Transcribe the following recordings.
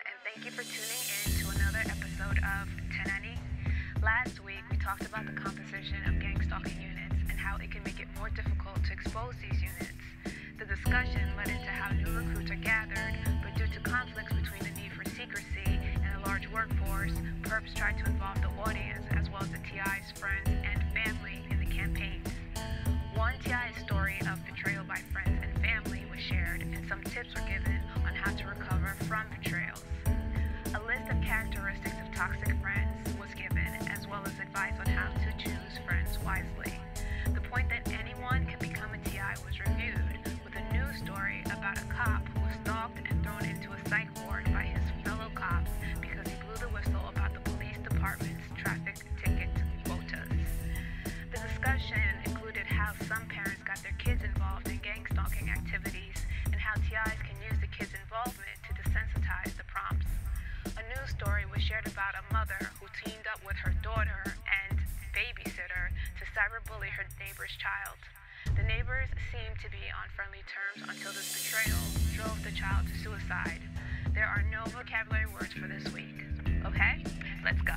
and thank you for tuning in to another episode of Tenani. Last week, we talked about the composition of gang stalking units and how it can make it more difficult to expose these units. The discussion led into how new recruits are gathered, but due to conflicts between the need for secrecy and a large workforce, perps tried to involve the audience as well as the TI's friends and family in the campaigns. One TI story of betrayal by friends and family was shared, and some tips were given on how to recover from betrayals. A list of characteristics of toxic friends was given, as well as advice on how to choose friends wisely. The point that anyone can become a TI was reviewed, with a news story about a cop who was stalked and thrown into a psych ward by his fellow cops because he blew the whistle about the police department's traffic ticket quotas. The discussion included how some parents got their kids involved in gang stalking activities and how TIs can use the kids' involvement to desensitize the prompts. A news story was shared about a mother who teamed up with her daughter and babysitter to cyberbully her neighbor's child. The neighbors seemed to be on friendly terms until this betrayal drove the child to suicide. There are no vocabulary words for this week. Okay, let's go.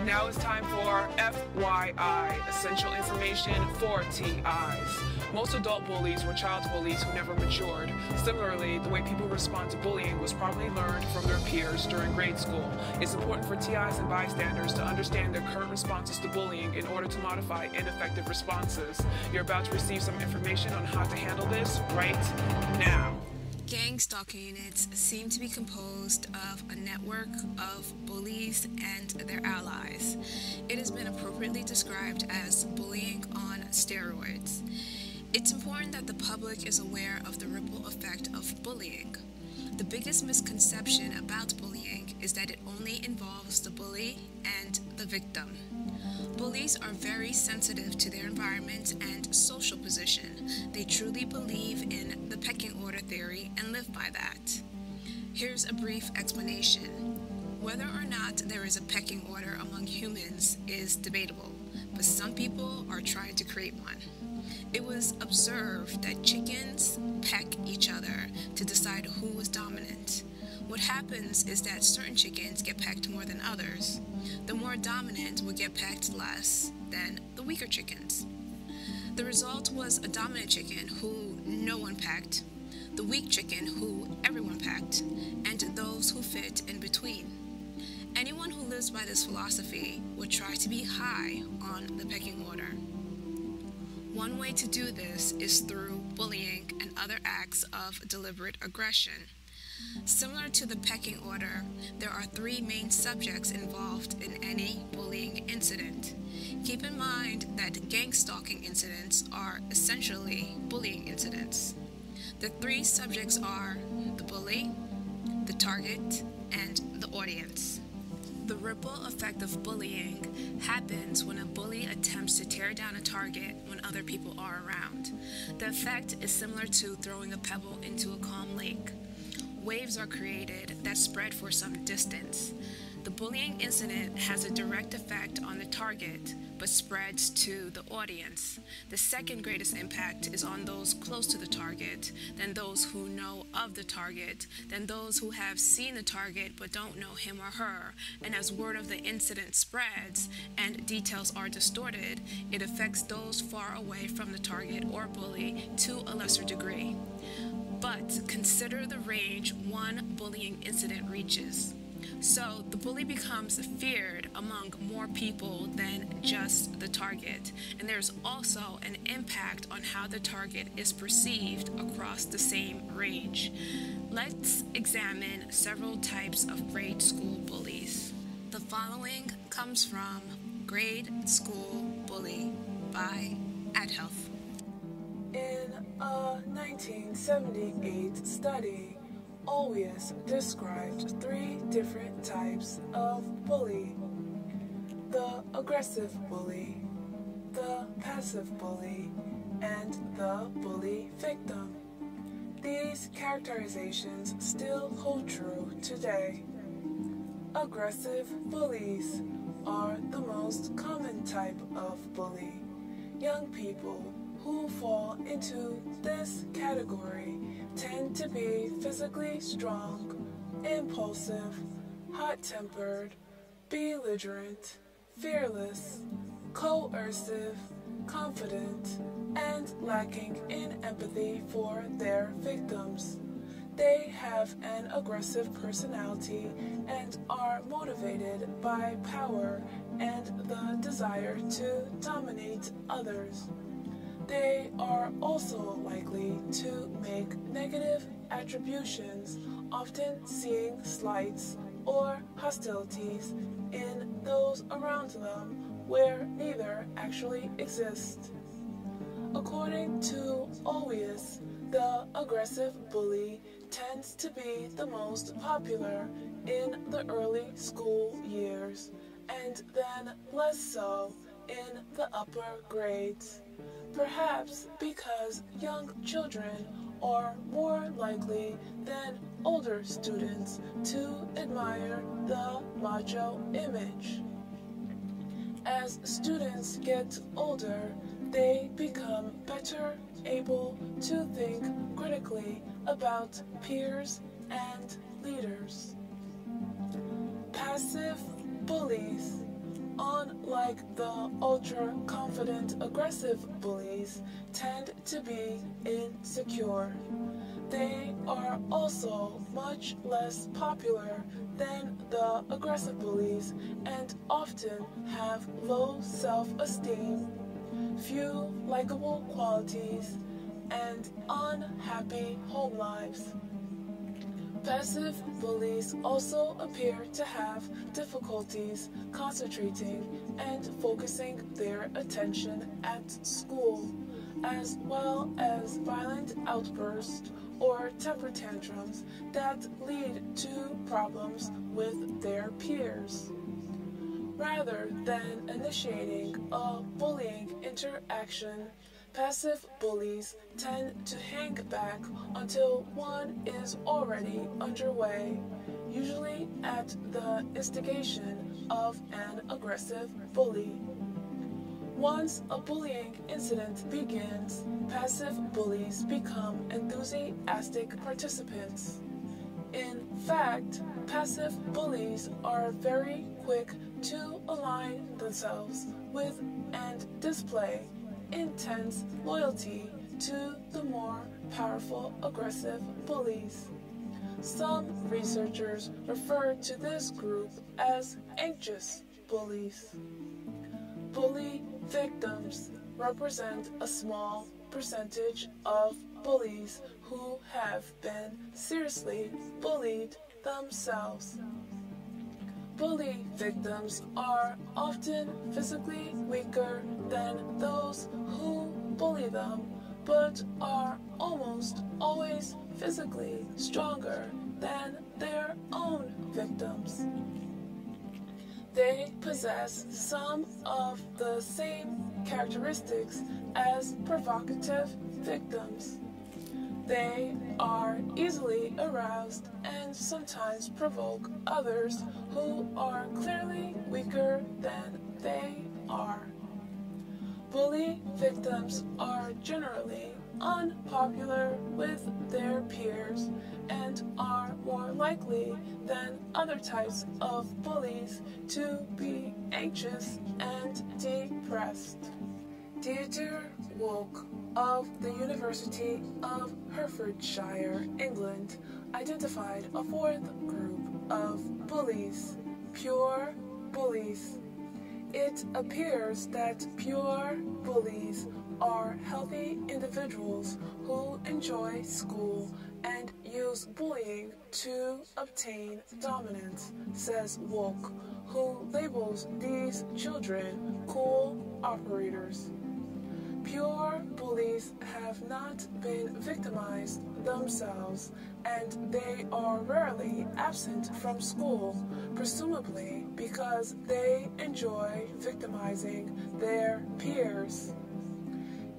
Now it's time for FYI, essential information for TIs. Most adult bullies were child bullies who never matured. Similarly, the way people respond to bullying was probably learned from their peers during grade school. It's important for TIs and bystanders to understand their current responses to bullying in order to modify ineffective responses. You're about to receive some information on how to handle this right now. Gang stalking units seem to be composed of a network of bullies and their allies. It has been appropriately described as bullying on steroids. It's important that the public is aware of the ripple effect of bullying. The biggest misconception about bullying is that it only involves the bully and the victim. Bullies are very sensitive to their environment and social position. They truly believe in the pecking order theory and live by that. Here's a brief explanation. Whether or not there is a pecking order among humans is debatable, but some people are trying to create one. It was observed that chickens peck each other to decide who is dominant. What happens is that certain chickens get pecked more than others. The more dominant will get pecked less than the weaker chickens. The result was a dominant chicken who no one pecked, the weak chicken who everyone pecked, and those who fit in between. Anyone who lives by this philosophy would try to be high on the pecking order. One way to do this is through bullying and other acts of deliberate aggression. Similar to the pecking order, there are three main subjects involved in any bullying incident. Keep in mind that gang stalking incidents are essentially bullying incidents. The three subjects are the bully, the target, and the audience. The ripple effect of bullying happens when a bully attempts to tear down a target when other people are around. The effect is similar to throwing a pebble into a calm lake. Waves are created that spread for some distance. The bullying incident has a direct effect on the target, but spreads to the audience. The second greatest impact is on those close to the target, then those who know of the target, then those who have seen the target but don't know him or her. And as word of the incident spreads and details are distorted, it affects those far away from the target or bully to a lesser degree. But consider the range one bullying incident reaches. So the bully becomes feared among more people than just the target. And there's also an impact on how the target is perceived across the same range. Let's examine several types of grade school bullies. The following comes from Grade School Bully by AdHealth. In a 1978 study, Always described three different types of bully: the aggressive bully, the passive bully, and the bully victim. These characterizations still hold true today. Aggressive bullies are the most common type of bully. Young people who fall into this category tend to be physically strong, impulsive, hot-tempered, belligerent, fearless, coercive, confident, and lacking in empathy for their victims. They have an aggressive personality and are motivated by power and the desire to dominate others. They are also likely to make negative attributions, often seeing slights or hostilities in those around them where neither actually exist. According to Always, the aggressive bully tends to be the most popular in the early school years, and then less so in the upper grades. Perhaps because young children are more likely than older students to admire the macho image. As students get older, they become better able to think critically about peers and leaders. Passive bullies, unlike the ultra-confident aggressive bullies, tend to be insecure. They are also much less popular than the aggressive bullies and often have low self-esteem, few likable qualities, and unhappy home lives. Passive bullies also appear to have difficulties concentrating and focusing their attention at school, as well as violent outbursts or temper tantrums that lead to problems with their peers. Rather than initiating a bullying interaction, passive bullies tend to hang back until one is already underway, usually at the instigation of an aggressive bully. Once a bullying incident begins, passive bullies become enthusiastic participants. In fact, passive bullies are very quick to align themselves with and display intense loyalty to the more powerful aggressive bullies. Some researchers refer to this group as anxious bullies. Bully victims represent a small percentage of bullies who have been seriously bullied themselves. Bully victims are often physically weaker than those who bully them, but are almost always physically stronger than their own victims. They possess some of the same characteristics as provocative victims. They are easily aroused and sometimes provoke others who are clearly weaker than they are. Bully victims are generally unpopular with their peers and are more likely than other types of bullies to be anxious and depressed. Deirdre Wolk of the University of Hertfordshire, England, identified a fourth group of bullies, pure bullies. It appears that pure bullies are healthy individuals who enjoy school and use bullying to obtain dominance, says Wolk, who labels these children cool operators. Pure bullies have not been victimized themselves, and they are rarely absent from school, presumably because they enjoy victimizing their peers.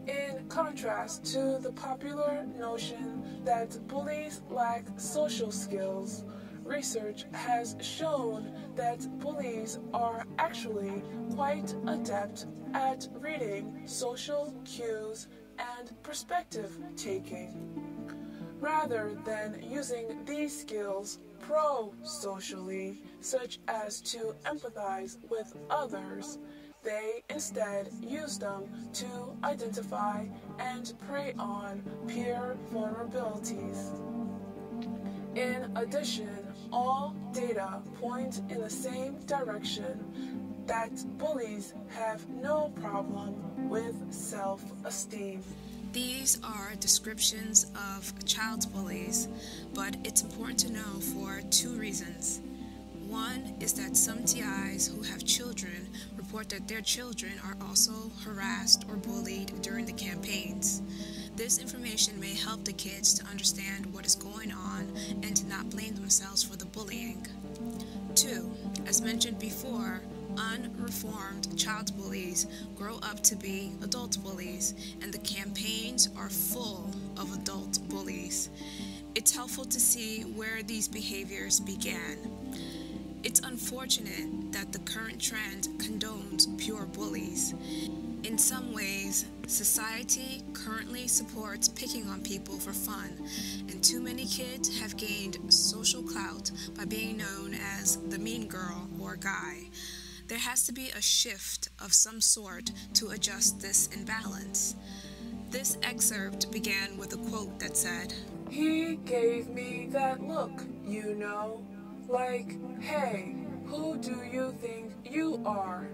In contrast to the popular notion that bullies lack social skills, research has shown that bullies are actually quite adept at reading social cues and perspective taking. rather than using these skills pro-socially, such as to empathize with others. They instead use them to identify and prey on peer vulnerabilities. In addition, all data point in the same direction that bullies have no problem with self-esteem. These are descriptions of child bullies, but it's important to know for two reasons. One is that some TIs who have children report that their children are also harassed or bullied during the campaigns. This information may help the kids to understand what is going on and to not blame themselves for the bullying. Two, as mentioned before, unreformed child bullies grow up to be adult bullies, and the campaigns are full of adult bullies. It's helpful to see where these behaviors began. It's unfortunate that the current trend condones pure bullies. In some ways, society currently supports picking on people for fun, and too many kids have gained social clout by being known as the mean girl or guy. There has to be a shift of some sort to adjust this imbalance. This excerpt began with a quote that said, "He gave me that look, you know, like, hey, who do you think you are?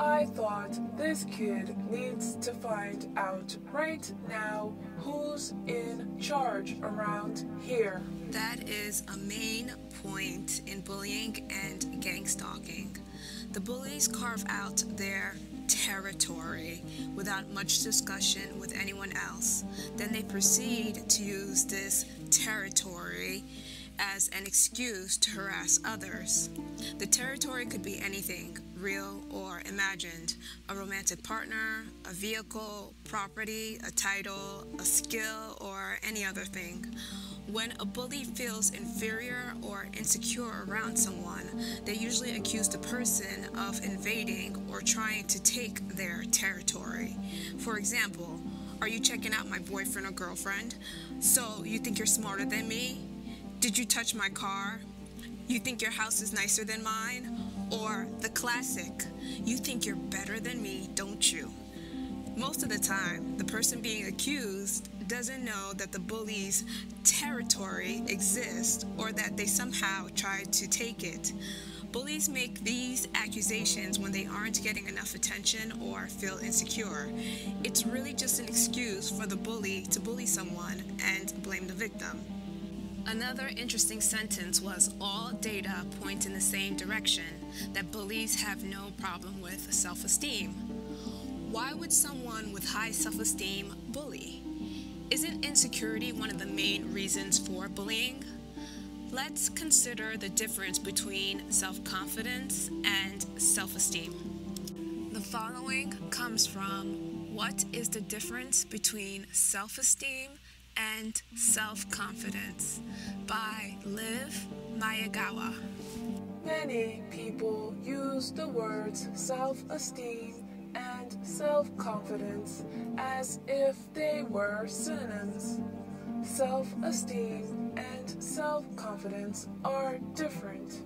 I thought this kid needs to find out right now who's in charge around here." That is a main point in bullying and gang stalking. The bullies carve out their territory without much discussion with anyone else. Then they proceed to use this territory as an excuse to harass others. The territory could be anything, real or imagined: a romantic partner, a vehicle, property, a title, a skill, or any other thing. When a bully feels inferior or insecure around someone, they usually accuse the person of invading or trying to take their territory. For example, "Are you checking out my boyfriend or girlfriend? So you think you're smarter than me? Did you touch my car? You think your house is nicer than mine?" Or the classic, "You think you're better than me, don't you?" Most of the time, the person being accused doesn't know that the bully's territory exists or that they somehow tried to take it. Bullies make these accusations when they aren't getting enough attention or feel insecure. It's really just an excuse for the bully to bully someone and blame the victim. Another interesting sentence was, "All data point in the same direction, that bullies have no problem with self-esteem." Why would someone with high self-esteem bully? Isn't insecurity one of the main reasons for bullying? Let's consider the difference between self-confidence and self-esteem. The following comes from "What is the difference between self-esteem and self-confidence?" by Liv Mayagawa. Many people use the words self-esteem and self-confidence as if they were synonyms. Self-esteem and self-confidence are different.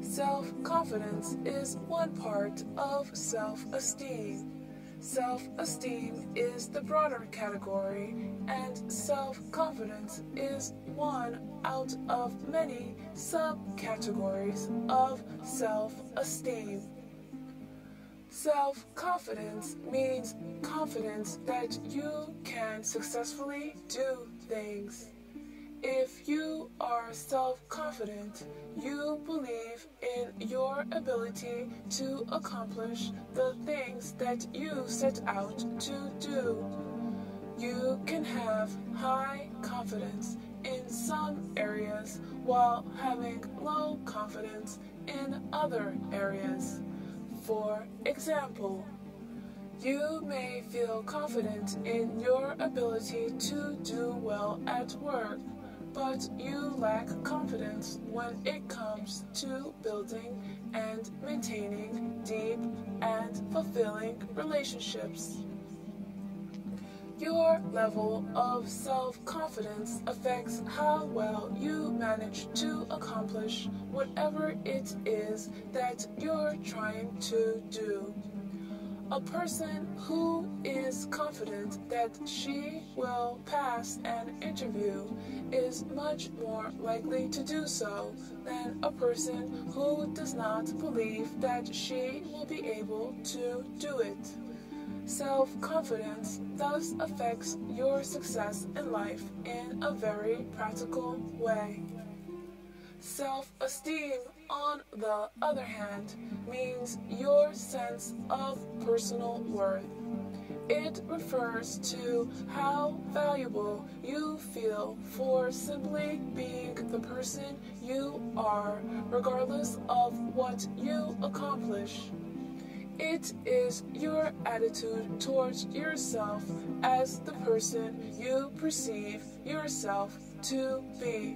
Self-confidence is one part of self-esteem. Self-esteem is the broader category, and self-confidence is one out of many subcategories of self-esteem. Self-confidence means confidence that you can successfully do things. If you are self-confident, you believe in your ability to accomplish the things that you set out to do. You can have high confidence in some areas while having low confidence in other areas. For example, you may feel confident in your ability to do well at work, but you lack confidence when it comes to building and maintaining deep and fulfilling relationships. Your level of self-confidence affects how well you manage to accomplish whatever it is that you're trying to do. A person who is confident that she will pass an interview is much more likely to do so than a person who does not believe that she will be able to do it. Self-confidence thus affects your success in life in a very practical way. Self-esteem, on the other hand, means your sense of personal worth. It refers to how valuable you feel for simply being the person you are, regardless of what you accomplish. It is your attitude towards yourself as the person you perceive yourself to be.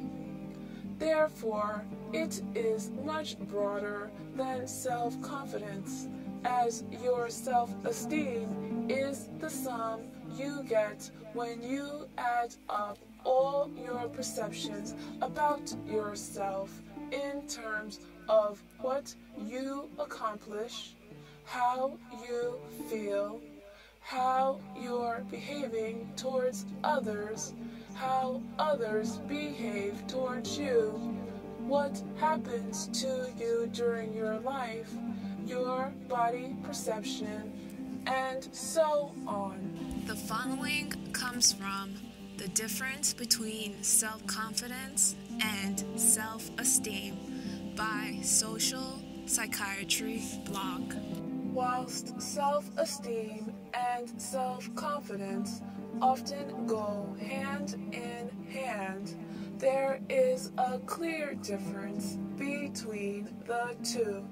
Therefore, it is much broader than self-confidence, as your self-esteem is the sum you get when you add up all your perceptions about yourself in terms of what you accomplish, how you feel, how you're behaving towards others, how others behave towards you, what happens to you during your life, your body perception, and so on. The following comes from The Difference Between Self-Confidence and Self-Esteem by Social Psychiatry Blog. Whilst self-esteem and self-confidence often go hand in hand, there is a clear difference between the two.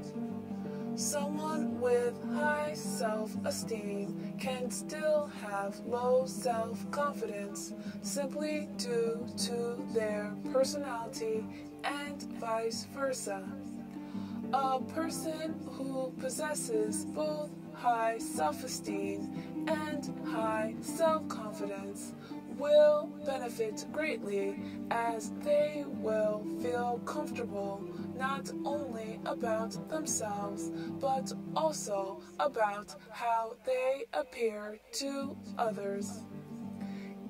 Someone with high self-esteem can still have low self-confidence simply due to their personality and vice versa. A person who possesses both high self-esteem and high self-confidence will benefit greatly, as they will feel comfortable not only about themselves but also about how they appear to others.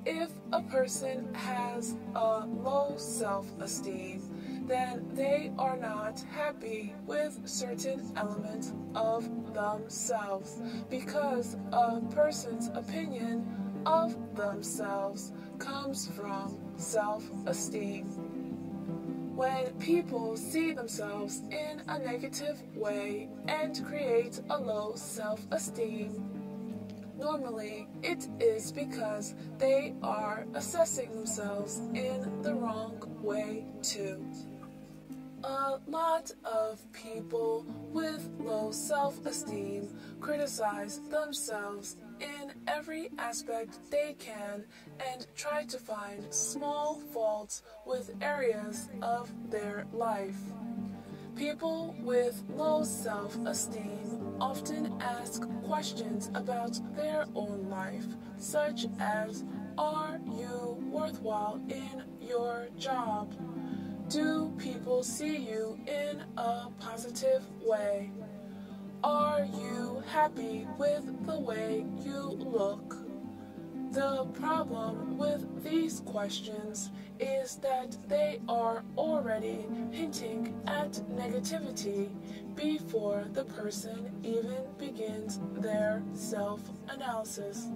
If a person has a low self-esteem, then they are not happy with certain elements of themselves, because a person's opinion of themselves comes from self-esteem. When people see themselves in a negative way and create a low self-esteem, normally it is because they are assessing themselves in the wrong way too. A lot of people with low self-esteem criticize themselves in every aspect they can and try to find small faults with areas of their life. People with low self-esteem often ask questions about their own life, such as, are you worthwhile in your job? Do people see you in a positive way? Are you happy with the way you look? The problem with these questions is that they are already hinting at negativity before the person even begins their self-analysis.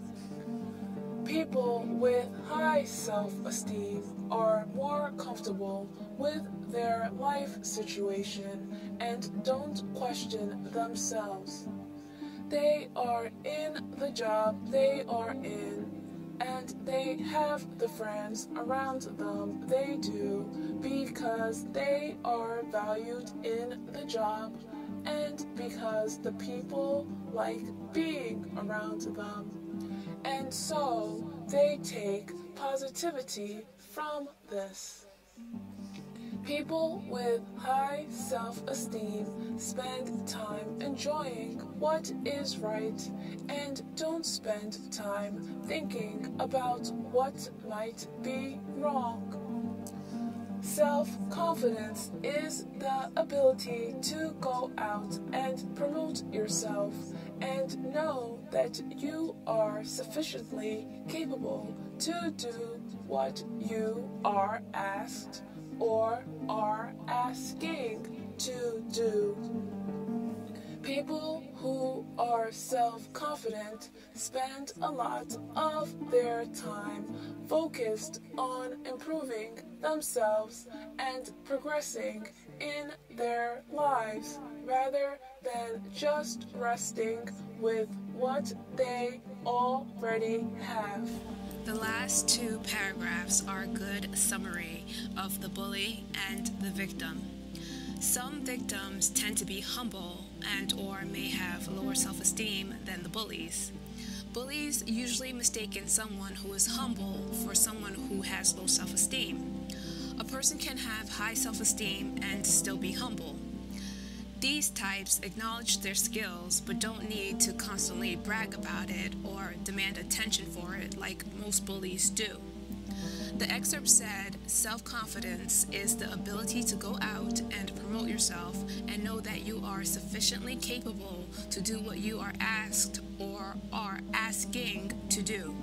People with high self-esteem are more comfortable with their life situation and don't question themselves. They are in the job they are in, and they have the friends around them they do because they are valued in the job and because the people like being around them. And so they take positivity from this. People with high self-esteem spend time enjoying what is right and don't spend time thinking about what might be wrong. Self-confidence is the ability to go out and promote yourself and know that you are sufficiently capable to do what you are asked or are asking to do. People who are self-confident spend a lot of their time focused on improving themselves and progressing in their lives rather than just resting with what they already have. The last two paragraphs are a good summary of the bully and the victim. Some victims tend to be humble and or may have lower self-esteem than the bullies. Bullies usually mistaken someone who is humble for someone who has low self-esteem. A person can have high self-esteem and still be humble. These types acknowledge their skills but don't need to constantly brag about it or demand attention for it like most bullies do. The excerpt said, self-confidence is the ability to go out and promote yourself and know that you are sufficiently capable to do what you are asked or are asking to do.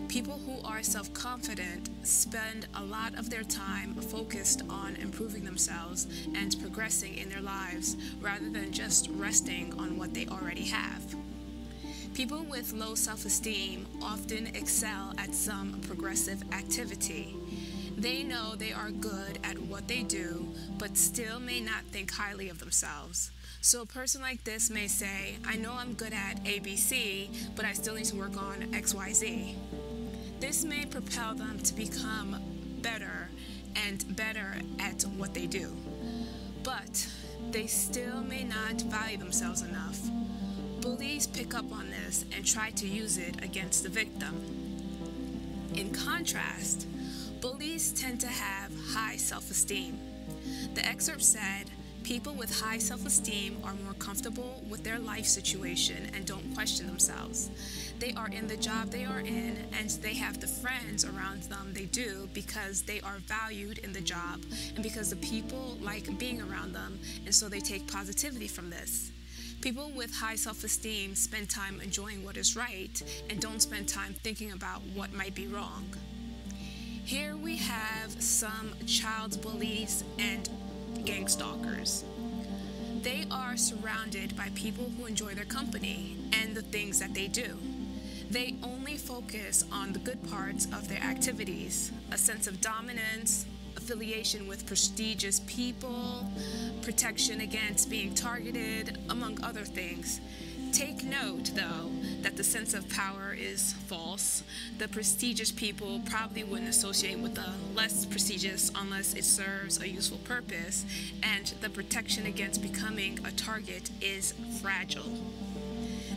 People who are self-confident spend a lot of their time focused on improving themselves and progressing in their lives rather than just resting on what they already have. People with low self-esteem often excel at some progressive activity. They know they are good at what they do, but still may not think highly of themselves. So a person like this may say, I know I'm good at ABC, but I still need to work on XYZ. This may propel them to become better and better at what they do. But they still may not value themselves enough. Bullies pick up on this and try to use it against the victim. In contrast, bullies tend to have high self-esteem. The excerpt said, people with high self-esteem are more comfortable with their life situation and don't question themselves. They are in the job they are in and they have the friends around them they do because they are valued in the job and because the people like being around them, and so they take positivity from this. People with high self-esteem spend time enjoying what is right and don't spend time thinking about what might be wrong. Here we have some child bullies and gang stalkers. They are surrounded by people who enjoy their company and the things that they do. They only focus on the good parts of their activities, a sense of dominance, affiliation with prestigious people, protection against being targeted, among other things. Take note, though, that the sense of power is false. The prestigious people probably wouldn't associate with the less prestigious unless it serves a useful purpose, and the protection against becoming a target is fragile.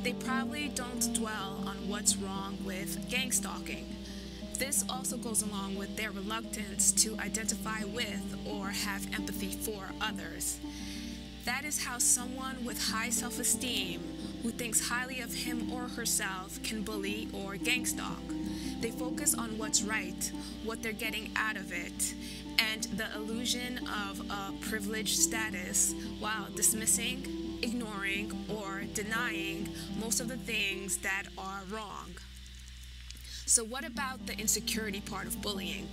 They probably don't dwell on what's wrong with gang stalking. This also goes along with their reluctance to identify with or have empathy for others. That is how someone with high self-esteem who thinks highly of him or herself can bully or gang stalk. They focus on what's right, what they're getting out of it, and the illusion of a privileged status while dismissing, ignoring, or denying most of the things that are wrong. So what about the insecurity part of bullying?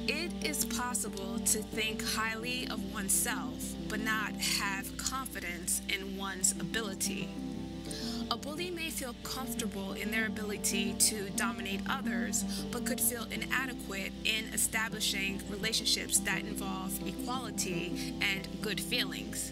It is possible to think highly of oneself, but not have confidence in one's ability. A bully may feel comfortable in their ability to dominate others, but could feel inadequate in establishing relationships that involve equality and good feelings.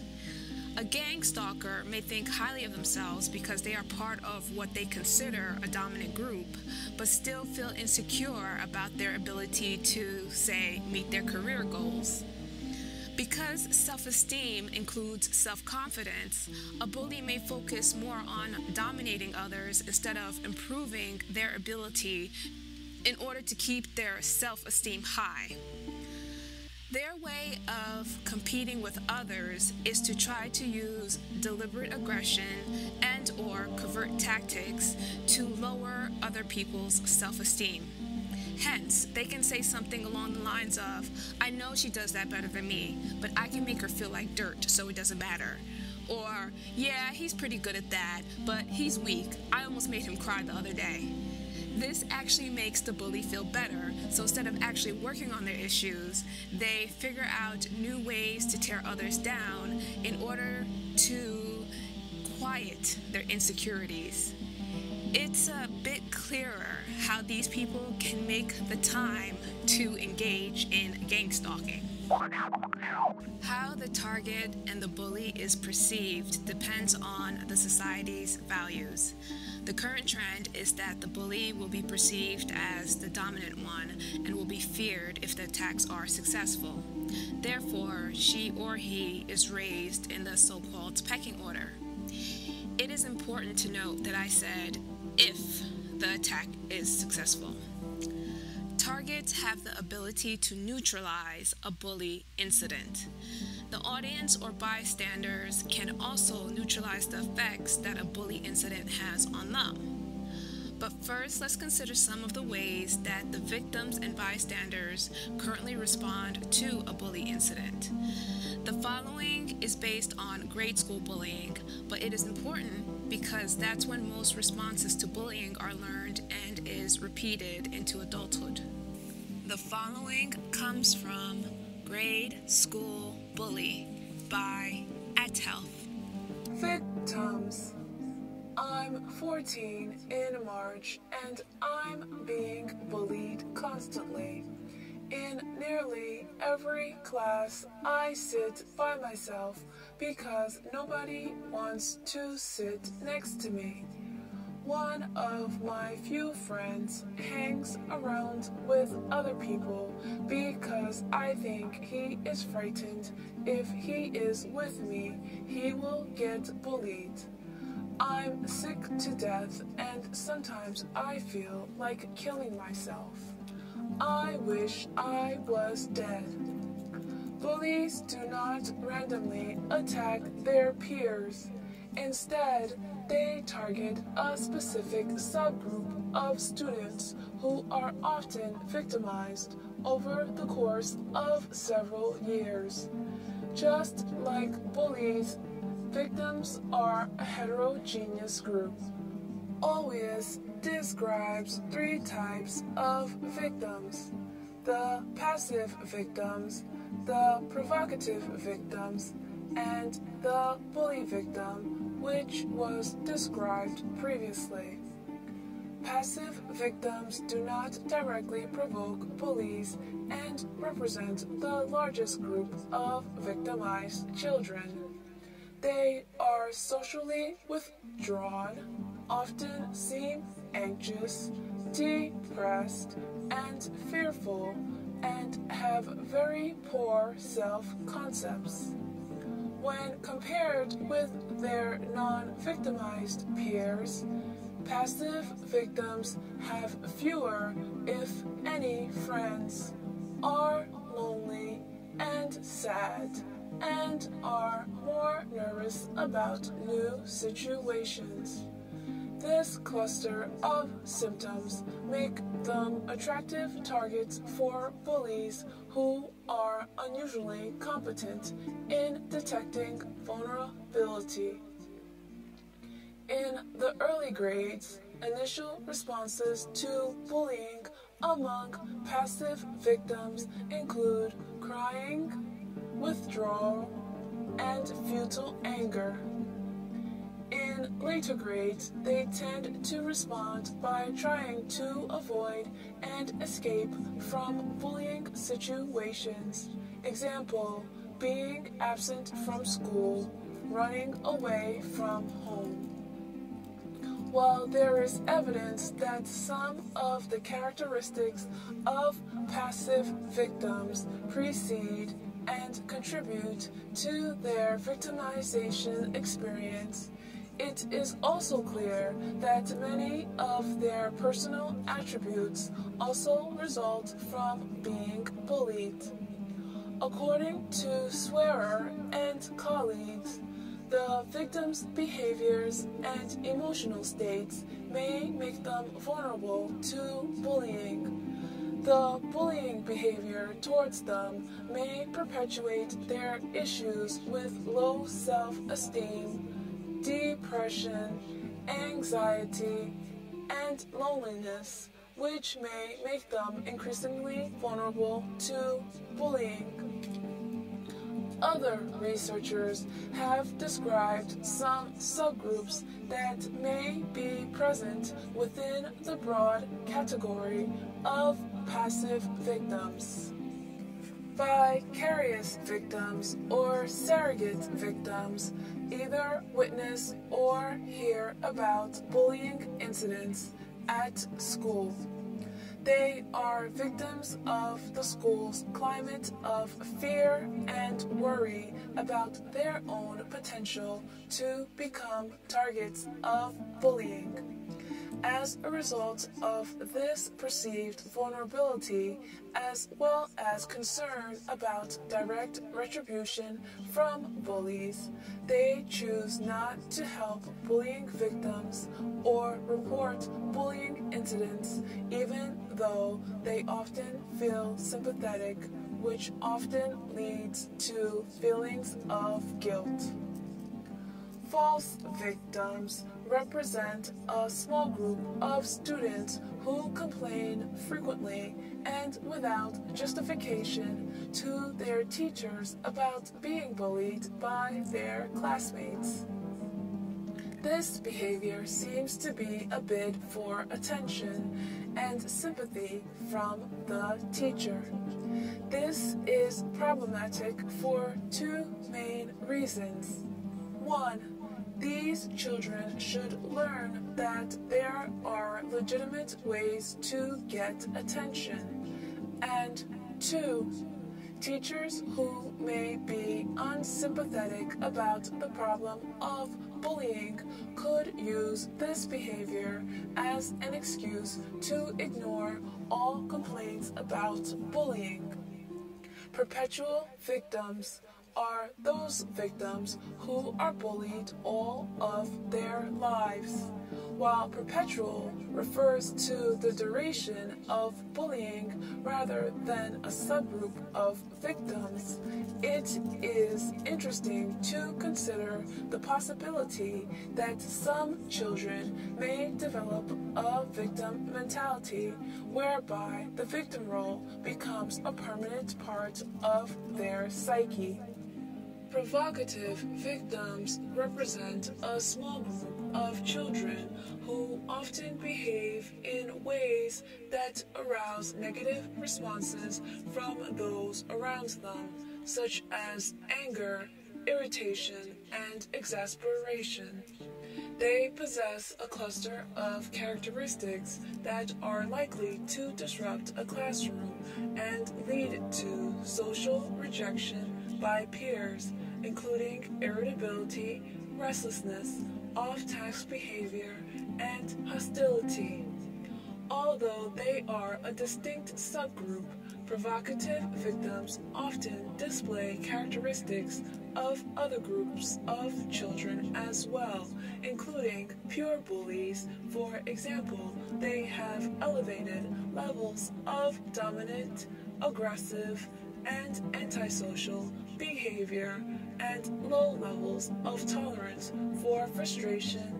A gang stalker may think highly of themselves because they are part of what they consider a dominant group, but still feel insecure about their ability to, say, meet their career goals. Because self-esteem includes self-confidence, a bully may focus more on dominating others instead of improving their ability in order to keep their self-esteem high. Their way of competing with others is to try to use deliberate aggression and or covert tactics to lower other people's self-esteem. Hence, they can say something along the lines of, I know she does that better than me, but I can make her feel like dirt, so it doesn't matter. Or, yeah, he's pretty good at that, but he's weak. I almost made him cry the other day. This actually makes the bully feel better, so instead of actually working on their issues, they figure out new ways to tear others down in order to quiet their insecurities. It's a bit clearer how these people can make the time to engage in gang stalking. How the target and the bully is perceived depends on the society's values. The current trend is that the bully will be perceived as the dominant one and will be feared if the attacks are successful. Therefore, she or he is raised in the so-called pecking order. It is important to note that I said if the attack is successful. Targets have the ability to neutralize a bully incident. The audience or bystanders can also neutralize the effects that a bully incident has on them. But first, let's consider some of the ways that the victims and bystanders currently respond to a bully incident. The following is based on grade school bullying, but it is important because that's when most responses to bullying are learned and is repeated into adulthood. The following comes from Grade School Bully by Health. Victims. I'm 14 in March and I'm being bullied constantly. In nearly every class, I sit by myself because nobody wants to sit next to me. One of my few friends hangs around with other people because I think he is frightened if he is with me, he will get bullied. I'm sick to death and sometimes I feel like killing myself. I wish I was dead. Bullies do not randomly attack their peers. Instead, they target a specific subgroup of students who are often victimized over the course of several years. Just like bullies, victims are a heterogeneous group. Always describes 3 types of victims: the passive victims, the provocative victims, and the bully victim, which was described previously. Passive victims do not directly provoke bullies and represent the largest group of victimized children. They are socially withdrawn, often seem anxious, depressed, and fearful, and have very poor self-concepts. When compared with their non-victimized peers, passive victims have fewer, if any, friends, are lonely and sad, and are more nervous about new situations. This cluster of symptoms make them attractive targets for bullies who are unusually competent in detecting vulnerability. In the early grades, initial responses to bullying among passive victims include crying, withdrawal, and futile anger. In later grades, they tend to respond by trying to avoid and escape from bullying situations. Example, being absent from school, running away from home. While there is evidence that some of the characteristics of passive victims precede and contribute to their victimization experience, it is also clear that many of their personal attributes also result from being bullied. According to Swearer and colleagues, the victim's behaviors and emotional states may make them vulnerable to bullying. The bullying behavior towards them may perpetuate their issues with low self-esteem, depression, anxiety, and loneliness, which may make them increasingly vulnerable to bullying. Other researchers have described some subgroups that may be present within the broad category of passive victims. Vicarious victims or surrogate victims either witness or hear about bullying incidents at school. They are victims of the school's climate of fear and worry about their own potential to become targets of bullying. As a result of this perceived vulnerability, as well as concern about direct retribution from bullies, they choose not to help bullying victims or report bullying incidents, even though they often feel sympathetic, which often leads to feelings of guilt. False victims represent a small group of students who complain frequently and without justification to their teachers about being bullied by their classmates. This behavior seems to be a bid for attention and sympathy from the teacher. This is problematic for two main reasons. One, these children should learn that there are legitimate ways to get attention. And two, teachers who may be unsympathetic about the problem of bullying could use this behavior as an excuse to ignore all complaints about bullying. Perpetual victims are those victims who are bullied all of their lives. While perpetual refers to the duration of bullying rather than a subgroup of victims, it is interesting to consider the possibility that some children may develop a victim mentality whereby the victim role becomes a permanent part of their psyche. Provocative victims represent a small group of children who often behave in ways that arouse negative responses from those around them, such as anger, irritation, and exasperation. They possess a cluster of characteristics that are likely to disrupt a classroom and lead to social rejection by peers, including irritability, restlessness, off-task behavior, and hostility. Although they are a distinct subgroup, provocative victims often display characteristics of other groups of children as well, including pure bullies. For example, they have elevated levels of dominant, aggressive, and antisocial behavior and low levels of tolerance for frustration.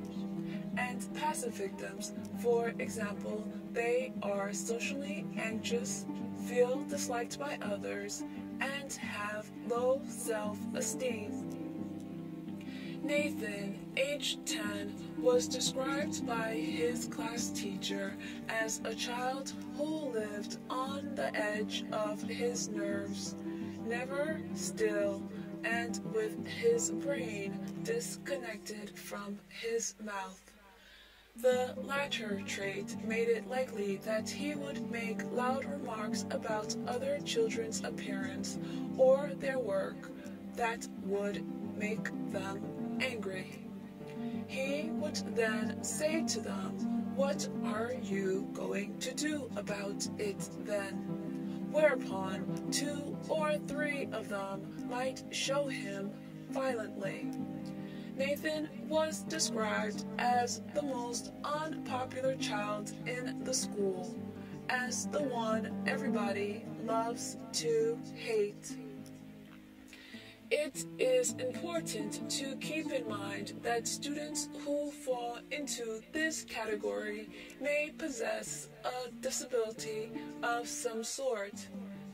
And passive victims, for example, they are socially anxious, feel disliked by others, and have low self-esteem. Nathan, age 10, was described by his class teacher as a child who lived on the edge of his nerves, never still, and with his brain disconnected from his mouth. The latter trait made it likely that he would make loud remarks about other children's appearance or their work that would make them angry. He would then say to them, "What are you going to do about it then?" whereupon 2 or 3 of them might show him violently. Nathan was described as the most unpopular child in the school, as the one everybody loves to hate. It is important to keep in mind that students who fall into this category may possess a disability of some sort.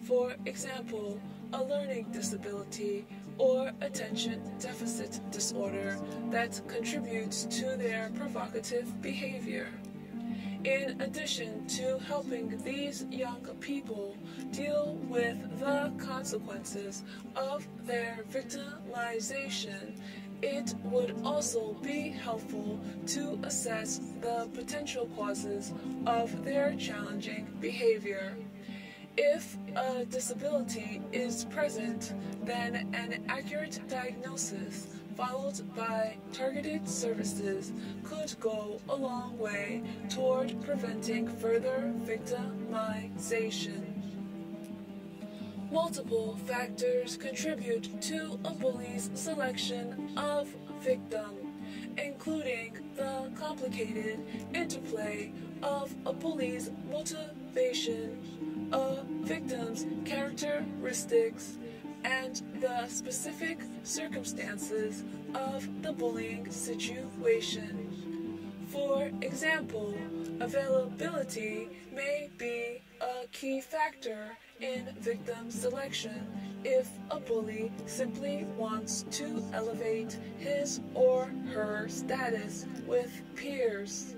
For example, a learning disability or attention deficit disorder that contributes to their provocative behavior. In addition to helping these young people deal with the consequences of their victimization, it would also be helpful to assess the potential causes of their challenging behavior. If a disability is present, then an accurate diagnosis followed by targeted services could go a long way toward preventing further victimization. Multiple factors contribute to a bully's selection of victim, including the complicated interplay of a bully's motivation, a victim's characteristics, and the specific circumstances of the bullying situation. For example, availability may be a key factor in victim selection if a bully simply wants to elevate his or her status with peers.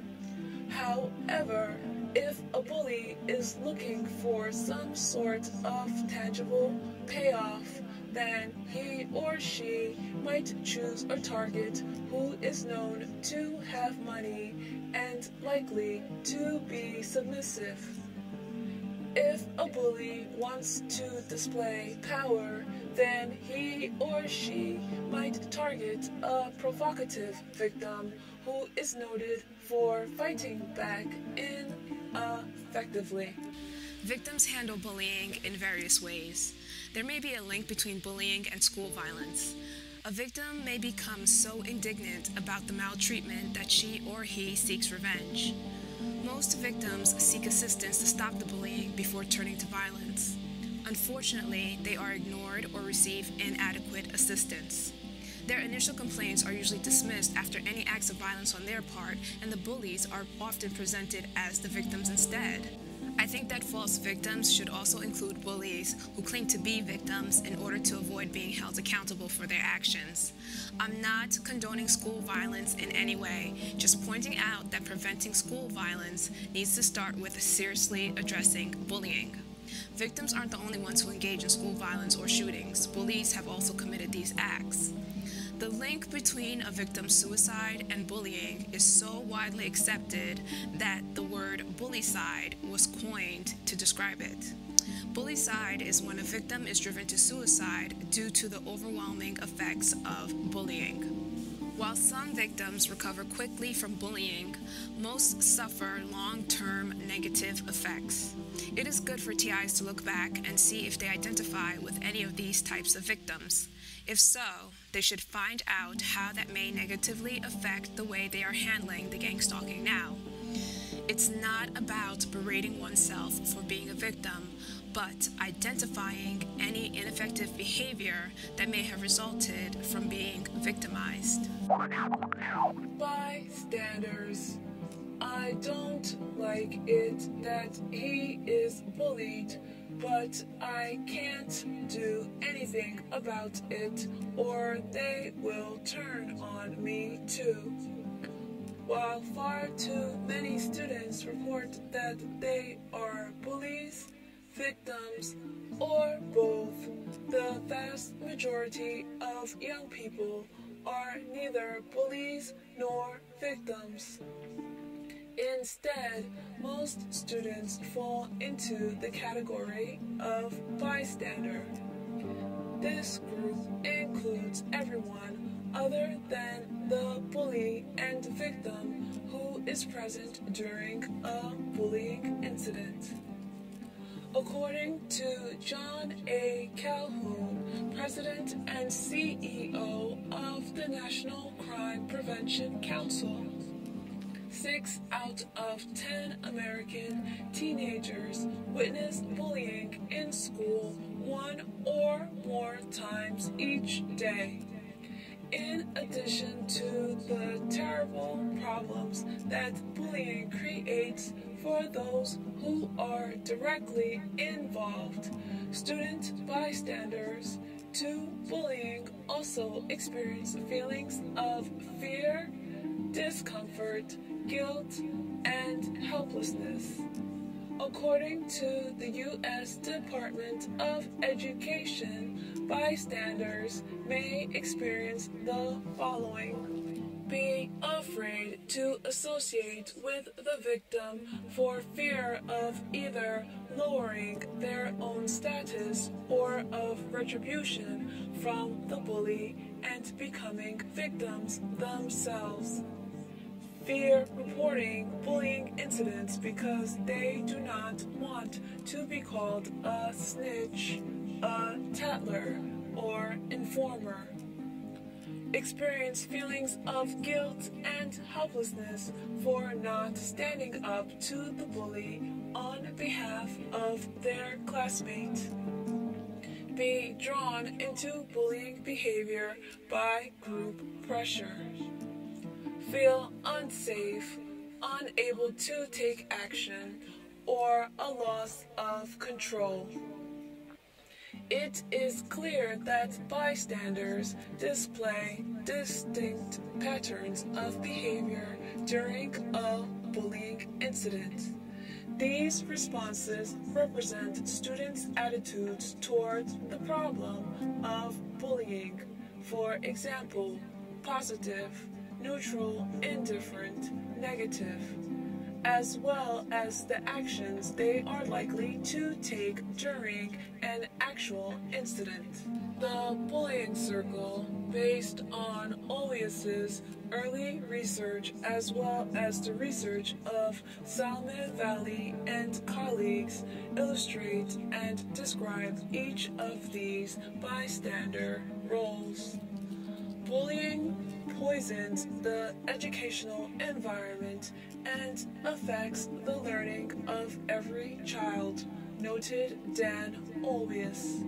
However, if a bully is looking for some sort of tangible payoff, then he or she might choose a target who is known to have money and likely to be submissive. If a bully wants to display power, then he or she might target a provocative victim who is noted for fighting back effectively. Victims handle bullying in various ways. There may be a link between bullying and school violence. A victim may become so indignant about the maltreatment that she or he seeks revenge. Most victims seek assistance to stop the bullying before turning to violence. Unfortunately, they are ignored or receive inadequate assistance. Their initial complaints are usually dismissed after any acts of violence on their part, and the bullies are often presented as the victims instead. I think that false victims should also include bullies who claim to be victims in order to avoid being held accountable for their actions. I'm not condoning school violence in any way, just pointing out that preventing school violence needs to start with seriously addressing bullying. Victims aren't the only ones who engage in school violence or shootings. Bullies have also committed these acts. The link between a victim's suicide and bullying is so widely accepted that the word bullicide was coined to describe it. Bullicide is when a victim is driven to suicide due to the overwhelming effects of bullying. While some victims recover quickly from bullying, most suffer long-term negative effects. It is good for TIs to look back and see if they identify with any of these types of victims. If so, they should find out how that may negatively affect the way they are handling the gang stalking now. It's not about berating oneself for being a victim, but identifying any ineffective behavior that may have resulted from being victimized. Bystanders. I don't like it that he is bullied, but I can't do anything about it or they will turn on me too. While far too many students report that they are bullies, victims, or both, the vast majority of young people are neither bullies nor victims. Instead, most students fall into the category of bystander. This group includes everyone other than the bully and victim who is present during a bullying incident. According to John A. Calhoun, President and CEO of the National Crime Prevention Council, 6 out of 10 American teenagers witness bullying in school 1 or more times each day. In addition to the terrible problems that bullying creates for those who are directly involved, student bystanders to bullying also experience feelings of fear, discomfort, guilt, and helplessness. According to the U.S. Department of Education, bystanders may experience the following: be afraid to associate with the victim for fear of either lowering their own status or of retribution from the bully and becoming victims themselves. Fear reporting bullying incidents because they do not want to be called a snitch, a tattler, or informer. Experience feelings of guilt and helplessness for not standing up to the bully on behalf of their classmate. Be drawn into bullying behavior by group pressure. Feel unsafe, unable to take action, or a loss of control. It is clear that bystanders display distinct patterns of behavior during a bullying incident. These responses represent students' attitudes towards the problem of bullying. For example, positive, neutral, indifferent, negative, as well as the actions they are likely to take during an actual incident. The bullying circle, based on Oleus's early research as well as the research of Salmon Valley and colleagues, illustrate and describe each of these bystander roles. Bullying poisons the educational environment and affects the learning of every child, noted Dan Oleus.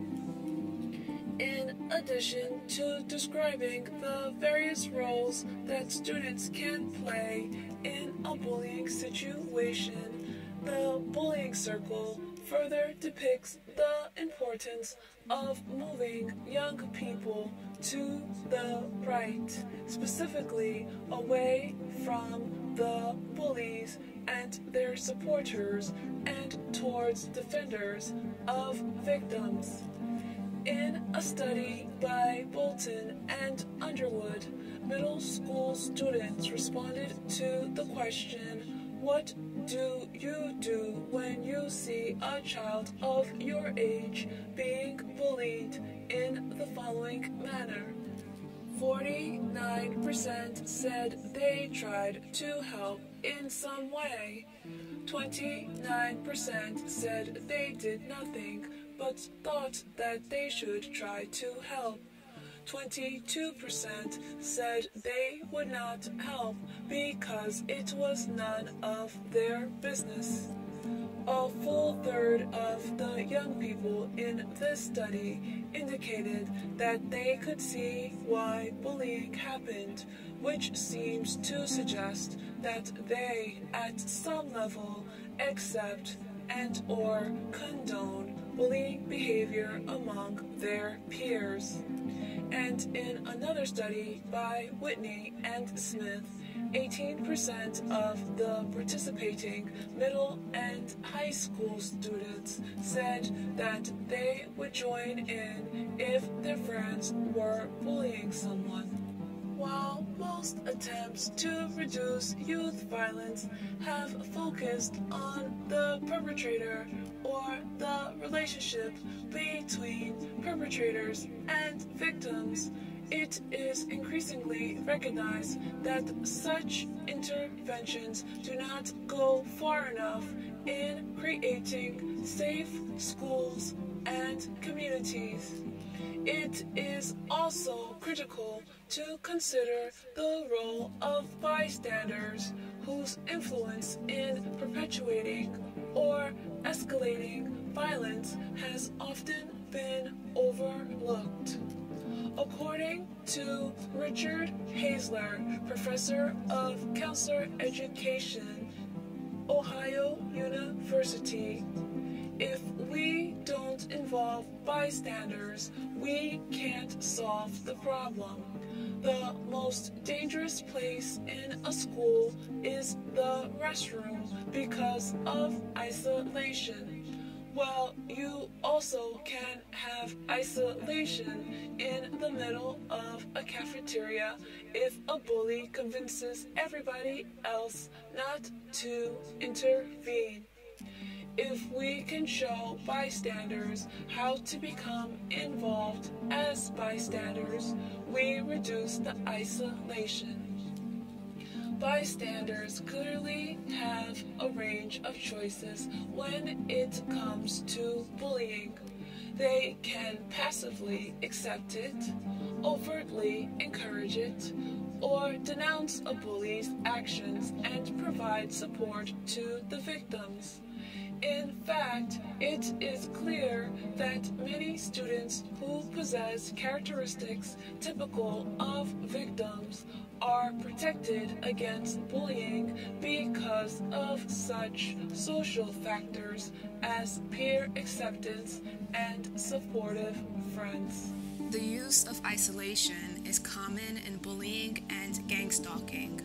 In addition to describing the various roles that students can play in a bullying situation, the bullying circle further depicts the importance of moving young people to the right, specifically away from the bullies and their supporters and towards defenders of victims. In a study by Bolton and Underwood, middle school students responded to the question, "What do you do when you see a child of your age being bullied?" in the following manner. 49% said they tried to help in some way. 29% said they did nothing but thought that they should try to help. 22% said they would not help because it was none of their business. A full third of the young people in this study indicated that they could see why bullying happened, which seems to suggest that they, at some level, accept and/or condone bullying behavior among their peers. And in another study by Whitney and Smith, 18% of the participating middle and high school students said that they would join in if their friends were bullying someone. While most attempts to reduce youth violence have focused on the perpetrator or the relationship between perpetrators and victims, it is increasingly recognized that such interventions do not go far enough in creating safe schools and communities. It is also critical to consider the role of bystanders whose influence in perpetuating or escalating violence has often been overlooked. According to Richard Hazler, professor of counselor education, Ohio University, if we don't involve bystanders, we can't solve the problem. The most dangerous place in a school is the restroom because of isolation. Well, you also can have isolation in the middle of a cafeteria if a bully convinces everybody else not to intervene. If we can show bystanders how to become involved as bystanders, we reduce the isolation. Bystanders clearly have a range of choices when it comes to bullying. They can passively accept it, overtly encourage it, or denounce a bully's actions and provide support to the victims. In fact, it is clear that many students who possess characteristics typical of victims are protected against bullying because of such social factors as peer acceptance and supportive friends. The use of isolation is common in bullying and gang stalking.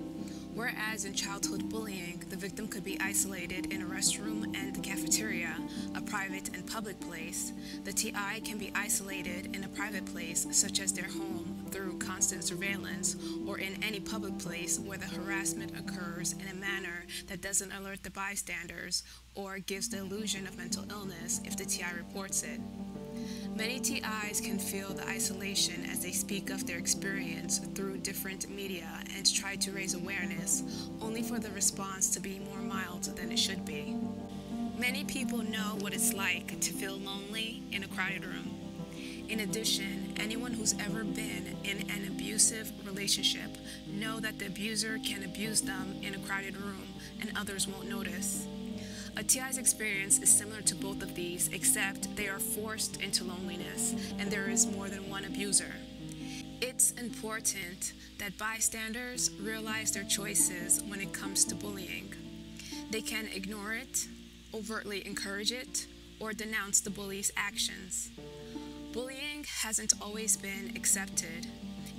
Whereas in childhood bullying, the victim could be isolated in a restroom and the cafeteria, a private and public place, the TI can be isolated in a private place such as their home through constant surveillance, or in any public place where the harassment occurs in a manner that doesn't alert the bystanders or gives the illusion of mental illness if the TI reports it. Many TIs can feel the isolation as they speak of their experience through different media and try to raise awareness, only for the response to be more mild than it should be. Many people know what it's like to feel lonely in a crowded room. In addition, anyone who's ever been in an abusive relationship know that the abuser can abuse them in a crowded room and others won't notice. A TI's experience is similar to both of these, except they are forced into loneliness and there is more than one abuser. It's important that bystanders realize their choices when it comes to bullying. They can ignore it, overtly encourage it, or denounce the bully's actions. Bullying hasn't always been accepted.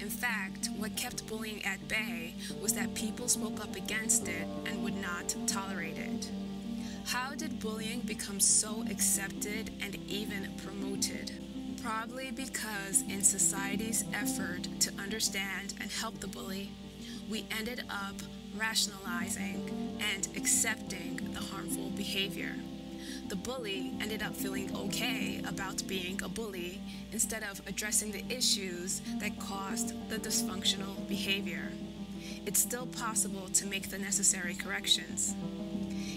In fact, what kept bullying at bay was that people spoke up against it and would not tolerate it. How did bullying become so accepted and even promoted? Probably because in society's effort to understand and help the bully, we ended up rationalizing and accepting the harmful behavior. The bully ended up feeling okay about being a bully instead of addressing the issues that caused the dysfunctional behavior. It's still possible to make the necessary corrections.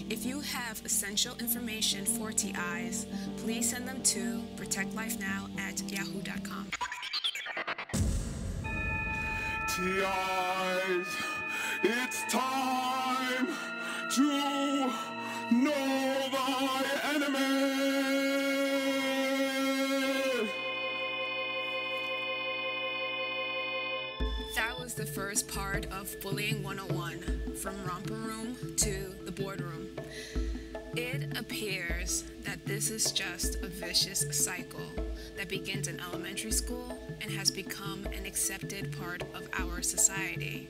If you have essential information for TIs, please send them to ProtectLifeNow@yahoo.com. TIs, it's time to know thy enemy. That was the first part of Bullying 101, from Romper Room to the boardroom. It appears that this is just a vicious cycle that begins in elementary school and has become an accepted part of our society.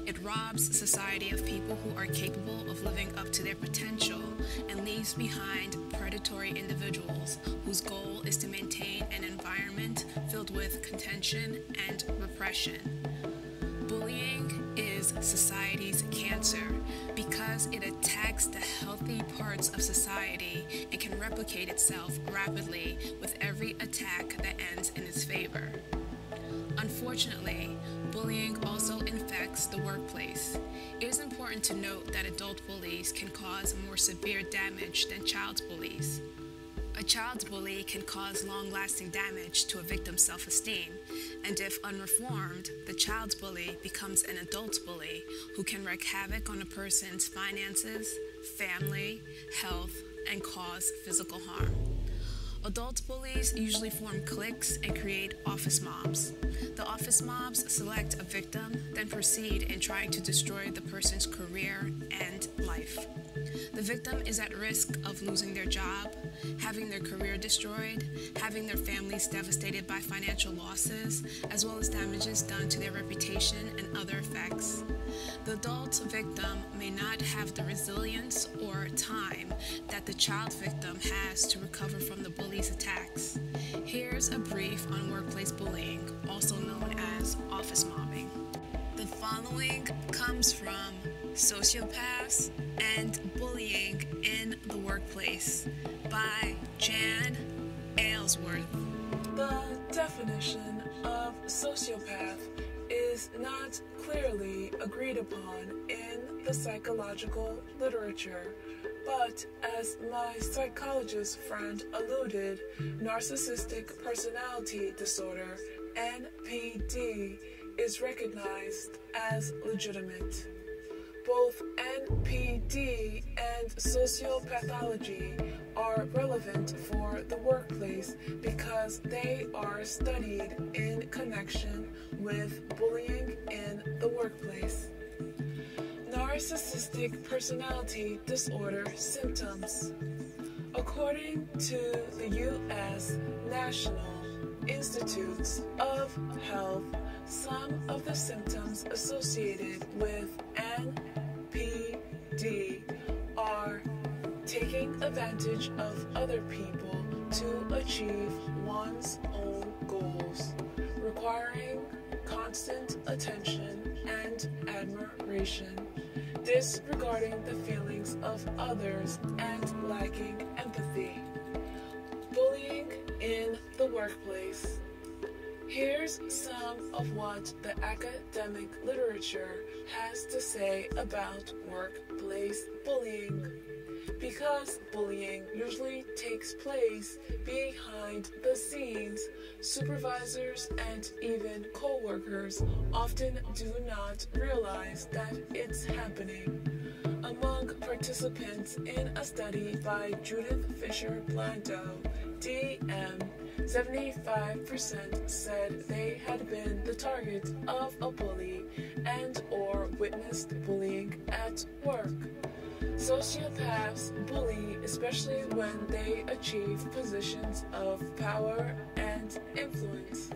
It robs society of people who are capable of living up to their potential and leaves behind predatory individuals whose goal is to maintain an environment filled with contention and repression. Bullying is society's cancer because it attacks the healthy parts of society and can replicate itself rapidly with every attack that ends in its favor. Unfortunately, bullying also infects the workplace. It is important to note that adult bullies can cause more severe damage than child bullies. A child bully can cause long-lasting damage to a victim's self-esteem, and if unreformed, the child bully becomes an adult bully who can wreak havoc on a person's finances, family, health, and cause physical harm. Adult bullies usually form cliques and create office mobs. The office mobs select a victim, then proceed in trying to destroy the person's career and life. The victim is at risk of losing their job, having their career destroyed, having their families devastated by financial losses, as well as damages done to their reputation and other effects. The adult victim may not have the resilience or time that the child victim has to recover from the bully's attacks. Here's a brief on workplace bullying, also known as office mobbing. The following comes from Sociopaths and Bullying in the Workplace by Jan Aylesworth. The definition of sociopath is not clearly agreed upon in the psychological literature, but as my psychologist friend alluded, narcissistic personality disorder, NPD, is recognized as legitimate. Both NPD and sociopathology are relevant for the workplace because they are studied in connection with bullying in the workplace. Narcissistic personality disorder symptoms. According to the U.S. National Institutes of Health, some of the symptoms associated with NPD are taking advantage of other people to achieve one's own goals, requiring constant attention and admiration, disregarding the feelings of others and lacking empathy. Bullying in the workplace. Here's some of what the academic literature has to say about workplace bullying. Because bullying usually takes place behind the scenes, supervisors and even co-workers often do not realize that it's happening. Among participants in a study by Judith Fisher-Blando, DM, 75% said they had been the target of a bully and or witnessed bullying at work. Sociopaths bully especially when they achieve positions of power and influence.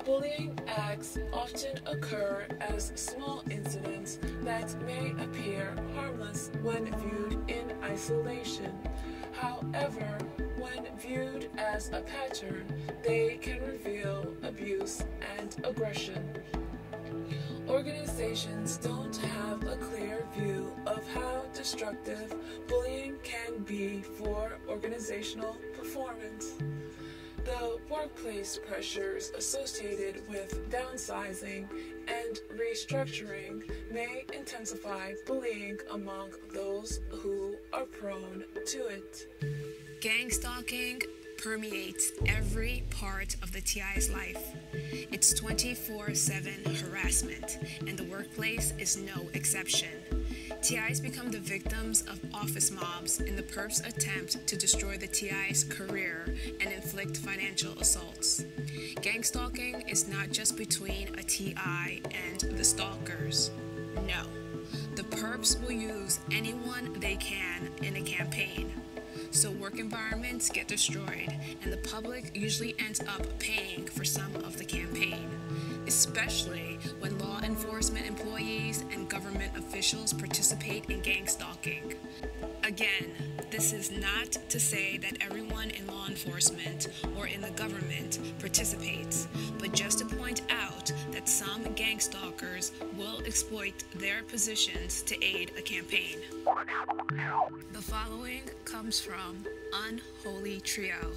Bullying acts often occur as small incidents that may appear harmless when viewed in isolation. However, when viewed as a pattern, they can reveal abuse and aggression. Organizations don't have a clear view of how destructive bullying can be for organizational performance. The workplace pressures associated with downsizing and restructuring may intensify bullying among those who are prone to it. Gang stalking permeates every part of the TI's life. It's 24/7 harassment, and the workplace is no exception. TIs become the victims of office mobs in the perp's attempt to destroy the TI's career and inflict financial assaults. Gang stalking is not just between a TI and the stalkers. No, the perps will use anyone they can in a campaign. So work environments get destroyed, and the public usually ends up paying for some of the campaign, especially when law enforcement employees and government officials participate in gang stalking. Again, this is not to say that everyone in law enforcement or in the government participates, but just to point out that some gang stalkers will exploit their positions to aid a campaign. The following comes from Unholy Trio,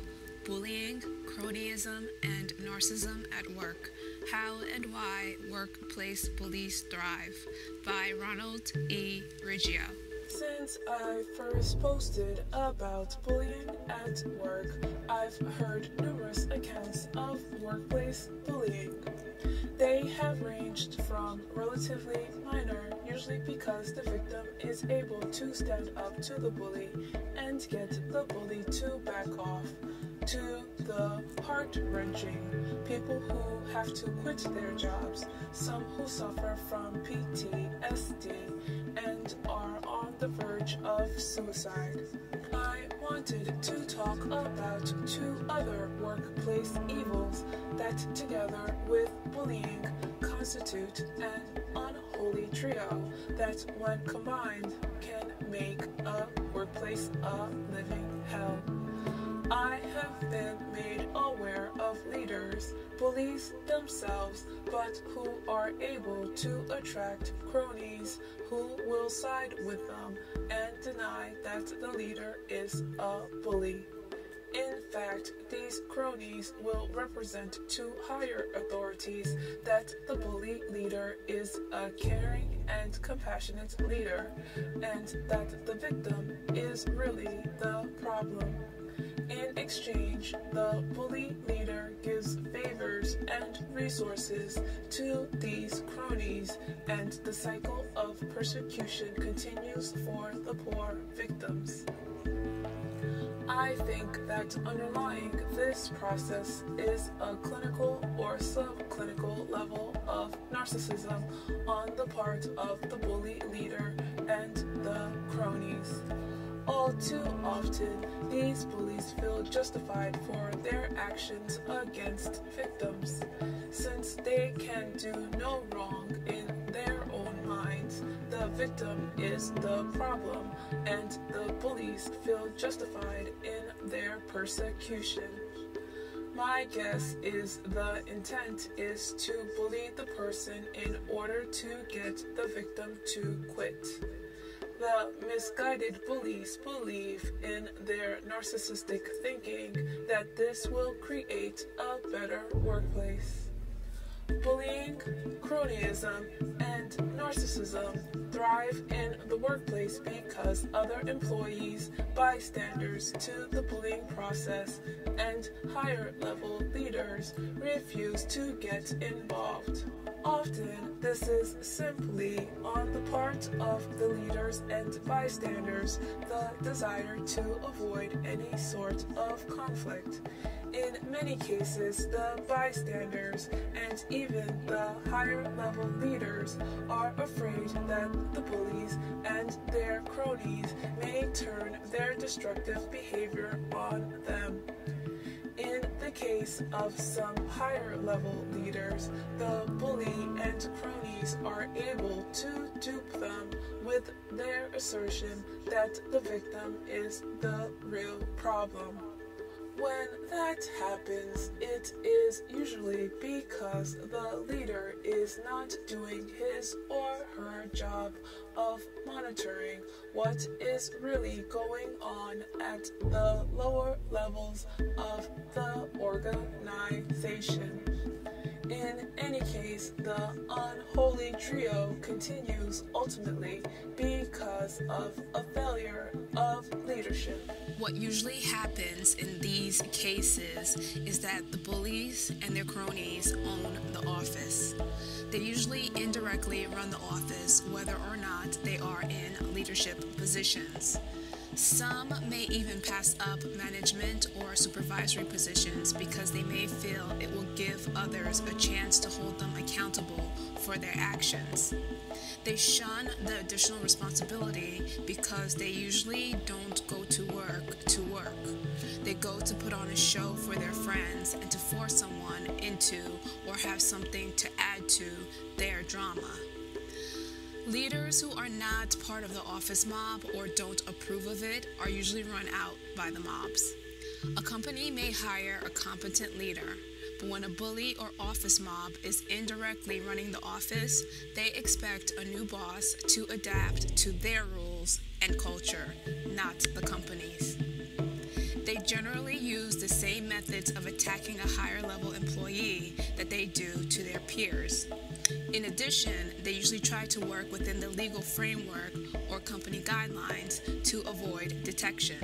Bullying, Cronyism, and Narcissism at Work, How and Why Workplace Bullies Thrive by Ronald E. Riggio. Since I first posted about bullying at work, I've heard numerous accounts of workplace bullying. They have ranged from relatively minor, usually because the victim is able to stand up to the bully and get the bully to back off, to the heart-wrenching people who have to quit their jobs, some who suffer from PTSD and are on the verge of suicide. I wanted to talk about two other workplace evils that, together with bullying, constitute an unholy trio that, when combined, can make a workplace a living hell. I have been made aware of leaders, bullies themselves, but who are able to attract cronies who will side with them and deny that the leader is a bully. In fact, these cronies will represent to higher authorities that the bully leader is a caring and compassionate leader, and that the victim is really the problem. In exchange, the bully leader gives favors and resources to these cronies, and the cycle of persecution continues for the poor victims. I think that underlying this process is a clinical or subclinical level of narcissism on the part of the bully leader and the cronies. All too often, these bullies feel justified for their actions against victims. Since they can do no wrong in their own minds, the victim is the problem, and the bullies feel justified in their persecution. My guess is the intent is to bully the person in order to get the victim to quit. The misguided bullies believe in their narcissistic thinking that this will create a better workplace. Bullying, cronyism, and narcissism thrive in the workplace because other employees, bystanders to the bullying process, and higher level leaders refuse to get involved. Often, this is simply on the part of the leaders and bystanders the desire to avoid any sort of conflict. In many cases, the bystanders and even the higher level leaders are afraid that the bullies and their cronies may turn their destructive behavior on them. In the case of some higher level leaders, the bully and cronies are able to dupe them with their assertion that the victim is the real problem. When that happens, it is usually because the leader is not doing his or her job of monitoring what is really going on at the lower levels of the organization. In any case, the unholy trio continues ultimately because of a failure of leadership. What usually happens in these cases is that the bullies and their cronies own the office. They usually indirectly run the office whether or not they are in leadership positions. Some may even pass up management or supervisory positions because they may feel it will give others a chance to hold them accountable for their actions. They shun the additional responsibility because they usually don't go to work. They go to put on a show for their friends and to force someone into or have something to add to their drama. Leaders who are not part of the office mob or don't approve of it are usually run out by the mobs. A company may hire a competent leader, but when a bully or office mob is indirectly running the office, they expect a new boss to adapt to their rules and culture, not the company's. They generally use the same methods of attacking a higher level employee that they do to their peers. In addition, they usually try to work within the legal framework or company guidelines to avoid detection.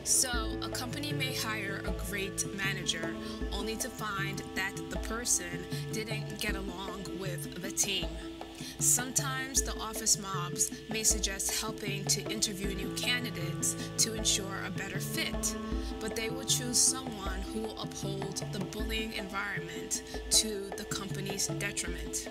So, a company may hire a great manager only to find that the person didn't get along with the team. Sometimes the office mobs may suggest helping to interview new candidates to ensure a better fit, but they will choose someone who will uphold the bullying environment to the company's detriment.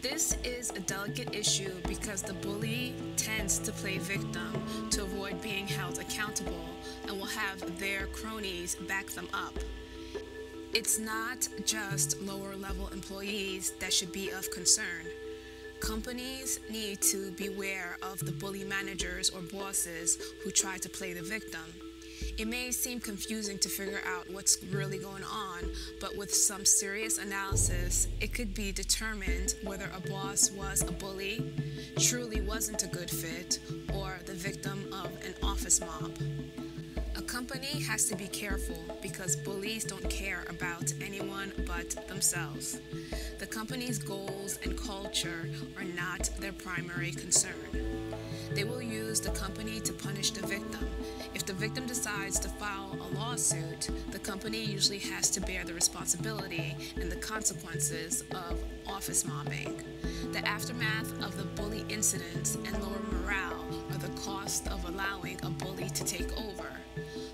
This is a delicate issue because the bully tends to play victim to avoid being held accountable and will have their cronies back them up. It's not just lower level employees that should be of concern. Companies need to beware of the bully managers or bosses who try to play the victim. It may seem confusing to figure out what's really going on, but with some serious analysis, it could be determined whether a boss was a bully, truly wasn't a good fit, or the victim of an office mob. A company has to be careful because bullies don't care about anyone but themselves. The company's goals and culture are not their primary concern. They will use the company to punish the victim. If the victim decides to file a lawsuit, the company usually has to bear the responsibility and the consequences of office mobbing. The aftermath of the bully incidents and lower morale are the cost of allowing a bully to take over.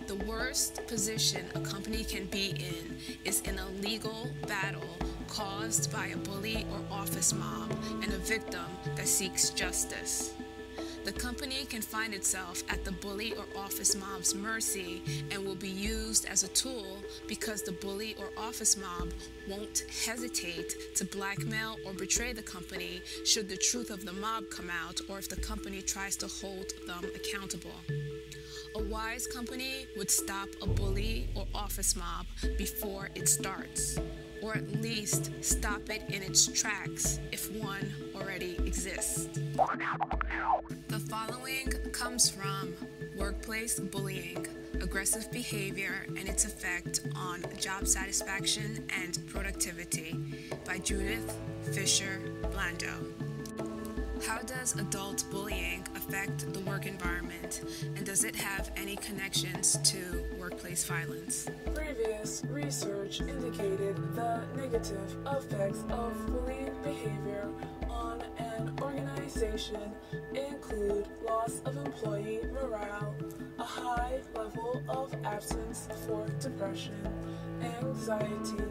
The worst position a company can be in is in a legal battle caused by a bully or office mob and a victim that seeks justice. The company can find itself at the bully or office mob's mercy and will be used as a tool because the bully or office mob won't hesitate to blackmail or betray the company should the truth of the mob come out or if the company tries to hold them accountable. A wise company would stop a bully or office mob before it starts, or at least stop it in its tracks if one already exists. The following comes from Workplace Bullying, Aggressive Behavior and Its Effect on Job Satisfaction and Productivity by Judith Fisher Blando. How does adult bullying affect the work environment, and does it have any connections to workplace violence? Previous research indicated the negative effects of bullying behavior on an organization include loss of employee morale, a high level of absence for depression, anxiety,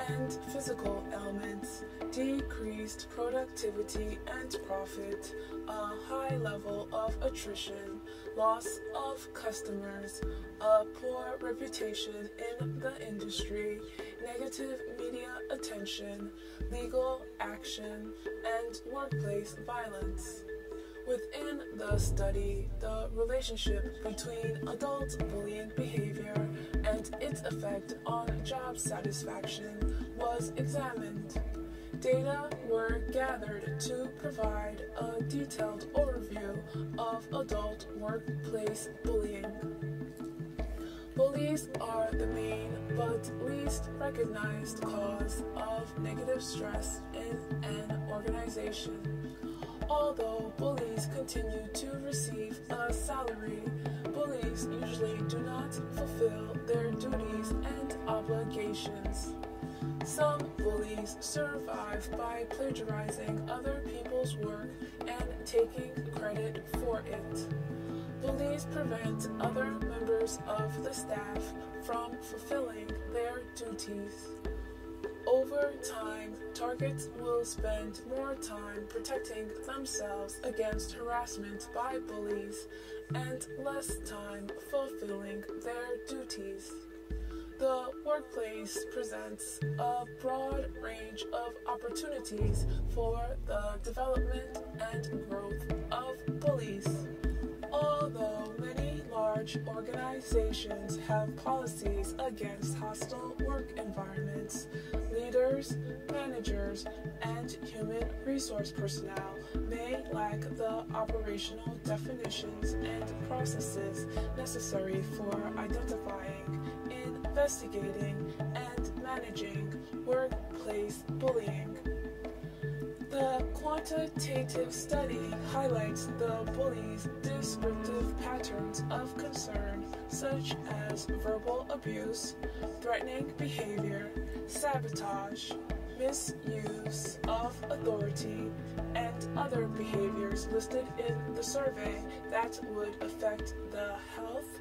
and physical ailments, decreased productivity and profit, a high level of attrition, loss of customers, a poor reputation in the industry, negative media attention, legal action, and workplace violence. Within the study, the relationship between adult bullying behavior and its effect on job satisfaction was examined. Data were gathered to provide a detailed overview of adult workplace bullying. Bullies are the main but least recognized cause of negative stress in an organization. Although bullies continue to receive a salary, bullies usually do not fulfill their duties and obligations. Some bullies survive by plagiarizing other people's work and taking credit for it. Bullies prevent other members of the staff from fulfilling their duties. Over time, targets will spend more time protecting themselves against harassment by bullies and less time fulfilling their duties. The workplace presents a broad range of opportunities for the development and growth of bullies. Although many large organizations have policies against hostile work environments, leaders leaders, managers, and human resource personnel may lack the operational definitions and processes necessary for identifying, investigating, and managing workplace bullying. The quantitative study highlights the bully's descriptive patterns of concern, such as verbal abuse, threatening behavior, sabotage, misuse of authority, and other behaviors listed in the survey that would affect the health,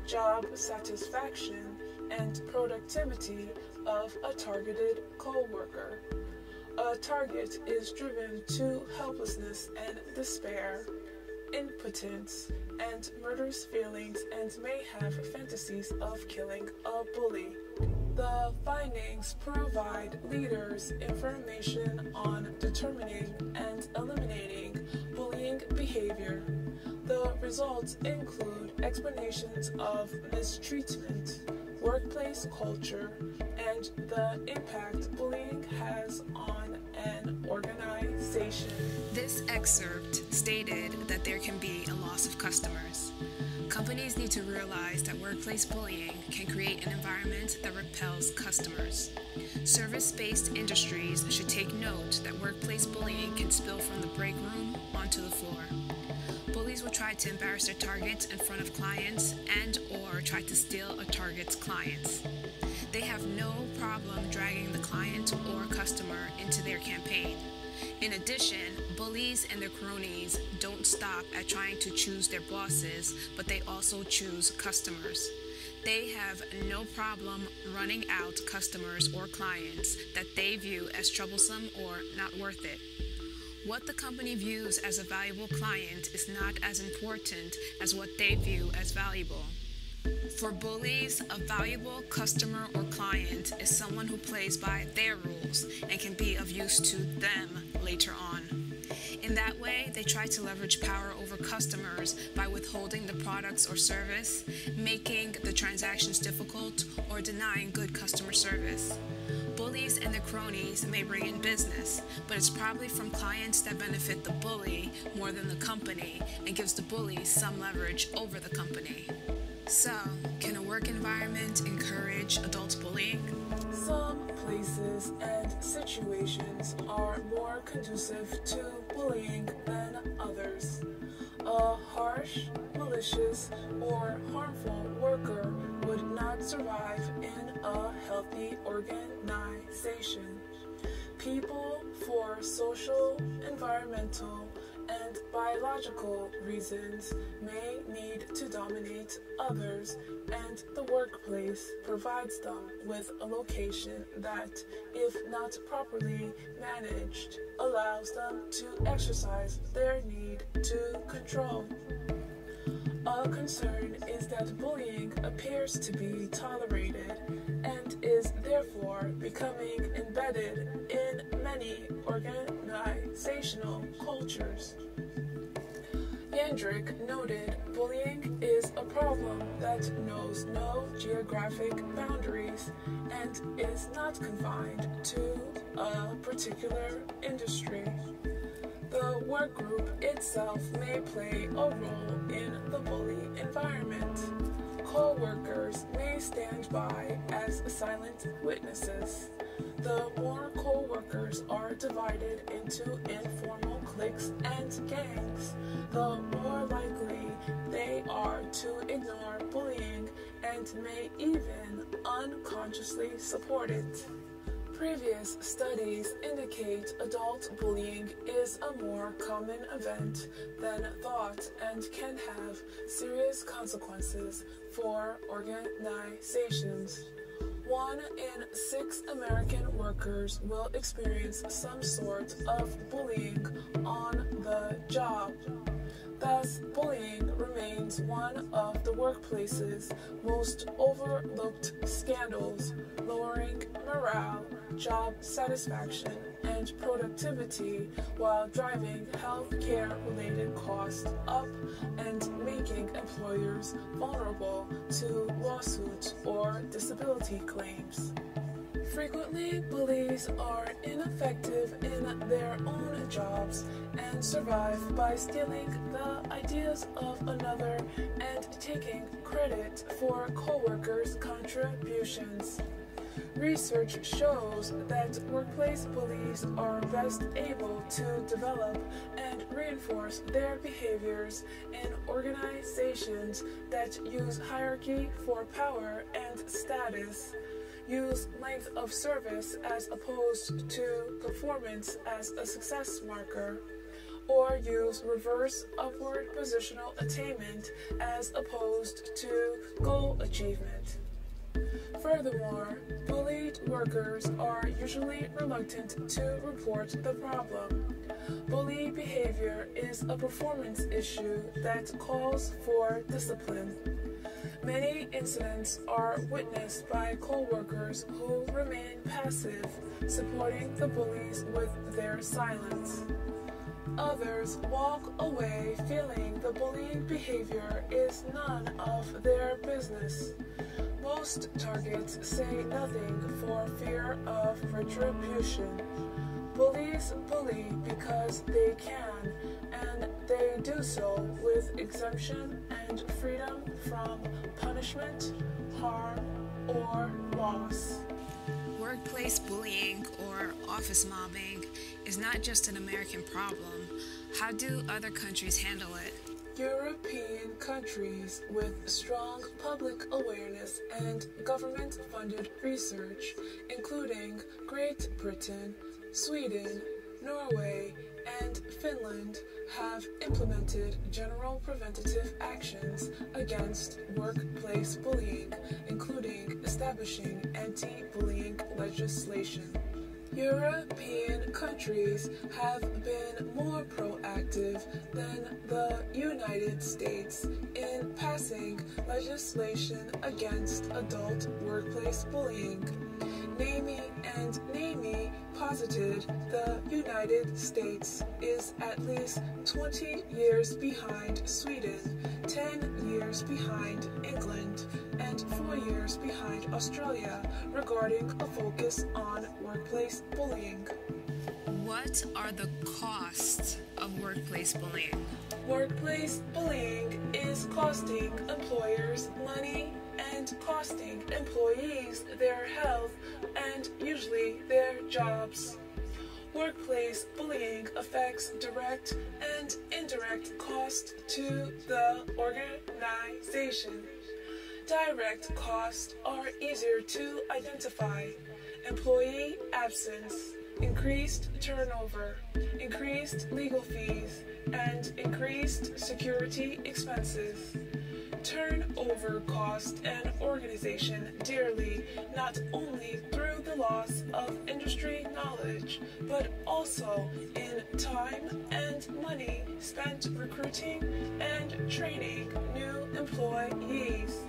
job satisfaction, and productivity of a targeted coworker. A target is driven to helplessness and despair, impotence, and murderous feelings, and may have fantasies of killing a bully. The findings provide leaders information on determining and eliminating bullying behavior. The results include explanations of mistreatment, workplace culture, and the impact bullying has on an organization. This excerpt stated that there can be a loss of customers. Companies need to realize that workplace bullying can create an environment that repels customers. Service-based industries should take note that workplace bullying can spill from the break room onto the floor. Bullies will try to embarrass their targets in front of clients and or try to steal a target's clients. They have no problem dragging the client or customer into their campaign. In addition, bullies and their cronies don't stop at trying to choose their bosses, but they also choose customers. They have no problem running out customers or clients that they view as troublesome or not worth it. What the company views as a valuable client is not as important as what they view as valuable. For bullies, a valuable customer or client is someone who plays by their rules and can be of use to them later on. In that way, they try to leverage power over customers by withholding the products or service, making the transactions difficult, or denying good customer service. Bullies and their cronies may bring in business, but it's probably from clients that benefit the bully more than the company and gives the bully some leverage over the company. So, can a work environment encourage adult bullying? Some places and situations are more conducive to bullying than others. A harsh, malicious, or harmful worker would not survive in a healthy organization. People, for social, environmental, and biological reasons, may need to dominate others, and the workplace provides them with a location that, if not properly managed, allows them to exercise their need to control. A concern is that bullying appears to be tolerated and is therefore becoming embedded in many organizational cultures. Yandrick noted bullying is a problem that knows no geographic boundaries and is not confined to a particular industry. The work group itself may play a role in the bully environment. Co-workers may stand by as silent witnesses. The more co-workers are divided into informal cliques and gangs, the more likely they are to ignore bullying and may even unconsciously support it. Previous studies indicate adult bullying is a more common event than thought and can have serious consequences for organizations. 1 in 6 American workers will experience some sort of bullying on the job. Thus, bullying remains one of the workplace's most overlooked scandals, lowering morale, job satisfaction, and productivity while driving healthcare-related costs up and making employers vulnerable to lawsuits or disability claims. Frequently, bullies are ineffective in their own jobs and survive by stealing the ideas of another and taking credit for coworkers' contributions. Research shows that workplace bullies are best able to develop and reinforce their behaviors in organizations that use hierarchy for power and status, use length of service as opposed to performance as a success marker, or use reverse upward positional attainment as opposed to goal achievement. Furthermore, bullied workers are usually reluctant to report the problem. Bully behavior is a performance issue that calls for discipline. Many incidents are witnessed by coworkers who remain passive, supporting the bullies with their silence. Others walk away feeling the bullying behavior is none of their business. Most targets say nothing for fear of retribution. Bullies bully because they can, and they do so with exemption and freedom from punishment, harm, or loss. Workplace bullying or office mobbing is not just an American problem. How do other countries handle it? European countries with strong public awareness and government-funded research, including Great Britain, Sweden, Norway, and Finland, have implemented general preventative actions against workplace bullying, including establishing anti-bullying legislation. European countries have been more proactive than the United States in passing legislation against adult workplace bullying. NAMI and NAMI posited the United States is at least 20 years behind Sweden, 10 years behind England, and 4 years behind Australia regarding a focus on workplace bullying. What are the costs of workplace bullying? Workplace bullying is costing employers money and costing employees their health and usually their jobs. Workplace bullying affects direct and indirect cost to the organization. Direct costs are easier to identify: employee absence, increased turnover, increased legal fees, and increased security expenses. Turnover cost an organization dearly, not only through the loss of industry knowledge, but also in time and money spent recruiting and training new employees.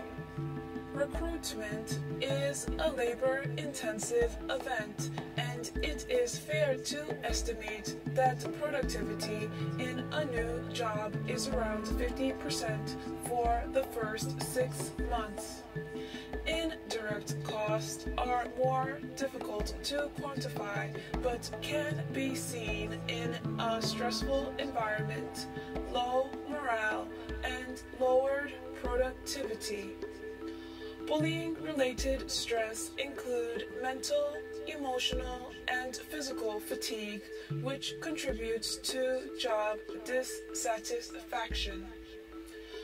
Recruitment is a labor-intensive event, and it is fair to estimate that productivity in a new job is around 50% for the first 6 months. Indirect costs are more difficult to quantify, but can be seen in a stressful environment, low morale, and lowered productivity. Bullying-related stress include mental, emotional, and physical fatigue, which contributes to job dissatisfaction.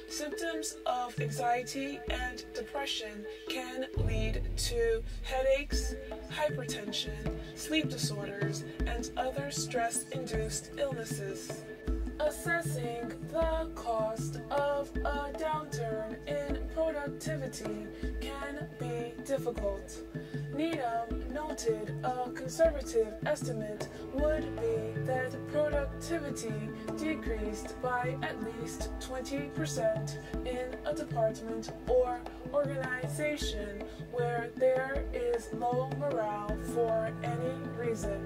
Symptoms of anxiety and depression can lead to headaches, hypertension, sleep disorders, and other stress-induced illnesses. Assessing the cost of a downturn in productivity can be difficult. Needham noted a conservative estimate would be that productivity decreased by at least 20% in a department or organization where there is low morale for any reason.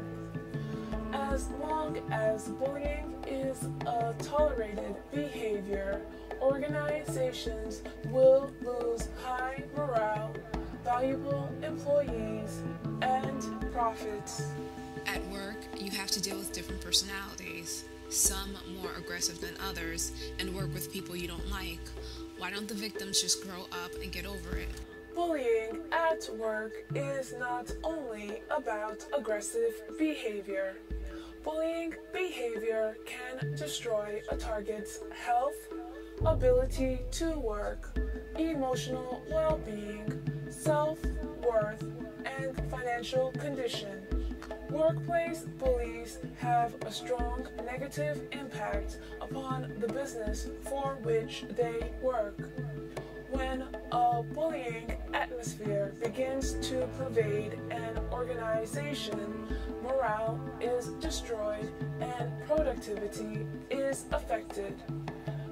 As long as bullying is a tolerated behavior, organizations will lose high morale, valuable employees, and profits. At work, you have to deal with different personalities, some more aggressive than others, and work with people you don't like. Why don't the victims just grow up and get over it? Bullying at work is not only about aggressive behavior. Bullying behavior can destroy a target's health, ability to work, emotional well-being, self-worth, and financial condition. Workplace bullies have a strong negative impact upon the business for which they work. When a bullying atmosphere begins to pervade an organization, morale is destroyed and productivity is affected.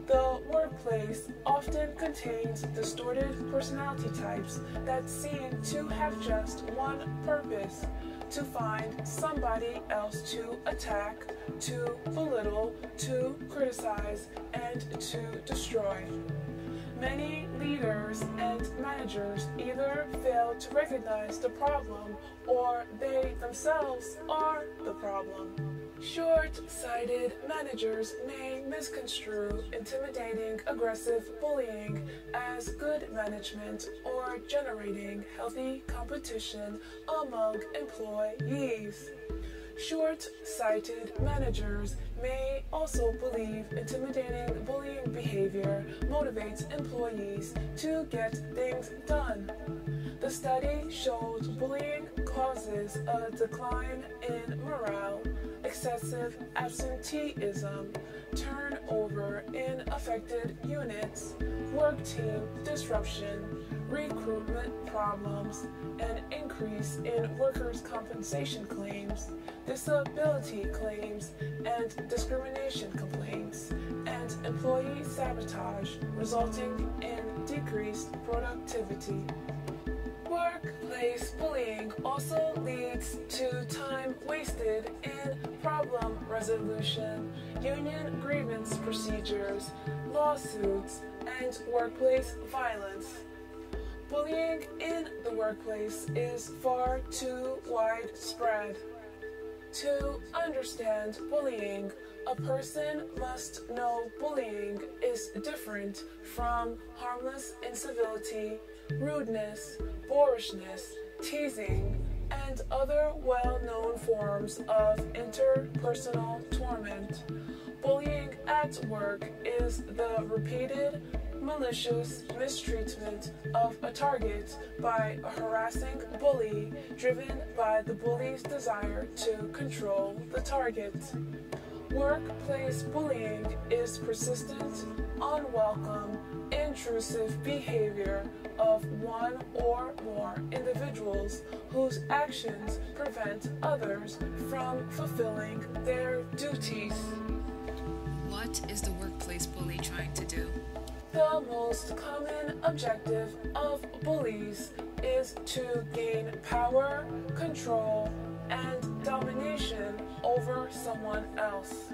The workplace often contains distorted personality types that seem to have just one purpose: to find somebody else to attack, to belittle, to criticize, and to destroy. Many leaders and managers either fail to recognize the problem or they themselves are the problem. Short-sighted managers may misconstrue intimidating, aggressive bullying as good management or generating healthy competition among employees. Short-sighted managers may also believe intimidating bullying behavior motivates employees to get things done. The study shows bullying causes a decline in morale, excessive absenteeism, turnover in affected units, work team disruption, recruitment problems, an increase in workers' compensation claims, disability claims, and discrimination complaints, and employee sabotage, resulting in decreased productivity. Workplace bullying also leads to time wasted in problem resolution, union grievance procedures, lawsuits, and workplace violence. Bullying in the workplace is far too widespread. To understand bullying, a person must know bullying is different from harmless incivility, rudeness, boorishness, teasing, and other well-known forms of interpersonal torment. Bullying at work is the repeated, malicious mistreatment of a target by a harassing bully driven by the bully's desire to control the target. Workplace bullying is persistent, unwelcome, intrusive behavior of one or more individuals whose actions prevent others from fulfilling their duties. What is the workplace bully trying to do? The most common objective of bullies is to gain power, control, and domination over someone else.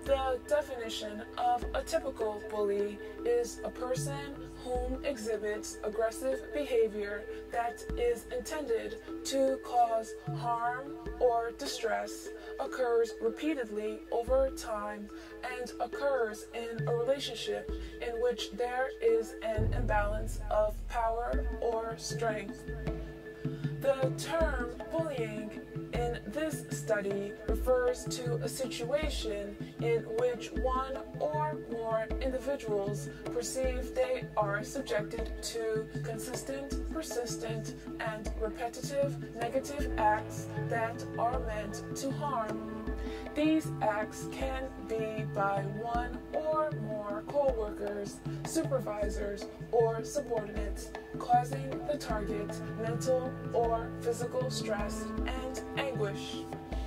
The definition of a typical bully is a person whom exhibits aggressive behavior that is intended to cause harm or distress, occurs repeatedly over time, and occurs in a relationship in which there is an imbalance of power or strength. The term bullying in this study refers to a situation in which one or more individuals perceive they are subjected to consistent, persistent, and repetitive negative acts that are meant to harm. These acts can be by one or more co-workers, supervisors, or subordinates, causing the target mental or physical stress and anguish.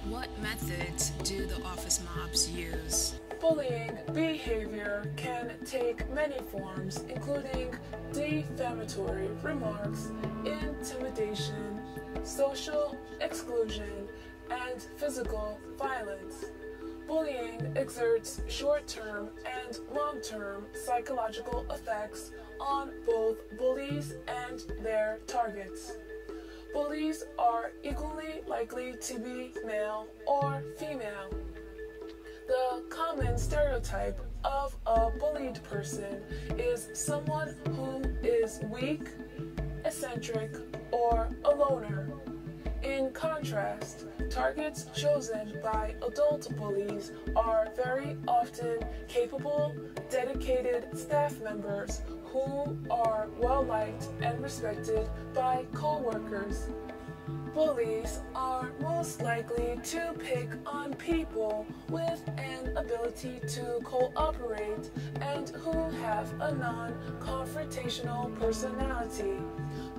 What methods do the office mobs use? Bullying behavior can take many forms, including defamatory remarks, intimidation, social exclusion, and physical violence. Bullying exerts short-term and long-term psychological effects on both bullies and their targets. Bullies are equally likely to be male or female. The common stereotype of a bullied person is someone who is weak, eccentric, or a loner. In contrast, targets chosen by adult bullies are very often capable, dedicated staff members who are well-liked and respected by co-workers. Bullies are most likely to pick on people with an ability to cooperate and who have a non-confrontational personality.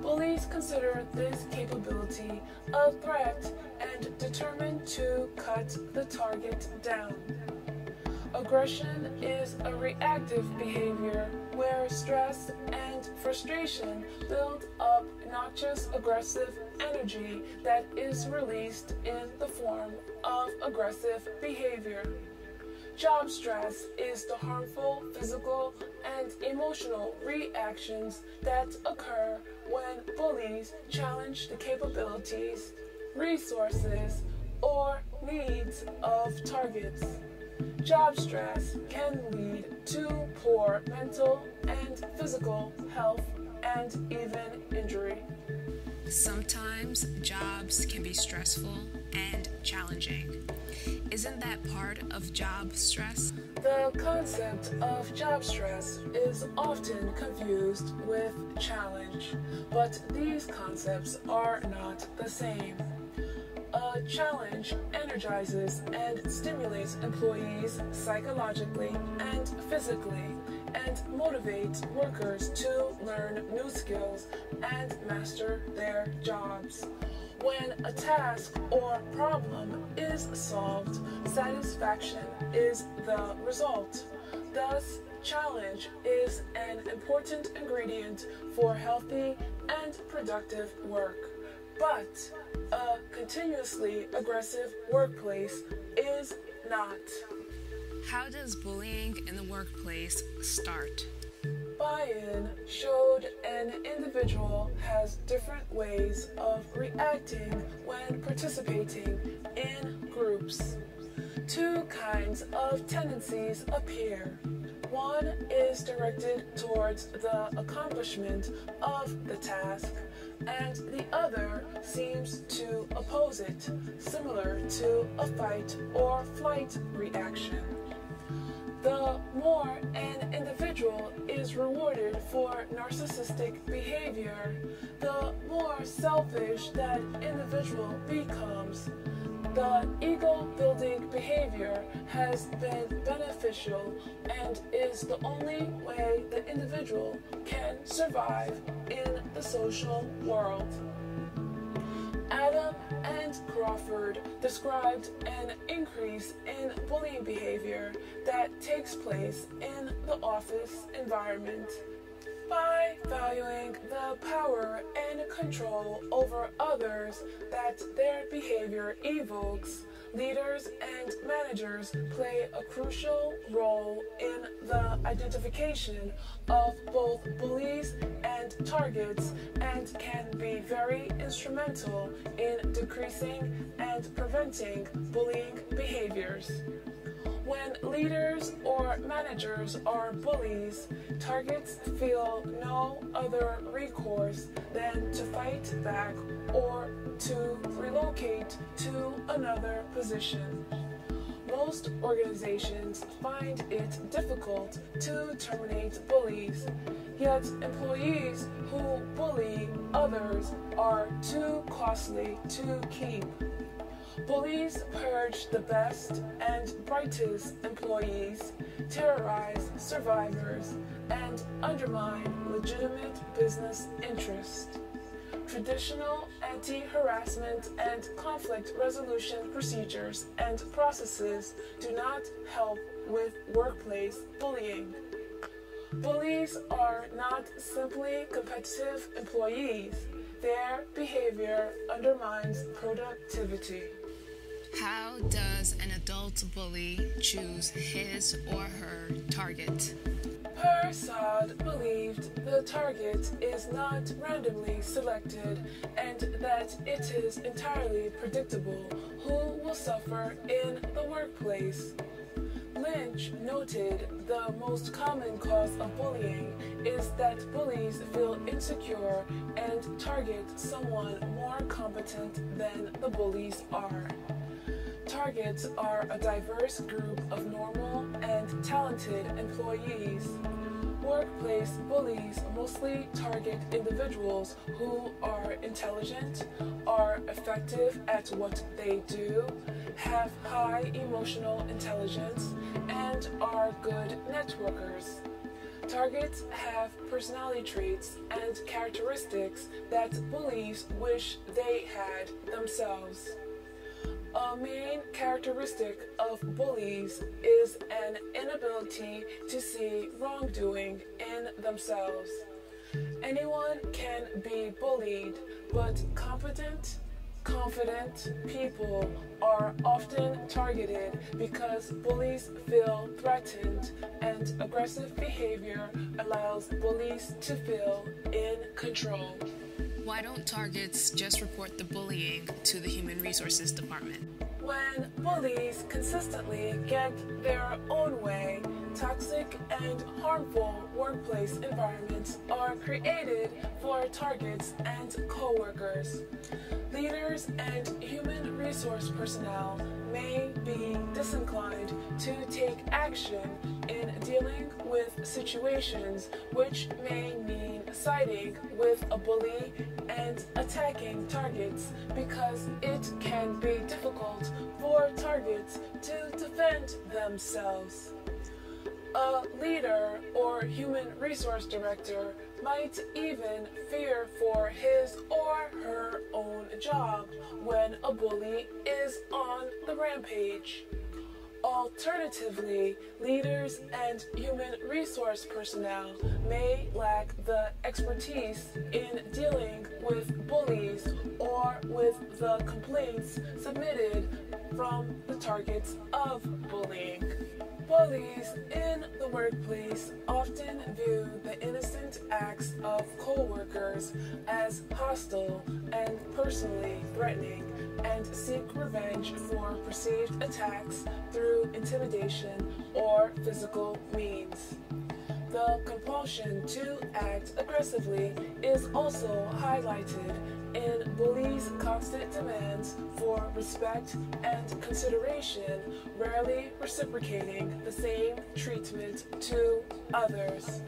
Bullies consider this capability a threat and determined to cut the target down. Aggression is a reactive behavior where stress and frustration build up noxious aggressive energy that is released in the form of aggressive behavior. Job stress is the harmful physical and emotional reactions that occur when bullies challenge the capabilities, resources, or needs of targets. Job stress can lead to poor mental and physical health and even injury. Sometimes jobs can be stressful and challenging. Isn't that part of job stress? The concept of job stress is often confused with challenge, but these concepts are not the same. A challenge energizes and stimulates employees psychologically and physically and motivates workers to learn new skills and master their jobs. When a task or problem is solved, satisfaction is the result. Thus, challenge is an important ingredient for healthy and productive work. But a continuously aggressive workplace is not. How does bullying in the workplace start? Buy-in showed an individual has different ways of reacting when participating in groups. Two kinds of tendencies appear. One is directed towards the accomplishment of the task, and the other seems to oppose it, similar to a fight or flight reaction. The more an individual is rewarded for narcissistic behavior, the more selfish that individual becomes. The ego-building behavior has been beneficial and is the only way the individual can survive in the social world. Adam and Crawford described an increase in bullying behavior that takes place in the office environment. By valuing the power and control over others that their behavior evokes, leaders and managers play a crucial role in the identification of both bullies and targets and can be very instrumental in decreasing and preventing bullying behaviors. When leaders or managers are bullies, targets feel no other recourse than to fight back or to relocate to another position. Most organizations find it difficult to terminate bullies, yet employees who bully others are too costly to keep. Bullies purge the best and brightest employees, terrorize survivors, and undermine legitimate business interests. Traditional anti-harassment and conflict resolution procedures and processes do not help with workplace bullying. Bullies are not simply competitive employees. Their behavior undermines productivity. How does an adult adult bully choose his or her target? Persaud believed the target is not randomly selected and that it is entirely predictable who will suffer in the workplace. Lynch noted the most common cause of bullying is that bullies feel insecure and target someone more competent than the bullies are. Targets are a diverse group of normal and talented employees. Workplace bullies mostly target individuals who are intelligent, are effective at what they do, have high emotional intelligence, and are good networkers. Targets have personality traits and characteristics that bullies wish they had themselves. A main characteristic of bullies is an inability to see wrongdoing in themselves. Anyone can be bullied, but competent, confident people are often targeted because bullies feel threatened, and aggressive behavior allows bullies to feel in control. Why don't targets just report the bullying to the Human Resources Department? When bullies consistently get their own way, toxic and harmful workplace environments are created for targets and co-workers. Leaders and human resource personnel may be disinclined to take action in dealing with situations which may mean siding with a bully and attacking targets because it can be difficult for targets to defend themselves. A leader or human resource director might even fear for his or her own job when a bully is on the rampage. Alternatively, leaders and human resource personnel may lack the expertise in dealing with bullies or with the complaints submitted from the targets of bullying. Bullies in the workplace often view the innocent acts of co-workers as hostile and personally threatening and seek revenge for perceived attacks through intimidation or physical means. The compulsion to act aggressively is also highlighted in bullies' constant demands for respect and consideration, rarely reciprocating the same treatment to others.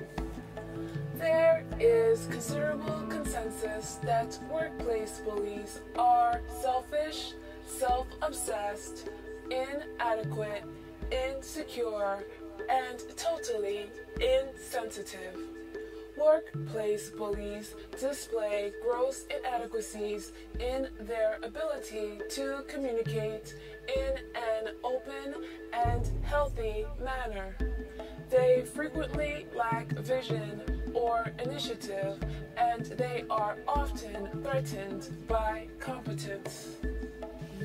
There is considerable consensus that workplace bullies are selfish, self-obsessed, inadequate, insecure, and totally insensitive. Workplace bullies display gross inadequacies in their ability to communicate in an open and healthy manner. They frequently lack vision or initiative, and they are often threatened by competence.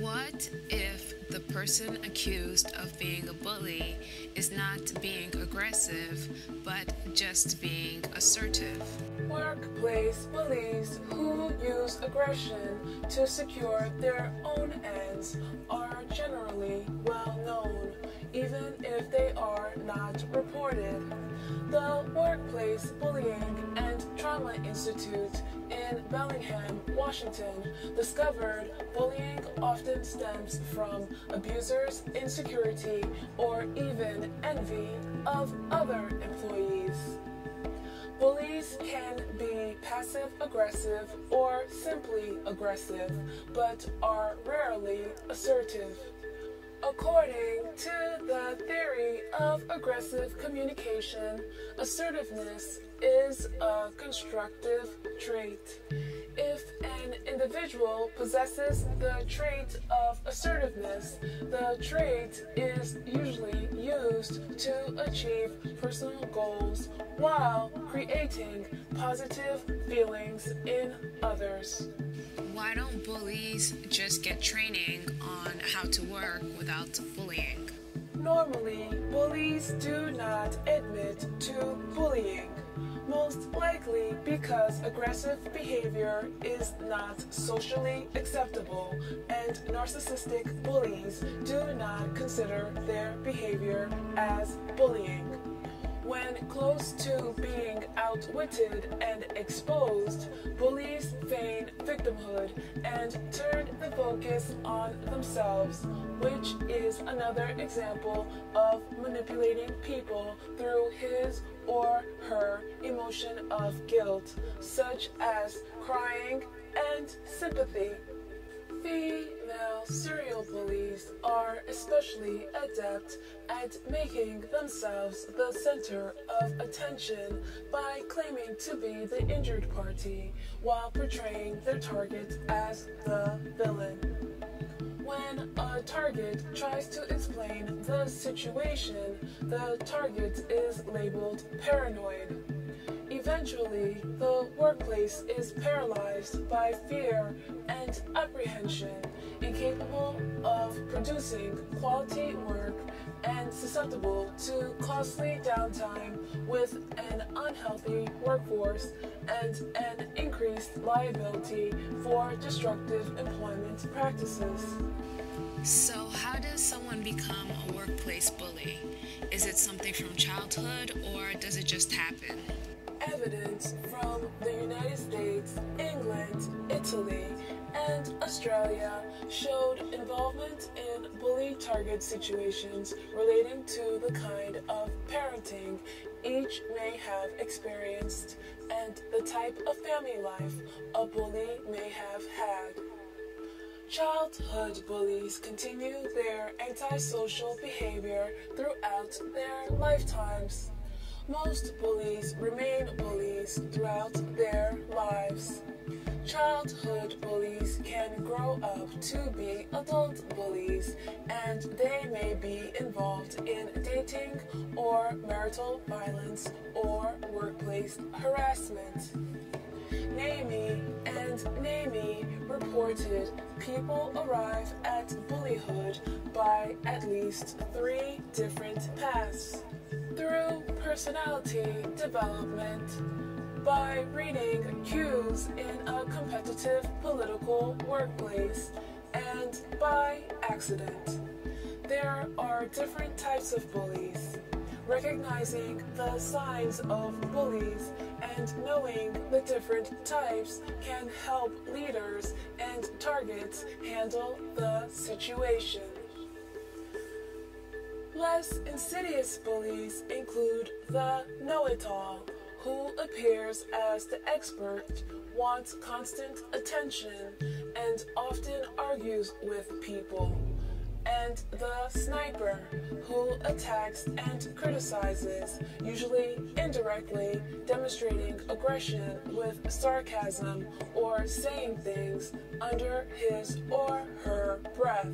What if the person accused of being a bully is not being aggressive, but just being assertive? Workplace bullies who use aggression to secure their own ends are generally well known, even if they are not reported. The Workplace Bullying and Trauma Institute in Bellingham, Washington, discovered bullying often stems from abusers' insecurity or even envy of other employees. Bullies can be passive-aggressive or simply aggressive, but are rarely assertive. According to the theory of aggressive communication, assertiveness is a constructive trait. If an individual possesses the trait of assertiveness, the trait is usually used to achieve personal goals while creating positive feelings in others. Why don't bullies just get training on how to work without bullying? Normally, bullies do not admit to bullying, most likely because aggressive behavior is not socially acceptable, and narcissistic bullies do not consider their behavior as bullying. When close to being outwitted and exposed, bullies feign victimhood and turn the focus on themselves, which is another example of manipulating people through his or her emotion of guilt, such as crying and sympathy. Female serial bullies are especially adept at making themselves the center of attention by claiming to be the injured party while portraying their target as the villain. When a target tries to explain the situation, the target is labeled paranoid. Eventually, the workplace is paralyzed by fear and apprehension, incapable of producing quality work and susceptible to costly downtime with an unhealthy workforce and an increased liability for destructive employment practices. So how does someone become a workplace bully? Is it something from childhood or does it just happen? Evidence from the United States, England, Italy, and Australia showed involvement in bully target situations relating to the kind of parenting each may have experienced and the type of family life a bully may have had. Childhood bullies continue their antisocial behavior throughout their lifetimes. Most bullies remain bullies throughout their lives. Childhood bullies can grow up to be adult bullies, and they may be involved in dating or marital violence or workplace harassment. NAMI and NAMI reported people arrive at bullyhood by at least 3 different paths. Through personality development, by reading cues in a competitive political workplace, and by accident. There are different types of bullies. Recognizing the signs of bullies and knowing the different types can help leaders and targets handle the situation. Less insidious bullies include the know-it-all, who appears as the expert, wants constant attention, and often argues with people, and the sniper, who attacks and criticizes, usually indirectly, demonstrating aggression with sarcasm or saying things under his or her breath.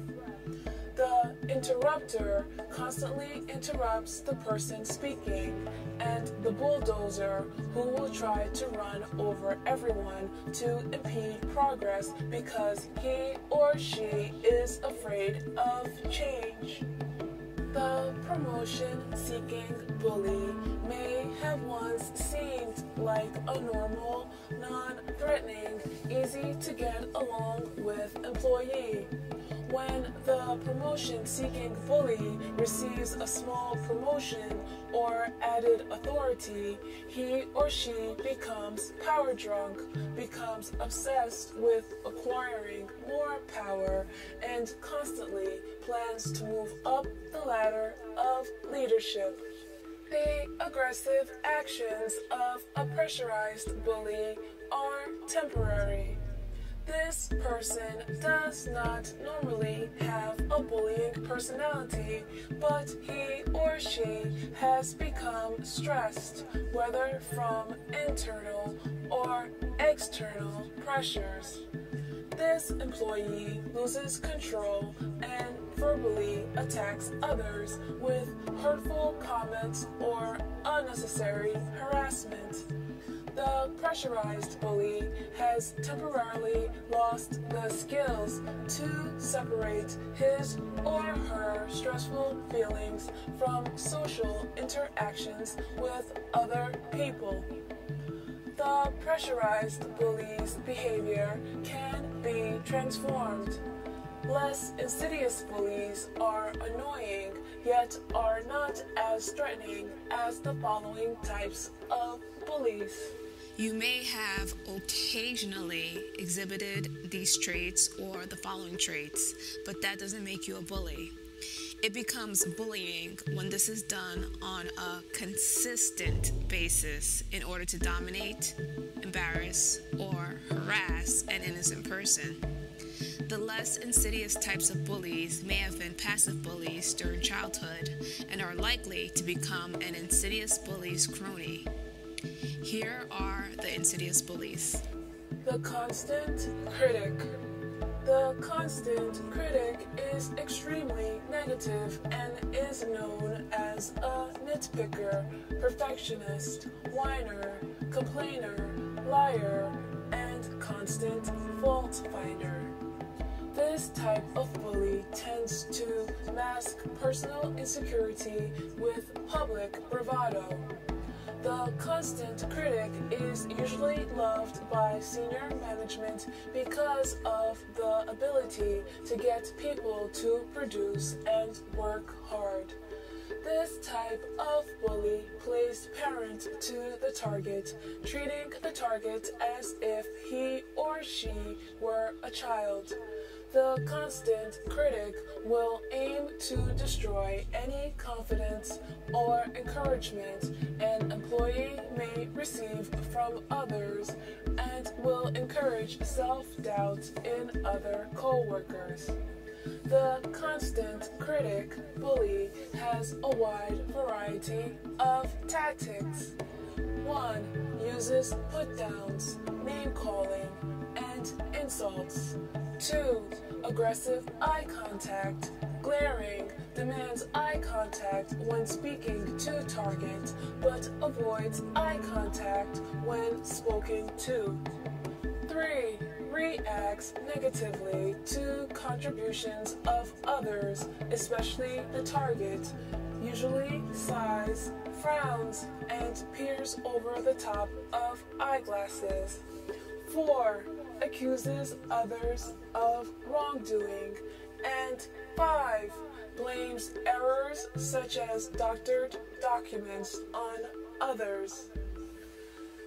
The interrupter constantly interrupts the person speaking, and the bulldozer, who will try to run over everyone to impede progress because he or she is afraid of change. The promotion-seeking bully may have once seemed like a normal, non-threatening, easy-to-get-along with employee. When the promotion-seeking bully receives a small promotion or added authority, he or she becomes power drunk, becomes obsessed with acquiring more power, and constantly plans to move up the ladder of leadership. The aggressive actions of a pressurized bully are temporary. This person does not normally have a bullying personality. personality, but he or she has become stressed, whether from internal or external pressures. This employee loses control and verbally attacks others with hurtful comments or unnecessary harassment. The pressurized bully has temporarily lost the skills to separate his or her stressful feelings from social interactions with other people. The pressurized bully's behavior can be transformed. Less insidious bullies are annoying, yet are not as threatening as the following types of bullies. You may have occasionally exhibited these traits or the following traits, but that doesn't make you a bully. It becomes bullying when this is done on a consistent basis in order to dominate, embarrass, or harass an innocent person. The less insidious types of bullies may have been passive bullies during childhood and are likely to become an insidious bully's crony. Here are the insidious bullies. The constant critic. The constant critic is extremely negative and is known as a nitpicker, perfectionist, whiner, complainer, liar, and constant fault finder. This type of bully tends to mask personal insecurity with public bravado. The constant critic is usually loved by senior management because of the ability to get people to produce and work hard. This type of bully plays parent to the target, treating the target as if he or she were a child. The constant critic will aim to destroy any confidence or encouragement an employee may receive from others and will encourage self-doubt in other co-workers. The constant critic bully has a wide variety of tactics. 1. Uses put-downs, name-calling, and insults. 2. Aggressive eye contact, glaring, demands eye contact when speaking to target, but avoids eye contact when spoken to. 3. Reacts negatively to contributions of others, especially the target, usually sighs, frowns, and peers over the top of eyeglasses. 4. Accuses others of wrongdoing. And 5. Blames errors such as doctored documents on others.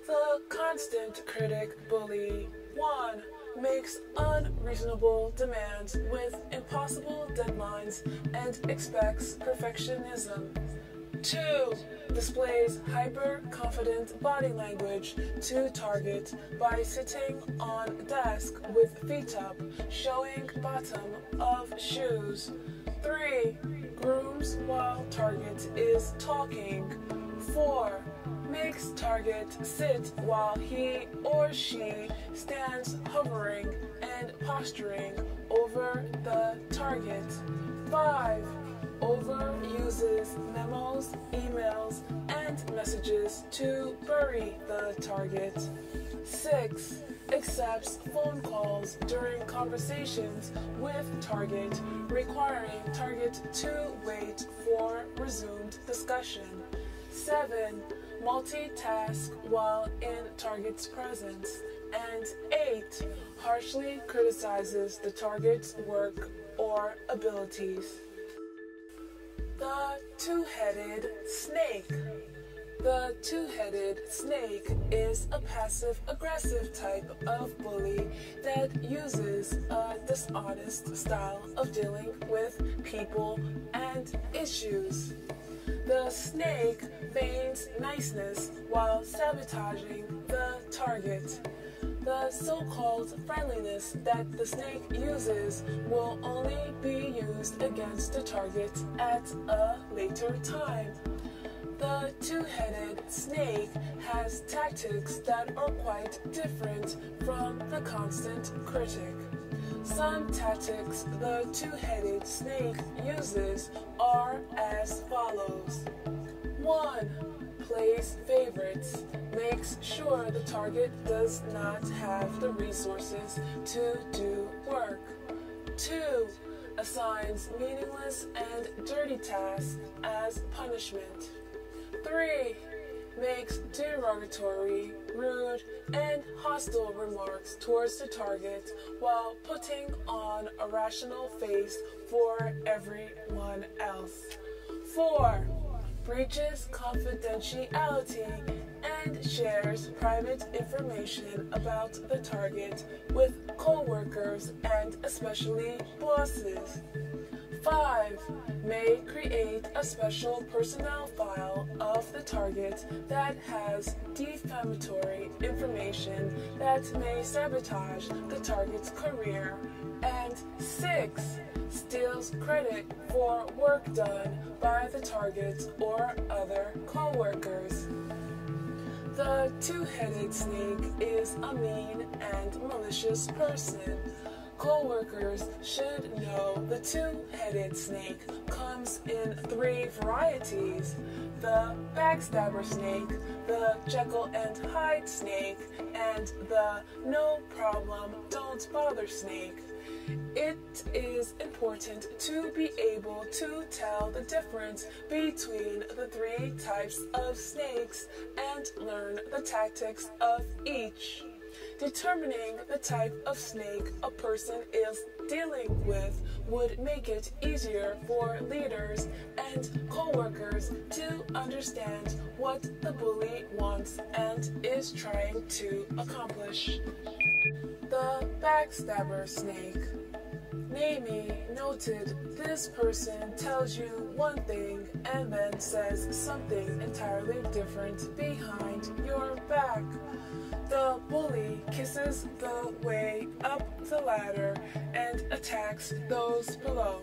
The constant critic bully. 1. Makes unreasonable demands with impossible deadlines and expects perfectionism. 2. Displays hyper-confident body language to target by sitting on desk with feet up, showing bottom of shoes. 3. Grooms while target is talking. 4. Makes target sit while he or she stands hovering and posturing over the target. 5. Overuses memos, emails, and messages to bury the target. 6. Accepts phone calls during conversations with target, requiring target to wait for resumed discussion. 7. Multitask while in target's presence. And 8. Harshly criticizes the target's work or abilities. The two-headed snake. The two-headed snake is a passive-aggressive type of bully that uses a dishonest style of dealing with people and issues. The snake feigns niceness while sabotaging the target. The so-called friendliness that the snake uses will only be used against the target at a later time. The two-headed snake has tactics that are quite different from the constant critic. Some tactics the two-headed snake uses are as follows. 1. Plays favorites. Makes sure the target does not have the resources to do work. 2. Assigns meaningless and dirty tasks as punishment. 3. Makes derogatory, rude, and hostile remarks towards the target while putting on a rational face for everyone else. 4. Breaches confidentiality and shares private information about the target with co-workers and especially bosses. 5. May create a special personnel file of the target that has defamatory information that may sabotage the target's career. And 6. Steals credit for work done by the target or other co-workers. The two-headed snake is a mean and malicious person. Co-workers should know the two-headed snake comes in 3 varieties: the backstabber snake, the Jekyll and Hyde snake, and the no problem, don't bother snake. It is important to be able to tell the difference between the 3 types of snakes and learn the tactics of each. Determining the type of snake a person is dealing with would make it easier for leaders and co-workers to understand what the bully wants and is trying to accomplish. The backstabber snake. Namie noted this person tells you one thing and then says something entirely different behind your back. The bully kisses the way up the ladder and attacks those below.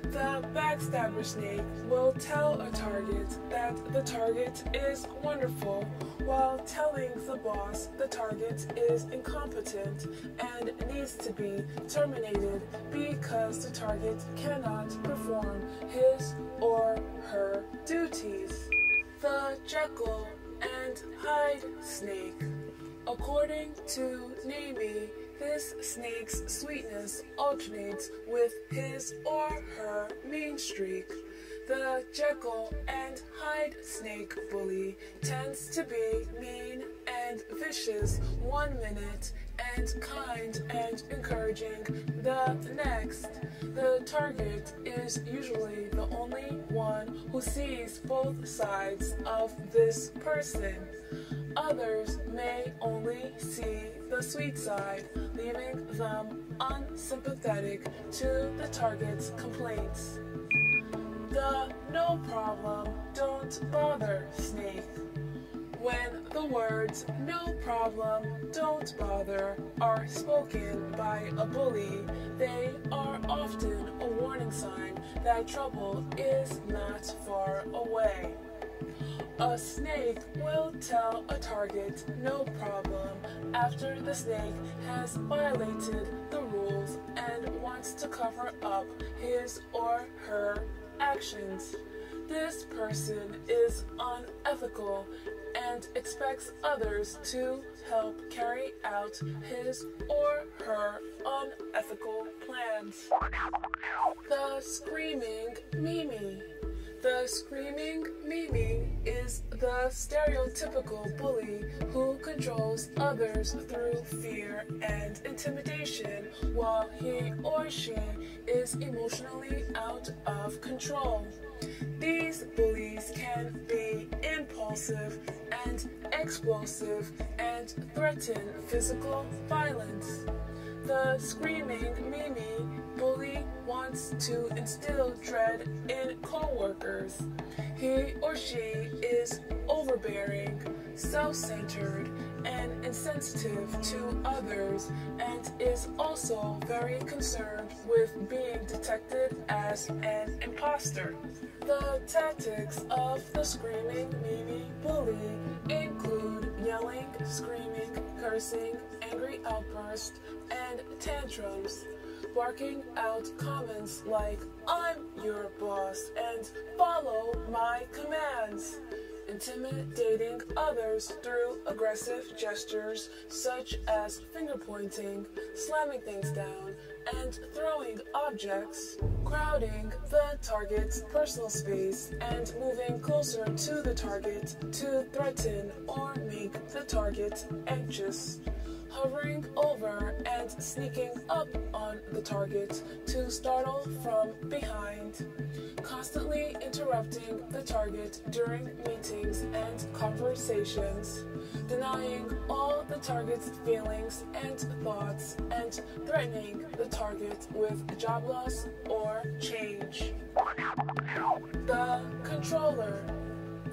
The backstabber snake will tell a target that the target is wonderful while telling the boss the target is incompetent and needs to be terminated because the target cannot perform his or her duties. The Jekyll and Hyde snake. According to Namie, this snake's sweetness alternates with his or her mean streak. The Jekyll and Hyde snake bully tends to be mean and vicious one minute and kind and encouraging the next. The target is usually the only one who sees both sides of this person. Others may only see the sweet side, leaving them unsympathetic to the target's complaints. The no problem, don't bother snake. When the words no problem, don't bother are spoken by a bully, they are often a warning sign that trouble is not far away. A snake will tell a target no problem after the snake has violated the rules and wants to cover up his or her actions. This person is unethical and expects others to help carry out his or her unethical plans. The screaming Mimi. The screaming Mimi is the stereotypical bully who controls others through fear and intimidation while he or she is emotionally out of control. These bullies can be impulsive and explosive and threaten physical violence. The screaming Mimi bully wants to instill dread in co-workers. He or she is overbearing, self-centered, and insensitive to others, and is also very concerned with being detected as an imposter. The tactics of the screaming Mimi bully include yelling, screaming, cursing, angry outbursts, and tantrums, barking out comments like, "I'm your boss," and "follow my commands," intimidating others through aggressive gestures such as finger pointing, slamming things down, and throwing objects, crowding the target's personal space and moving closer to the target to threaten or make the target anxious, hovering over and sneaking up on the target to startle from behind, constantly interrupting the target during meetings and conversations, denying all the target's feelings and thoughts, and threatening the target with job loss or change. The controller.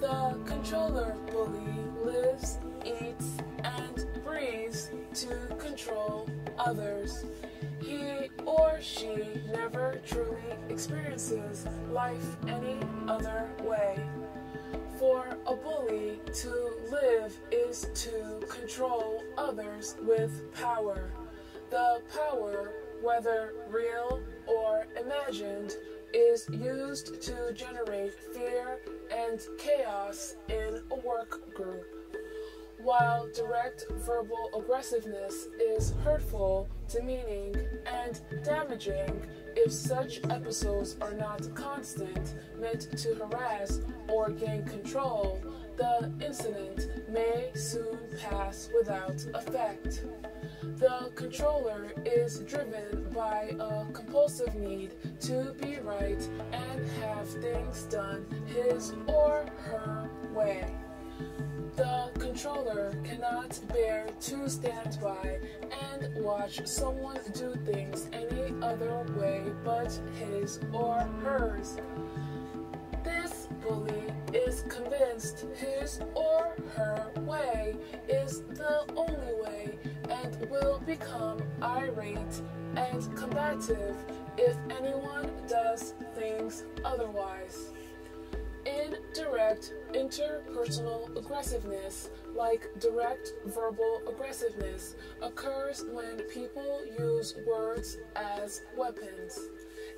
The controller bully lives, eats, and breathes to control others. He or she never truly experiences life any other way. For a bully, to live is to control others with power. The power, whether real or imagined, is used to generate fear and chaos in a work group. While direct verbal aggressiveness is hurtful, demeaning, and damaging if such episodes are not constant, meant to harass or gain control, the incident may soon pass without effect. The controller is driven by a compulsive need to be right and have things done his or her way. The controller cannot bear to stand by and watch someone do things any other way but his or hers. This bully is convinced his or her way is the only way and will become irate and combative if anyone does things otherwise. Indirect interpersonal aggressiveness, like direct verbal aggressiveness, occurs when people use words as weapons.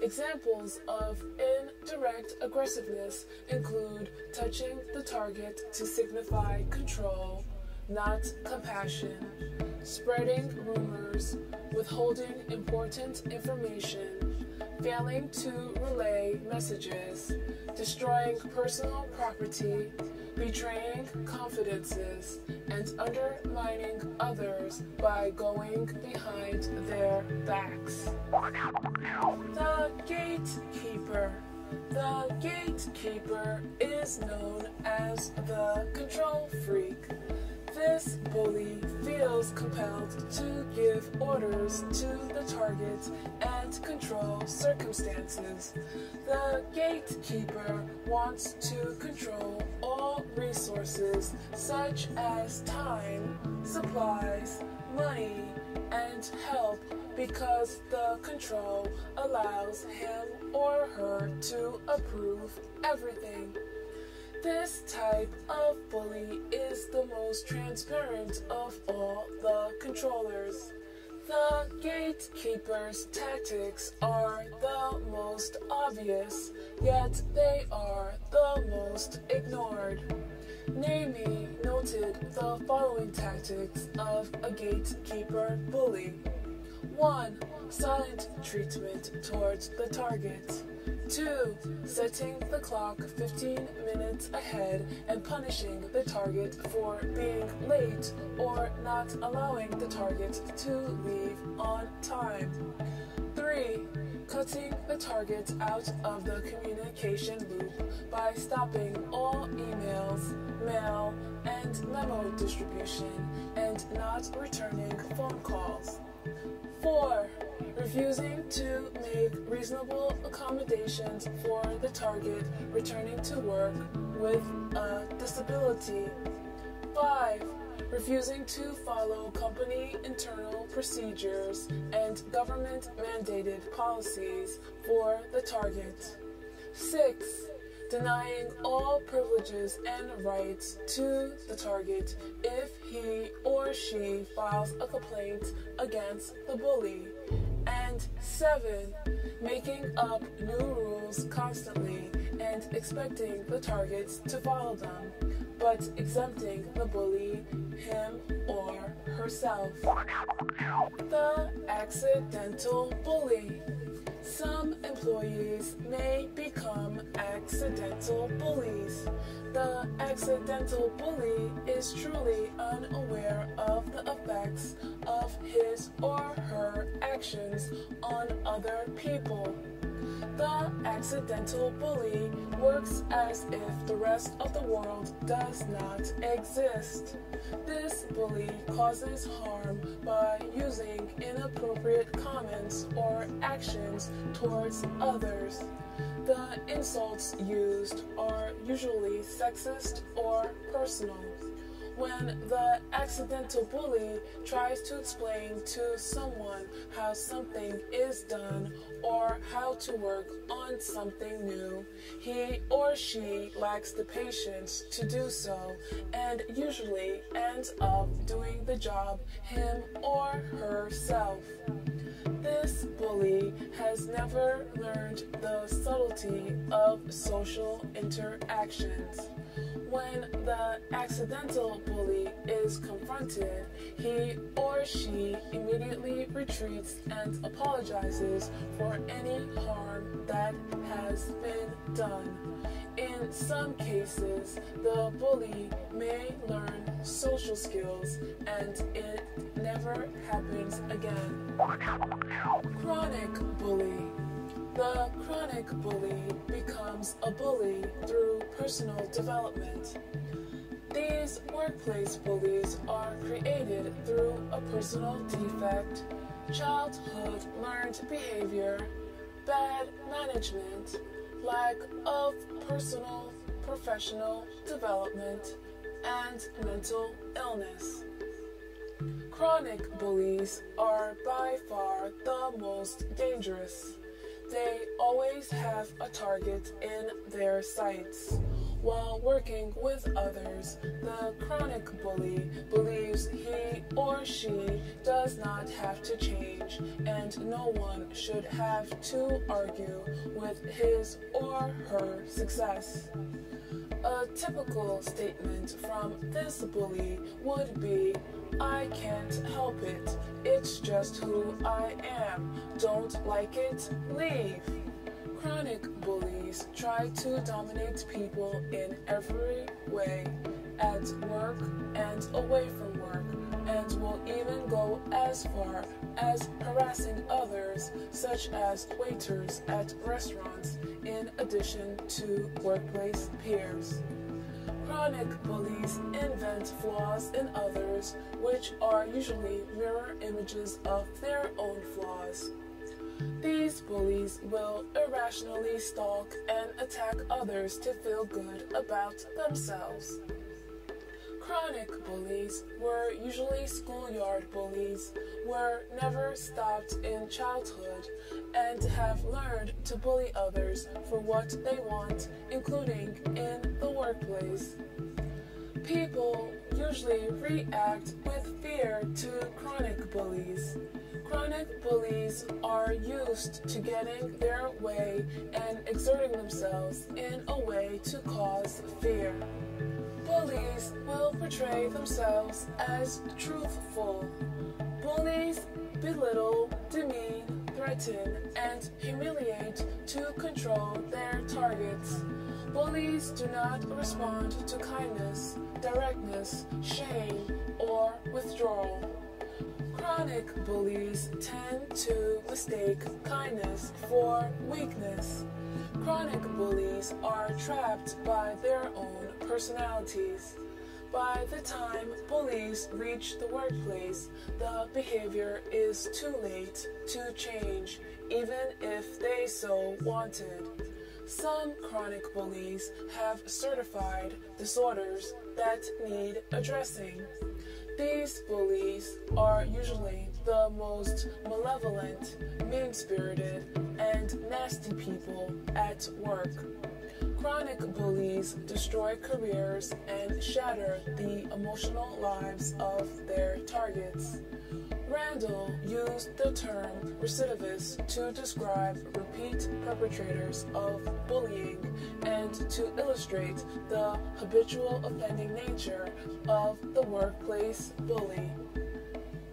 Examples of indirect aggressiveness include touching the target to signify control, not compassion, spreading rumors, withholding important information, failing to relay messages, destroying personal property, betraying confidences, and undermining others by going behind their backs. The gatekeeper. The gatekeeper is known as the control freak. This bully feels compelled to give orders to the target and control circumstances. The gatekeeper wants to control all resources such as time, supplies, money, and help because the control allows him or her to approve everything. This type of bully is the most transparent of all the controllers. The gatekeeper's tactics are the most obvious, yet they are the most ignored. Namey noted the following tactics of a gatekeeper bully. 1. Silent treatment towards the target. 2. Setting the clock 15 minutes ahead and punishing the target for being late or not allowing the target to leave on time. 3. Cutting the target out of the communication loop by stopping all emails, mail, and memo distribution and not returning phone calls. 4. Refusing to make reasonable accommodations for the target returning to work with a disability. 5. Refusing to follow company internal procedures and government-mandated policies for the target. 6. Denying all privileges and rights to the target if he or she files a complaint against the bully. And 7. Making up new rules constantly and expecting the targets to follow them, but exempting the bully, him or herself. The accidental bully. Some employees may become accidental bullies. The accidental bully is truly unaware of the effects of his or her actions on other people. The accidental bully works as if the rest of the world does not exist. This bully causes harm by using inappropriate comments or actions towards others. The insults used are usually sexist or personal. When the accidental bully tries to explain to someone how something is done or how to work on something new, he or she lacks the patience to do so and usually ends up doing the job him or herself. This bully has never learned the subtlety of social interactions. When the accidental bully is confronted, he or she immediately retreats and apologizes for any harm that has been done. In some cases, the bully may learn social skills and it never happens again. Chronic bully. The chronic bully becomes a bully through personal development. These workplace bullies are created through a personal defect, childhood learned behavior, bad management, lack of personal, professional development, and mental illness. Chronic bullies are by far the most dangerous. They always have a target in their sights. While working with others, the chronic bully believes he or she does not have to change, and no one should have to argue with his or her success. A typical statement from this bully would be, "I can't help it. It's just who I am. Don't like it? Leave." Chronic bullies try to dominate people in every way, at work and away from work, and will even go as far as harassing others, such as waiters at restaurants, in addition to workplace peers. Chronic bullies invent flaws in others, which are usually mirror images of their own flaws. These bullies will irrationally stalk and attack others to feel good about themselves. Chronic bullies were usually schoolyard bullies, were never stopped in childhood, and have learned to bully others for what they want, including in the workplace. People usually react with fear to chronic bullies. Chronic bullies are used to getting their way and exerting themselves in a way to cause fear. Bullies will portray themselves as truthful. Bullies belittle, demean, threaten, and humiliate to control their targets. Bullies do not respond to kindness, directness, shame, or withdrawal. Chronic bullies tend to mistake kindness for weakness. Chronic bullies are trapped by their own personalities. By the time bullies reach the workplace, the behavior is too late to change, even if they so wanted. Some chronic bullies have certified disorders that need addressing. These bullies are usually the most malevolent, mean-spirited, and nasty people at work. Chronic bullies destroy careers and shatter the emotional lives of their targets. Randall used the term recidivist to describe repeat perpetrators of bullying and to illustrate the habitual offending nature of the workplace bully.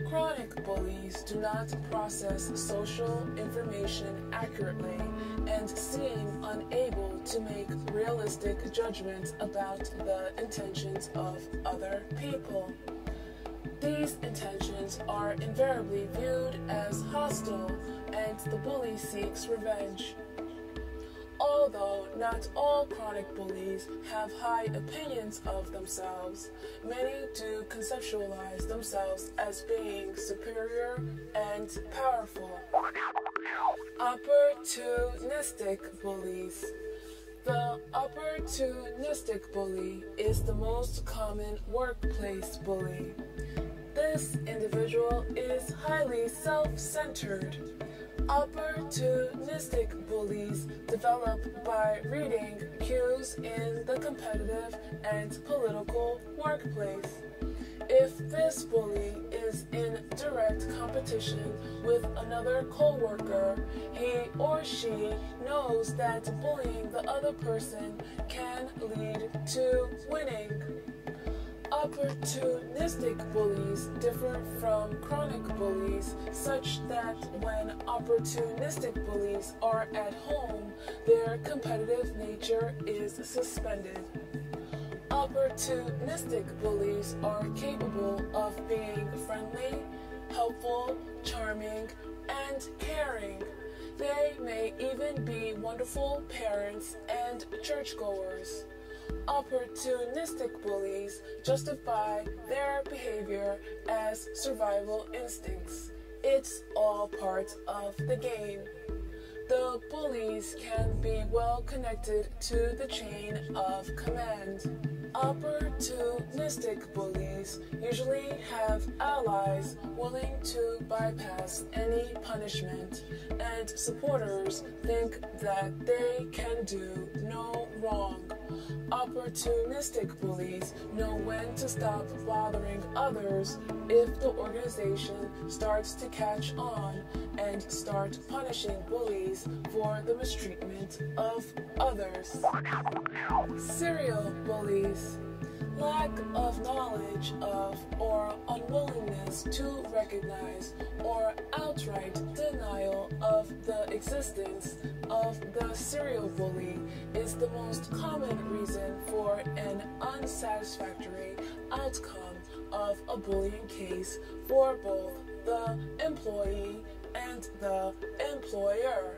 Chronic bullies do not process social information accurately and seem unable to make realistic judgments about the intentions of other people. These intentions are invariably viewed as hostile, and the bully seeks revenge. Although not all chronic bullies have high opinions of themselves, many do conceptualize themselves as being superior and powerful. Opportunistic bullies. The opportunistic bully is the most common workplace bully. This individual is highly self-centered. Opportunistic bullies develop by reading cues in the competitive and political workplace. If this bully is in direct competition with another co-worker, he or she knows that bullying the other person can lead to winning. Opportunistic bullies differ from chronic bullies such that when opportunistic bullies are at home, their competitive nature is suspended. Opportunistic bullies are capable of being friendly, helpful, charming, and caring. They may even be wonderful parents and churchgoers. Opportunistic bullies justify their behavior as survival instincts. It's all part of the game. The bullies can be well connected to the chain of command. Opportunistic bullies usually have allies willing to bypass any punishment, and supporters think that they can do no wrong. Opportunistic bullies know when to stop bothering others if the organization starts to catch on and start punishing bullies for the mistreatment of others. Serial bullies. Lack of knowledge of or unwillingness to recognize or outright denial of the existence of the serial bully is the most common reason for an unsatisfactory outcome of a bullying case for both the employee and the employer.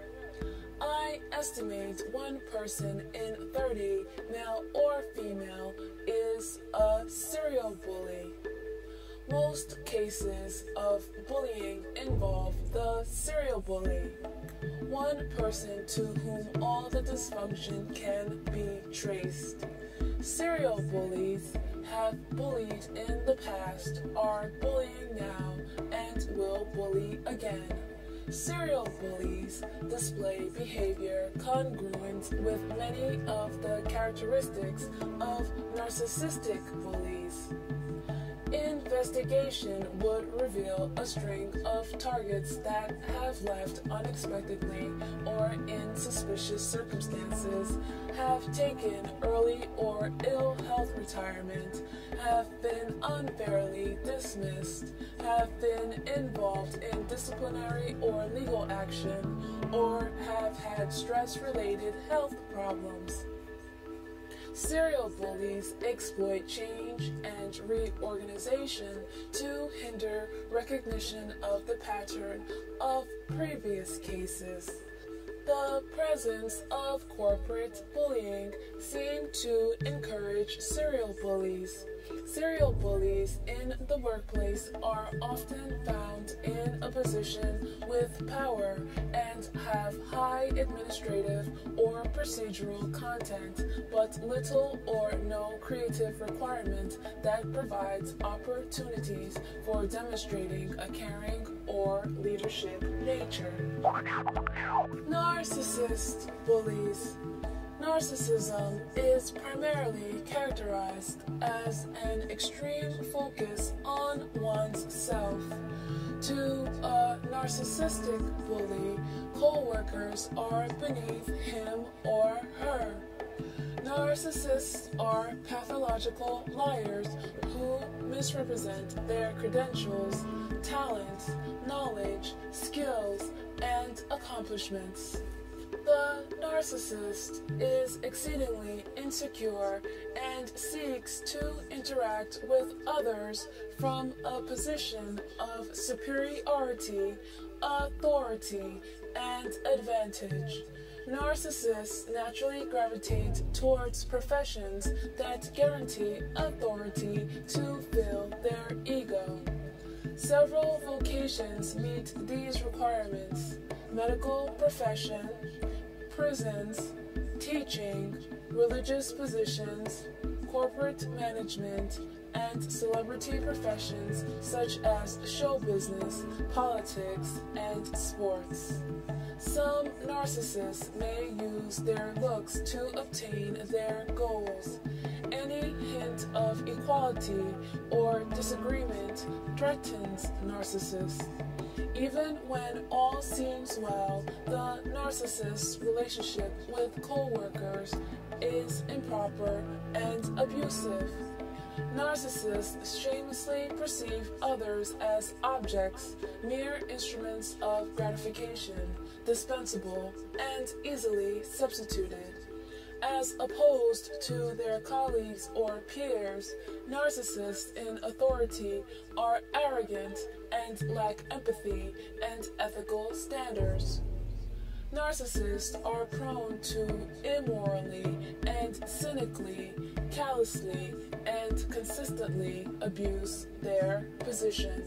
I estimate one person in 30, male or female, is a serial bully. Most cases of bullying involve the serial bully, one person to whom all the dysfunction can be traced. Serial bullies have bullied in the past, are bullying now, and will bully again. Serial bullies display behavior congruent with many of the characteristics of narcissistic bullies. Investigation would reveal a string of targets that have left unexpectedly or in suspicious circumstances, have taken early or ill health retirement, have been unfairly dismissed, have been involved in disciplinary or legal action, or have had stress-related health problems. Serial bullies exploit change and reorganization to hinder recognition of the pattern of previous cases. The presence of corporate bullying seemed to encourage serial bullies. Serial bullies in the workplace are often found in a position with power and have high administrative or procedural content, but little or no creative requirement that provides opportunities for demonstrating a caring or leadership nature. Narcissist bullies. Narcissism is primarily characterized as an extreme focus on one's self. To a narcissistic bully, co-workers are beneath him or her. Narcissists are pathological liars who misrepresent their credentials, talents, knowledge, skills, and accomplishments. The narcissist is exceedingly insecure and seeks to interact with others from a position of superiority, authority, and advantage. Narcissists naturally gravitate towards professions that guarantee authority to fill their ego. Several vocations meet these requirements: medical profession, prisons, teaching, religious positions, corporate management, and celebrity professions such as show business, politics, and sports. Some narcissists may use their looks to obtain their goals. Any hint of equality or disagreement threatens narcissists. Even when all seems well, the narcissist's relationship with co-workers is improper and abusive. Narcissists shamelessly perceive others as objects, mere instruments of gratification, dispensable and easily substituted. As opposed to their colleagues or peers, narcissists in authority are arrogant and lack empathy and ethical standards. Narcissists are prone to immorally and cynically, callously, and consistently abuse their position.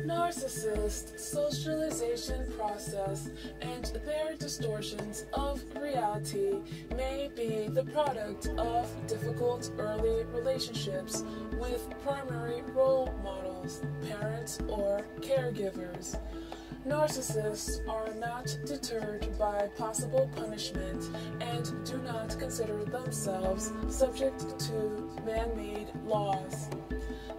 Narcissist socialization process and their distortions of reality may be the product of difficult early relationships with primary role models, parents, or caregivers. Narcissists are not deterred by possible punishment and do not consider themselves subject to man-made laws.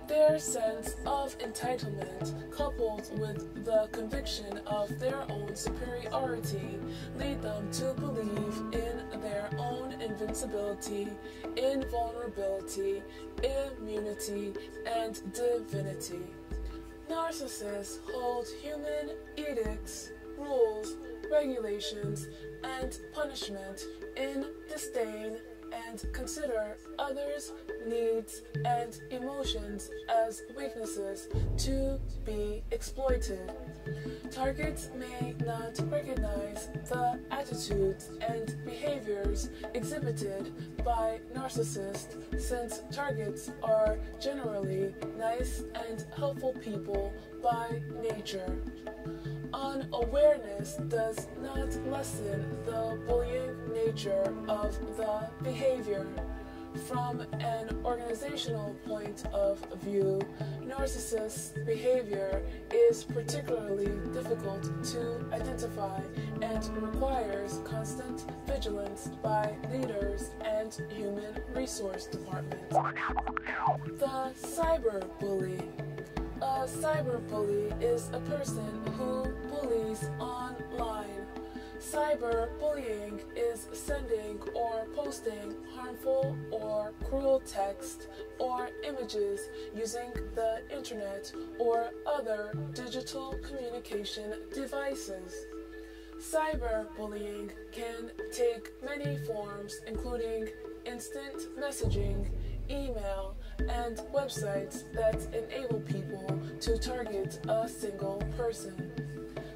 Their sense of entitlement, coupled with the conviction of their own superiority, lead them to believe in their own invincibility, invulnerability, immunity, and divinity. Narcissists hold human edicts, rules, regulations, and punishment in disdain and consider others' needs and emotions as weaknesses to be exploited. Targets may not recognize the attitudes and behaviors exhibited by narcissists, since targets are generally nice and helpful people by nature. Unawareness does not lessen the bullying nature of the behavior. From an organizational point of view, narcissist behavior is particularly difficult to identify and requires constant vigilance by leaders and human resource departments. The cyberbully. A cyberbully is a person who bullies online. Cyberbullying is sending or posting harmful or cruel text or images using the internet or other digital communication devices. Cyberbullying can take many forms, including instant messaging, email, and websites that enable people to target a single person.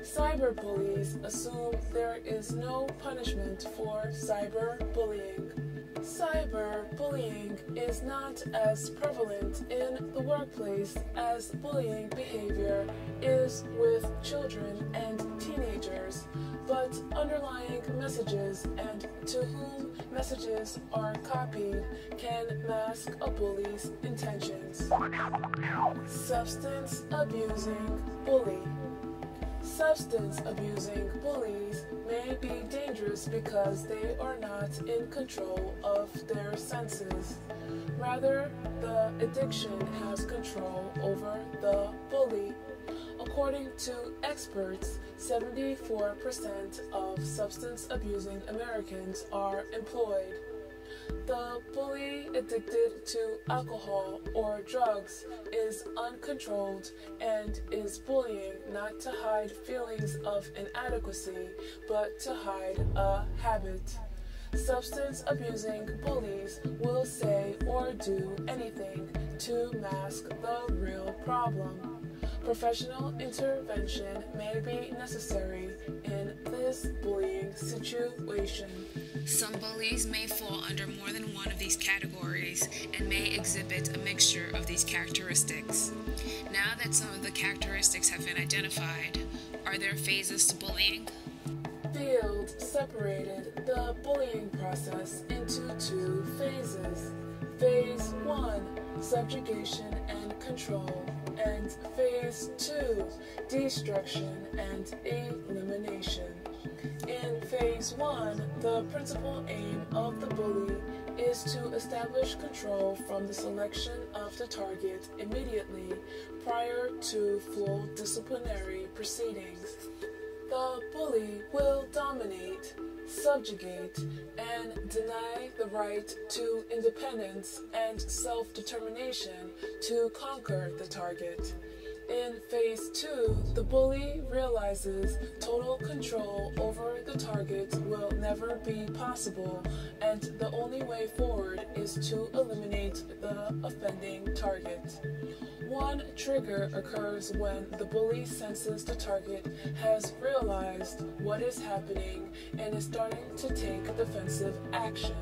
Cyberbullies assume there is no punishment for cyberbullying. Cyberbullying is not as prevalent in the workplace as bullying behavior is with children and teenagers, but underlying messages and to whom messages are copied can mask a bully's intentions. Substance abusing bully. Substance abusing bullies may be dangerous because they are not in control of their senses. Rather, the addiction has control over the bully. According to experts, 74% of substance abusing Americans are employed. The bully addicted to alcohol or drugs is uncontrolled and is bullying not to hide feelings of inadequacy, but to hide a habit. Substance abusing bullies will say or do anything to mask the real problem. Professional intervention may be necessary in this bullying situation. Some bullies may fall under more than one of these categories and may exhibit a mixture of these characteristics. Now that some of the characteristics have been identified, are there phases to bullying? Field separated the bullying process into 2 phases. Phase 1, subjugation and control, and Phase 2, destruction and elimination. In Phase 1, the principal aim of the bully is to establish control from the selection of the target immediately prior to full disciplinary proceedings. The bully will dominate, subjugate, and deny the right to independence and self-determination to conquer the target. In Phase 2, the bully realizes total control over the target will never be possible, and the only way forward is to eliminate the offending target. One trigger occurs when the bully senses the target has realized what is happening and is starting to take defensive action.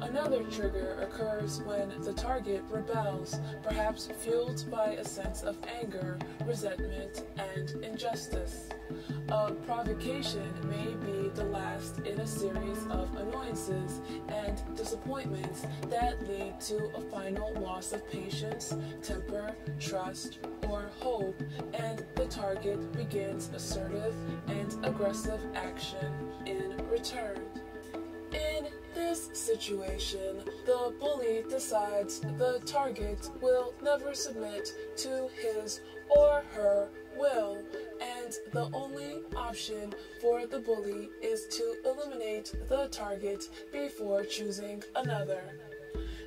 Another trigger occurs when the target rebels, perhaps fueled by a sense of anger, resentment, and injustice. A provocation may be the last in a series of annoyances and disappointments that lead to a final loss of patience, temper, trust, or hope, and the target begins assertive and aggressive action in return. In this situation, the bully decides the target will never submit to his or her will, and the only option for the bully is to eliminate the target before choosing another.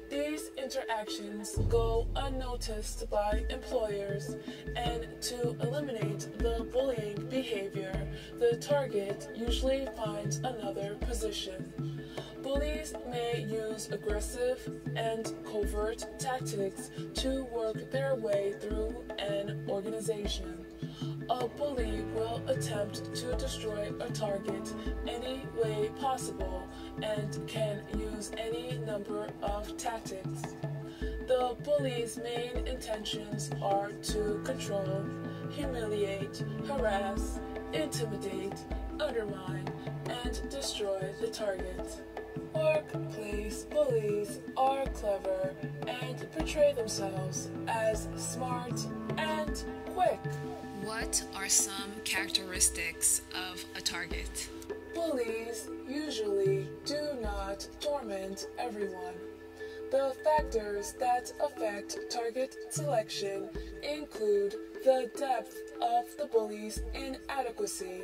These interactions go unnoticed by employers, and to eliminate the bullying behavior, the target usually finds another position. Bullies may use aggressive and covert tactics to work their way through an organization. A bully will attempt to destroy a target any way possible and can use any number of tactics. The bully's main intentions are to control, humiliate, harass, intimidate, undermine, and destroy the target. Workplace bullies are clever and portray themselves as smart and quick. What are some characteristics of a target? Bullies usually do not torment everyone. The factors that affect target selection include the depth of the bully's inadequacy,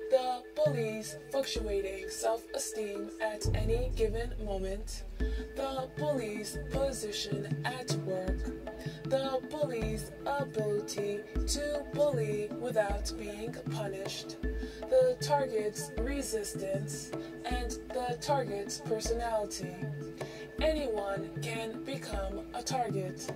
the bully's fluctuating self-esteem at any given moment, the bully's position at work, the bully's ability to bully without being punished, the target's resistance, and the target's personality. Anyone can become a target.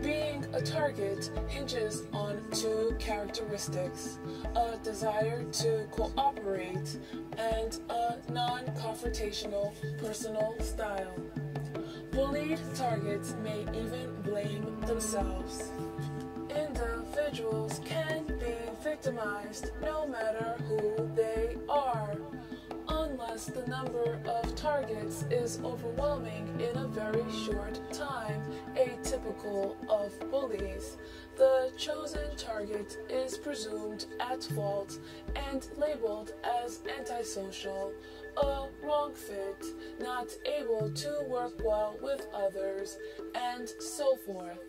Being a target hinges on 2 characteristics: a desire to operate, and a non-confrontational personal style. Bullied targets may even blame themselves. Individuals can be victimized no matter who they are, unless the number of targets is overwhelming in a very short time, atypical of bullies. The chosen target is presumed at fault and labeled as antisocial, a wrong fit, not able to work well with others, and so forth.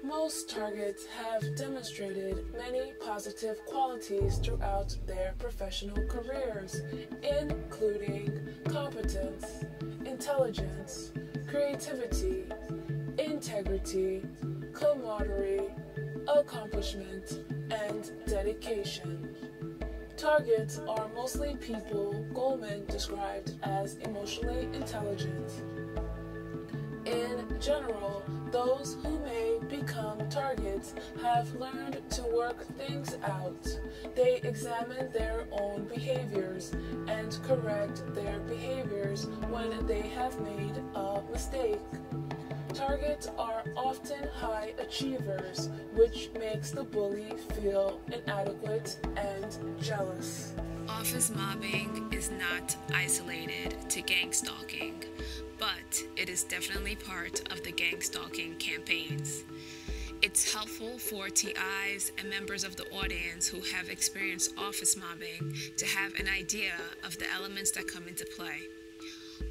Most targets have demonstrated many positive qualities throughout their professional careers, including competence, intelligence, creativity, integrity, camaraderie, accomplishment, and dedication. Targets are mostly people Goldman described as emotionally intelligent. In general, those who may become targets have learned to work things out. They examine their own behaviors and correct their behaviors when they have made a mistake. Targets are often high achievers, which makes the bully feel inadequate and jealous. Office mobbing is not isolated to gang stalking, but it is definitely part of the gang stalking campaigns. It's helpful for TIs and members of the audience who have experienced office mobbing to have an idea of the elements that come into play.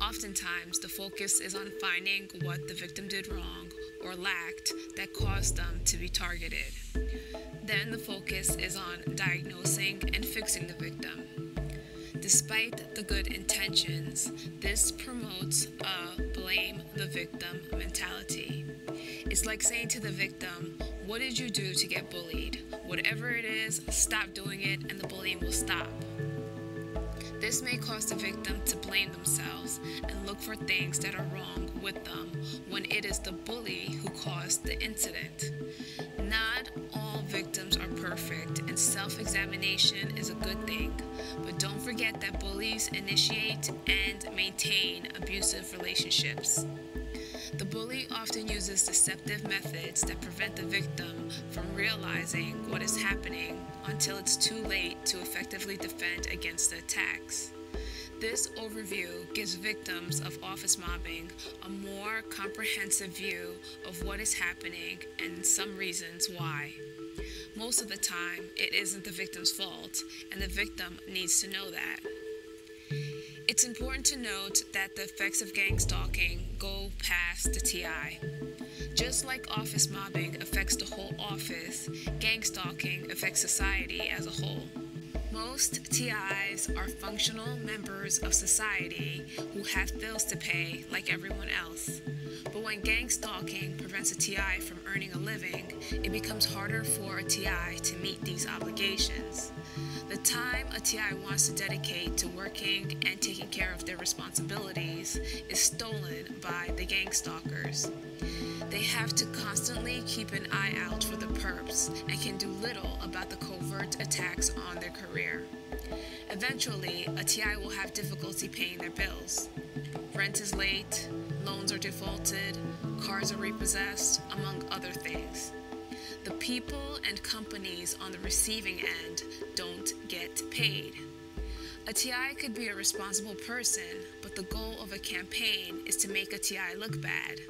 Oftentimes, the focus is on finding what the victim did wrong or lacked that caused them to be targeted. Then the focus is on diagnosing and fixing the victim. Despite the good intentions, this promotes a blame the victim mentality. It's like saying to the victim, "What did you do to get bullied? Whatever it is, stop doing it and the bullying will stop." This may cause the victim to blame themselves and look for things that are wrong with them when it is the bully who caused the incident. Not all victims are perfect, and self-examination is a good thing, but don't forget that bullies initiate and maintain abusive relationships. The bully often uses deceptive methods that prevent the victim from realizing what is happening until it's too late to effectively defend against the attacks. This overview gives victims of office mobbing a more comprehensive view of what is happening and some reasons why. Most of the time, it isn't the victim's fault, and the victim needs to know that. It's important to note that the effects of gang stalking go past the TI. Just like office mobbing affects the whole office, gang stalking affects society as a whole. Most TIs are functional members of society who have bills to pay like everyone else. But when gang stalking prevents a TI from earning a living, it becomes harder for a TI to meet these obligations. The time a TI wants to dedicate to working and taking care of their responsibilities is stolen by the gang stalkers. They have to constantly keep an eye out for the perps and can do little about the covert attacks on their career. Eventually, a TI will have difficulty paying their bills. Rent is late, loans are defaulted, cars are repossessed, among other things. The people and companies on the receiving end don't get paid. A TI could be a responsible person, but the goal of a campaign is to make a TI look bad.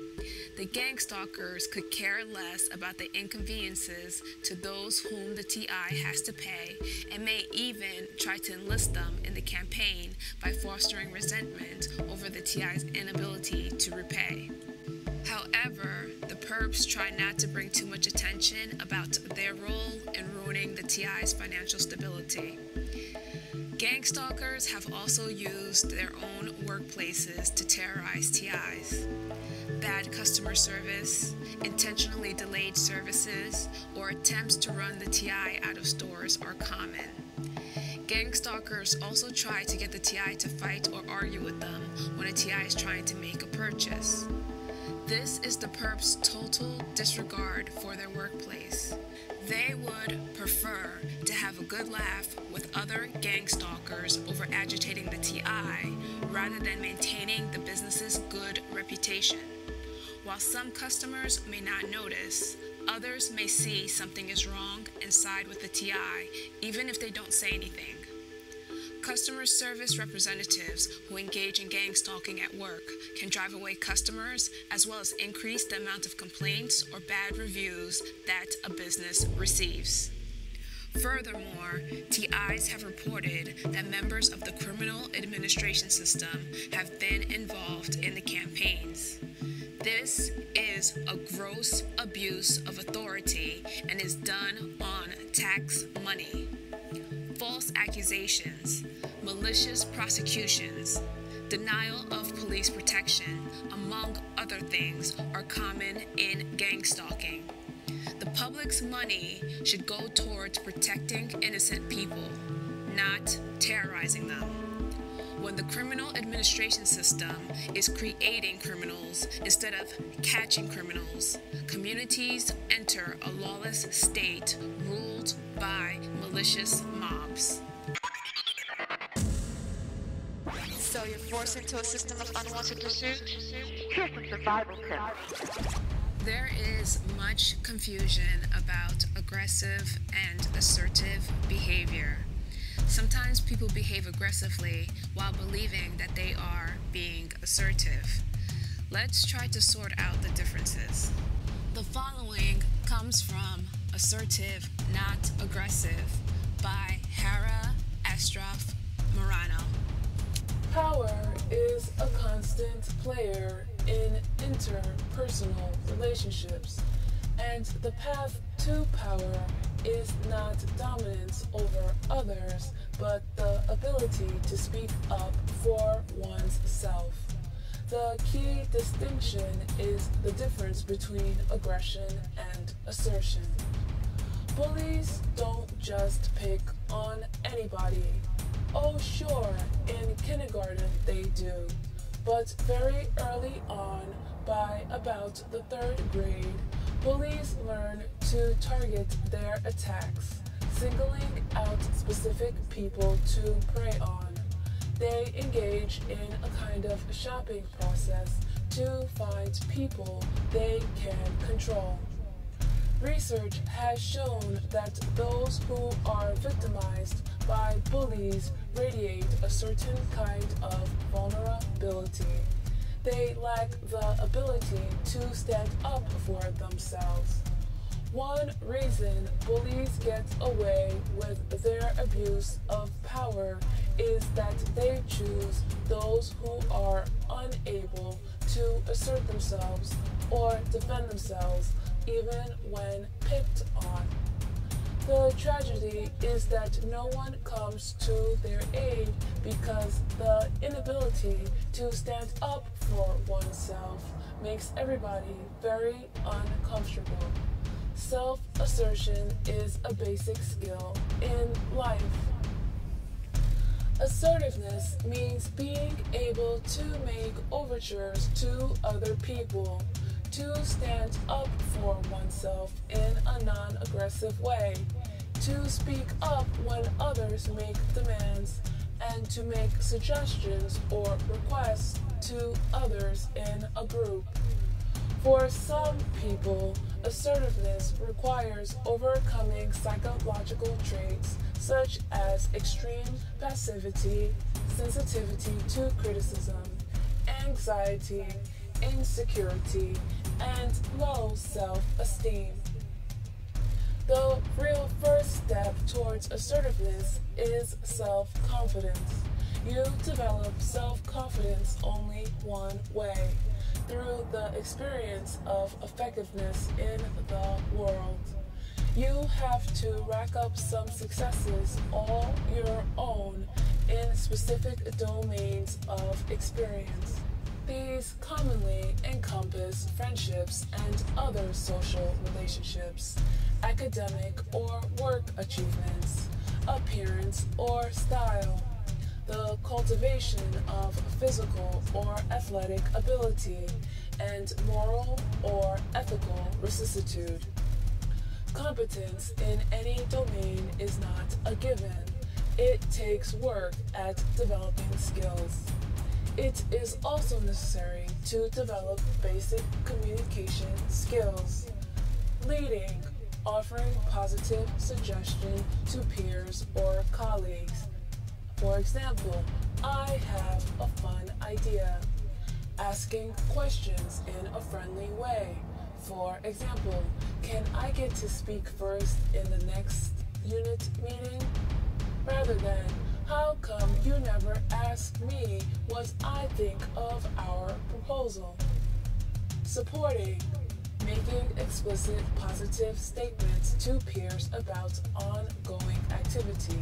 The gang stalkers could care less about the inconveniences to those whom the TI has to pay, and may even try to enlist them in the campaign by fostering resentment over the TI's inability to repay. However, the perps try not to bring too much attention about their role in ruining the TI's financial stability. Gang stalkers have also used their own workplaces to terrorize TIs. Bad customer service, intentionally delayed services, or attempts to run the TI out of stores are common. Gang stalkers also try to get the TI to fight or argue with them when a TI is trying to make a purchase. This is the perps' total disregard for their workplace. They would prefer to have a good laugh with other gang stalkers over agitating the TI rather than maintaining the business's good reputation. While some customers may not notice, others may see something is wrong and side with the TI, even if they don't say anything. Customer service representatives who engage in gang stalking at work can drive away customers as well as increase the amount of complaints or bad reviews that a business receives. Furthermore, TIs have reported that members of the criminal administration system have been involved in the campaigns. This is a gross abuse of authority and is done on tax money. False accusations, malicious prosecutions, denial of police protection, among other things, are common in gang stalking. The public's money should go towards protecting innocent people, not terrorizing them. When the criminal administration system is creating criminals instead of catching criminals, communities enter a lawless state ruled by malicious mobs. So you're forced into a system of unwanted pursuit? Here's some survival tips. There is much confusion about aggressive and assertive behavior. Sometimes people behave aggressively while believing that they are being assertive. Let's try to sort out the differences. The following comes from Assertive, Not Aggressive by Assertive Morano. Power is a constant player in interpersonal relationships, and the path to power is not dominance over others, but the ability to speak up for one's self. The key distinction is the difference between aggression and assertion. Bullies don't just pick on anybody. Oh sure, in kindergarten they do, but very early on, by about the 3rd grade, bullies learn to target their attacks, singling out specific people to prey on. They engage in a kind of shopping process to find people they can control. Research has shown that those who are victimized by bullies radiate a certain kind of vulnerability. They lack the ability to stand up for themselves. One reason bullies get away with their abuse of power is that they choose those who are unable to assert themselves or defend themselves even when picked on. The tragedy is that no one comes to their aid because the inability to stand up for oneself makes everybody very uncomfortable. Self-assertion is a basic skill in life. Assertiveness means being able to make overtures to other people, to stand up for oneself in a non-aggressive way, to speak up when others make demands, and to make suggestions or requests to others in a group. For some people, assertiveness requires overcoming psychological traits such as extreme passivity, sensitivity to criticism, anxiety, insecurity, and low self-esteem. The real first step towards assertiveness is self-confidence. You develop self-confidence only one way, through the experience of effectiveness in the world. You have to rack up some successes all your own in specific domains of experience. These commonly encompass friendships and other social relationships, academic or work achievements, appearance or style, the cultivation of physical or athletic ability, and moral or ethical vicissitude. Competence in any domain is not a given. It takes work at developing skills. It is also necessary to develop basic communication skills, leading, offering positive suggestion to peers or colleagues. For example, I have a fun idea. Asking questions in a friendly way. For example, can I get to speak first in the next unit meeting? Rather than, how come you never ask me what I think of our proposal? Supporting, making explicit positive statements to peers about ongoing activity.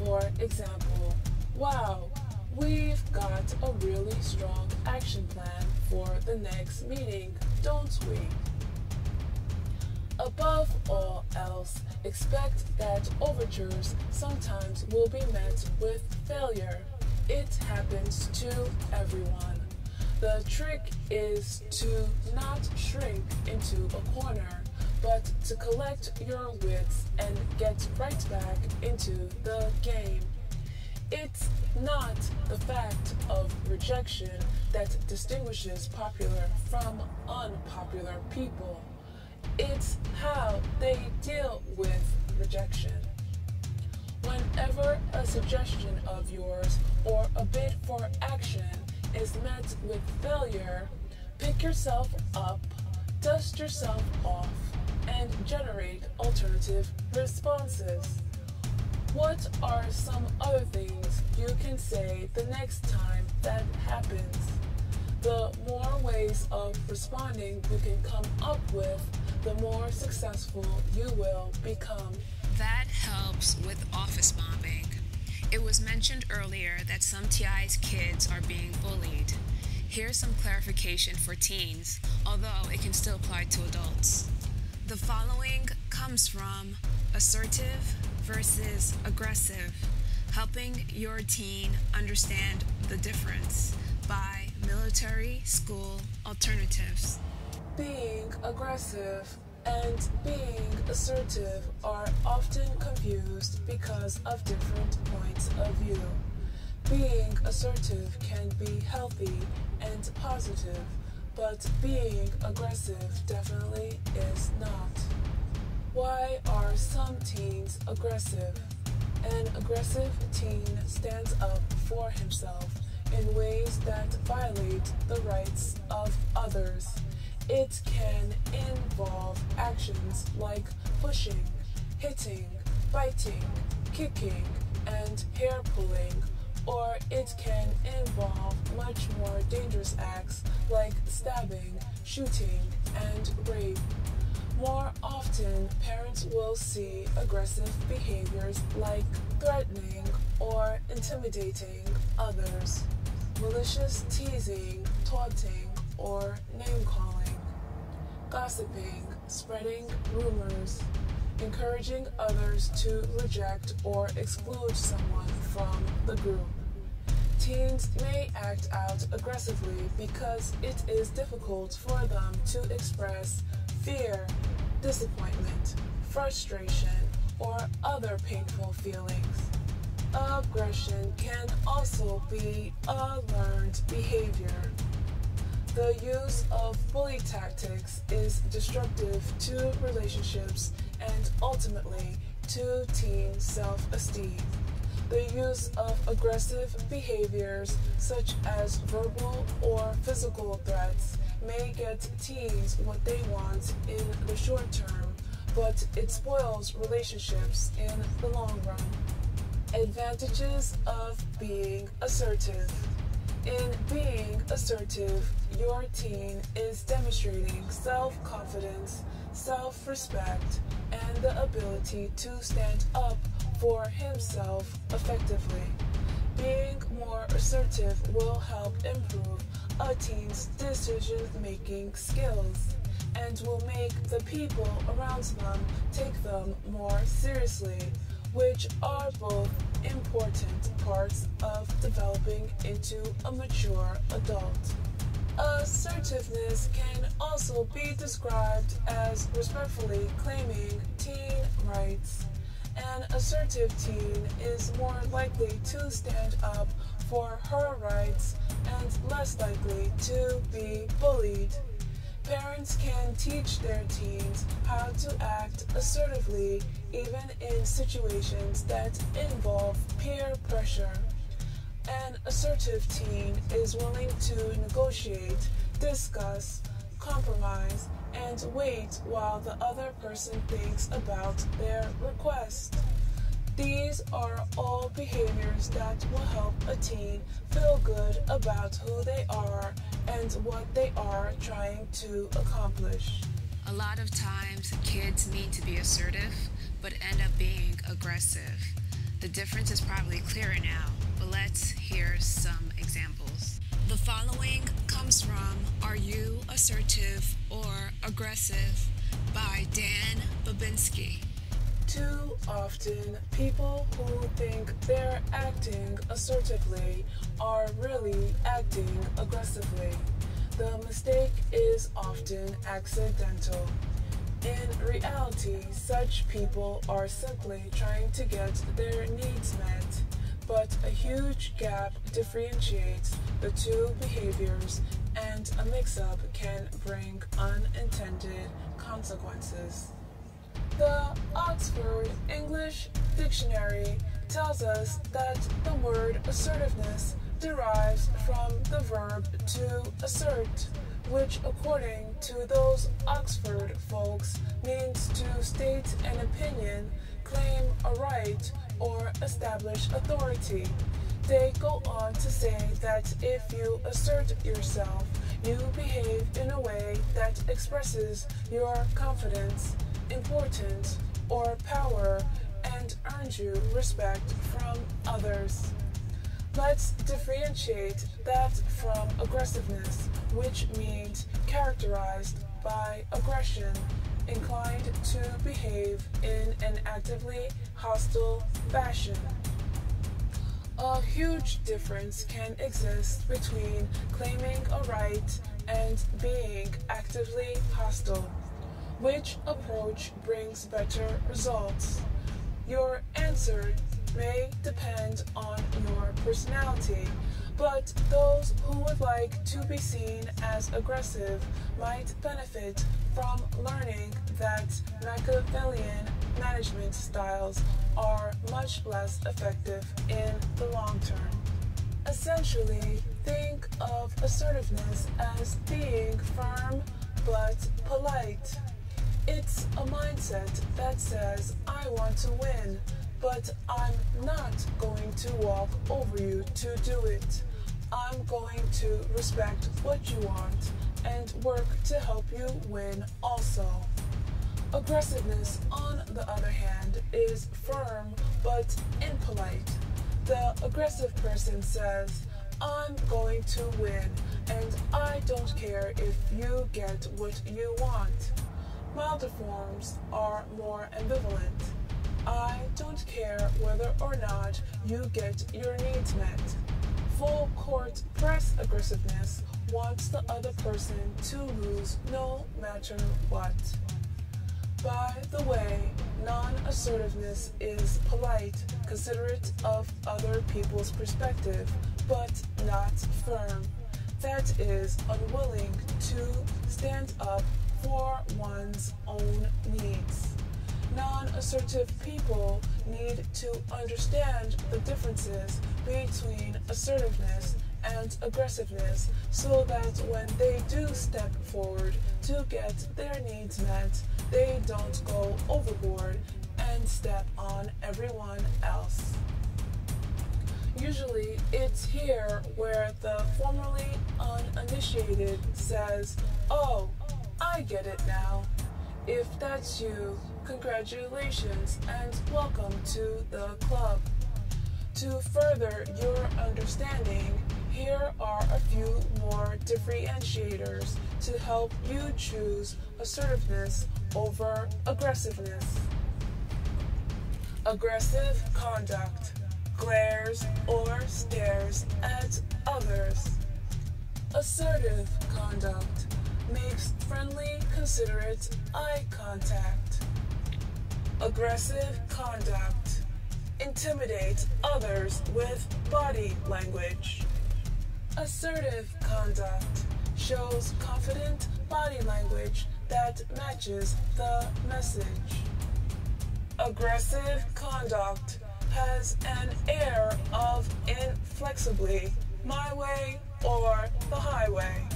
For example, wow, we've got a really strong action plan for the next meeting, don't we? Above all else, expect that overtures sometimes will be met with failure. It happens to everyone. The trick is to not shrink into a corner, but to collect your wits and get right back into the game. It's not the fact of rejection that distinguishes popular from unpopular people. It's how they deal with rejection. Whenever a suggestion of yours or a bid for action is met with failure, pick yourself up, dust yourself off, and generate alternative responses. What are some other things you can say the next time that happens? The more ways of responding you can come up with, the more successful you will become. That helps with office bombing. It was mentioned earlier that some TI's kids are being bullied. Here's some clarification for teens, although it can still apply to adults. The following comes from assertive versus aggressive, helping your teen understand the difference by Military School Alternatives. Being aggressive and being assertive are often confused because of different points of view. Being assertive can be healthy and positive, but being aggressive definitely is not. Why are some teens aggressive? An aggressive teen stands up for himself in ways that violate the rights of others. It can involve actions like pushing, hitting, biting, kicking, and hair pulling, or it can involve much more dangerous acts like stabbing, shooting, and rape. More often, parents will see aggressive behaviors like threatening or intimidating others, malicious teasing, taunting, or name-calling, gossiping, spreading rumors, encouraging others to reject or exclude someone from the group. Teens may act out aggressively because it is difficult for them to express fear, disappointment, frustration, or other painful feelings. Aggression can also be a learned behavior. The use of bully tactics is destructive to relationships and ultimately to teen self-esteem. The use of aggressive behaviors such as verbal or physical threats may get teens what they want in the short term, but it spoils relationships in the long run. Advantages of being assertive. In being assertive, your teen is demonstrating self-confidence, self-respect, and the ability to stand up for himself effectively. Being more assertive will help improve a teen's decision-making skills and will make the people around them take them more seriously, which are both important parts of developing into a mature adult. Assertiveness can also be described as respectfully claiming teen rights. An assertive teen is more likely to stand up for her rights and less likely to be bullied. Parents can teach their teens how to act assertively even in situations that involve peer pressure. An assertive teen is willing to negotiate, discuss, compromise, and wait while the other person thinks about their request. These are all behaviors that will help a teen feel good about who they are and what they are trying to accomplish. A lot of times, kids need to be assertive, but end up being aggressive. The difference is probably clearer now, but let's hear some examples. The following comes from Are You Assertive or Aggressive by Dan Babinski. Too often, people who think they're acting assertively are really acting aggressively. The mistake is often accidental. In reality, such people are simply trying to get their needs met, but a huge gap differentiates the two behaviors, and a mix-up can bring unintended consequences. The Oxford English Dictionary tells us that the word assertiveness derives from the verb to assert, which according to those Oxford folks means to state an opinion, claim a right, or establish authority. They go on to say that if you assert yourself, you behave in a way that expresses your confidence, importance, or power and earns you respect from others. Let's differentiate that from aggressiveness, which means characterized by aggression, inclined to behave in an actively hostile fashion. A huge difference can exist between claiming a right and being actively hostile. Which approach brings better results? Your answer may depend on your personality, but those who would like to be seen as aggressive might benefit from learning that Machiavellian management styles are much less effective in the long term. Essentially, think of assertiveness as being firm but polite. It's a mindset that says, I want to win, but I'm not going to walk over you to do it. I'm going to respect what you want and work to help you win also. Aggressiveness, on the other hand, is firm but impolite. The aggressive person says, I'm going to win, and I don't care if you get what you want. Milder forms are more ambivalent. I don't care whether or not you get your needs met. Full court press aggressiveness wants the other person to lose no matter what. By the way, non-assertiveness is polite, considerate of other people's perspective, but not firm. That is, unwilling to stand up for one's own needs. Non-assertive people need to understand the differences between assertiveness and aggressiveness so that when they do step forward to get their needs met, they don't go overboard and step on everyone else. Usually, it's here where the formerly uninitiated says, "Oh, I get it now." If that's you, congratulations and welcome to the club. To further your understanding, here are a few more differentiators to help you choose assertiveness over aggressiveness. Aggressive conduct glares or stares at others. Assertive conduct makes friendly, considerate eye contact. Aggressive conduct intimidates others with body language. Assertive conduct shows confident body language that matches the message. Aggressive conduct has an air of inflexibly my way or the highway.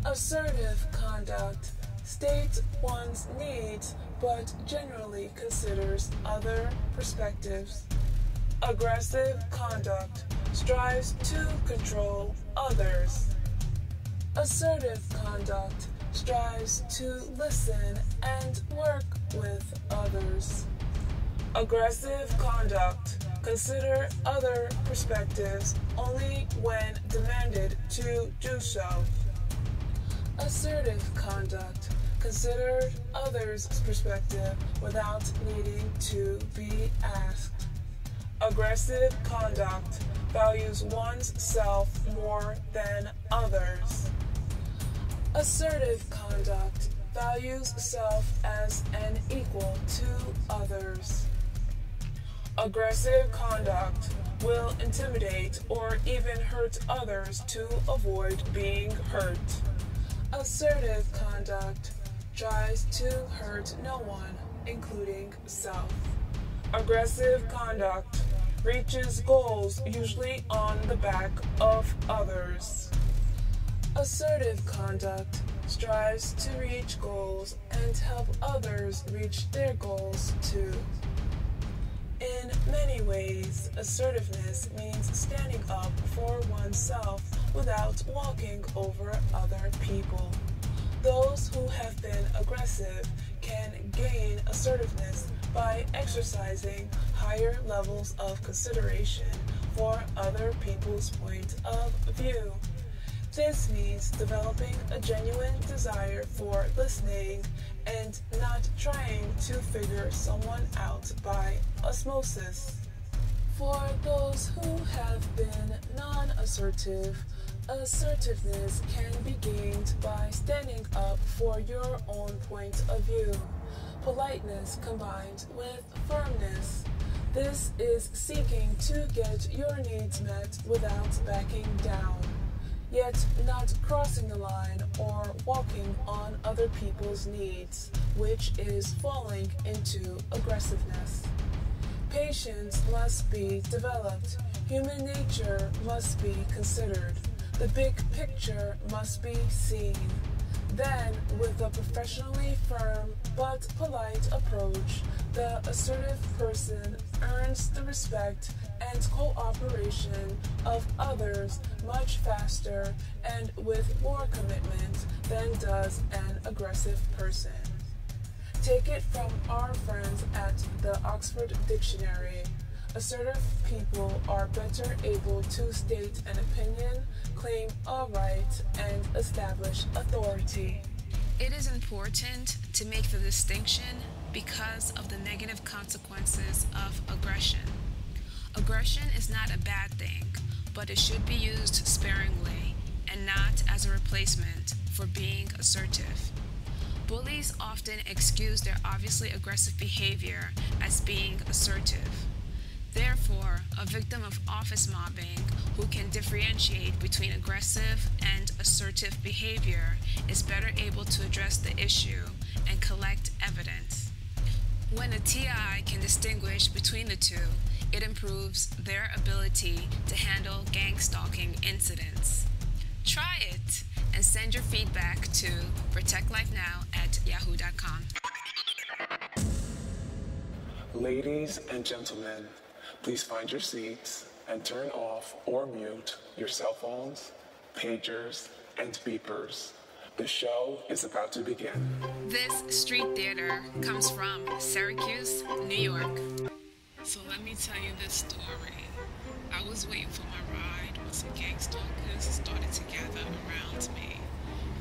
Assertive conduct states one's needs but generally considers other perspectives. Aggressive conduct strives to control others. Assertive conduct strives to listen and work with others. Aggressive conduct consider other perspectives only when demanded to do so. Assertive conduct considered others' perspective without needing to be asked. Aggressive conduct values one's self more than others. Assertive conduct values self as an equal to others. Aggressive conduct will intimidate or even hurt others to avoid being hurt. Assertive conduct tries to hurt no one, including self. Aggressive conduct reaches goals usually on the back of others. Assertive conduct strives to reach goals and help others reach their goals too. In many ways, assertiveness means standing up for oneself without walking over other people. Those who have been aggressive can gain assertiveness by exercising higher levels of consideration for other people's point of view. This means developing a genuine desire for listening and not trying to figure someone out by osmosis. For those who have been non-assertive, assertiveness can be gained by standing up for your own point of view. Politeness combined with firmness. This is seeking to get your needs met without backing down, yet not crossing the line or walking on other people's needs, which is falling into aggressiveness. Patience must be developed. Human nature must be considered. The big picture must be seen. Then, with a professionally firm but polite approach, the assertive person earns the respect and cooperation of others much faster and with more commitment than does an aggressive person. Take it from our friends at the Oxford Dictionary. Assertive people are better able to state an opinion, claim a right, and establish authority. It is important to make the distinction because of the negative consequences of aggression. Aggression is not a bad thing, but it should be used sparingly and not as a replacement for being assertive. Bullies often excuse their obviously aggressive behavior as being assertive. Therefore, a victim of office mobbing who can differentiate between aggressive and assertive behavior is better able to address the issue and collect evidence. When a TI can distinguish between the two, it improves their ability to handle gang stalking incidents. Try it and send your feedback to ProtectLifeNow@yahoo.com. Ladies and gentlemen, please find your seats and turn off or mute your cell phones, pagers, and beepers. The show is about to begin. This street theater comes from Syracuse, New York. So let me tell you this story. I was waiting for my ride when some gang stalkers started to gather around me.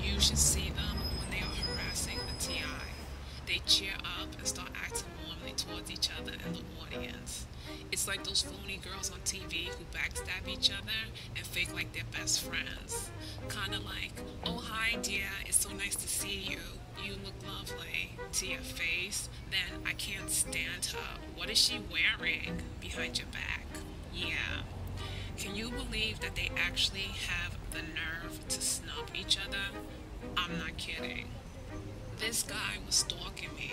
You should see them when they are harassing the TI. They cheer up and start acting warmly towards each other in the morning. "My dear, it's so nice to see you. You look lovely." To your face, "Then I can't stand her. What is she wearing?" Behind your back. Yeah. Can you believe that they actually have the nerve to snub each other? I'm not kidding. This guy was stalking me.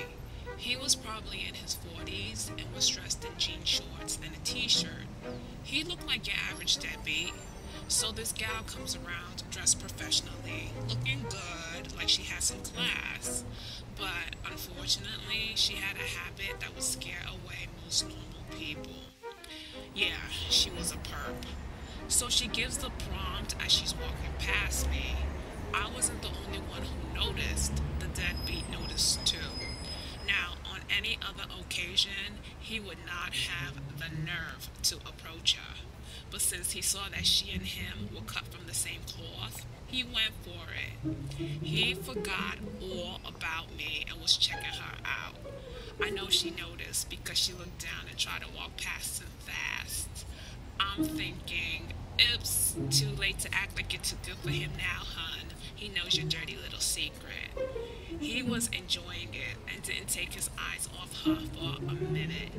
He was probably in his 40s and was dressed in jean shorts and a t-shirt. He looked like your average deadbeat. So this gal comes around dressed professionally, looking good, like she had some class. But unfortunately, she had a habit that would scare away most normal people. Yeah, she was a perp. So she gives the prompt as she's walking past me. I wasn't the only one who noticed. The deadbeat noticed too. Now, on any other occasion, he would not have the nerve to approach her. But since he saw that she and him were cut from the same cloth, he went for it. He forgot all about me and was checking her out. I know she noticed because she looked down and tried to walk past him fast. I'm thinking, oops, too late to act like you're too good for him now, hun. He knows your dirty little secret. He was enjoying it and didn't take his eyes off her for a minute.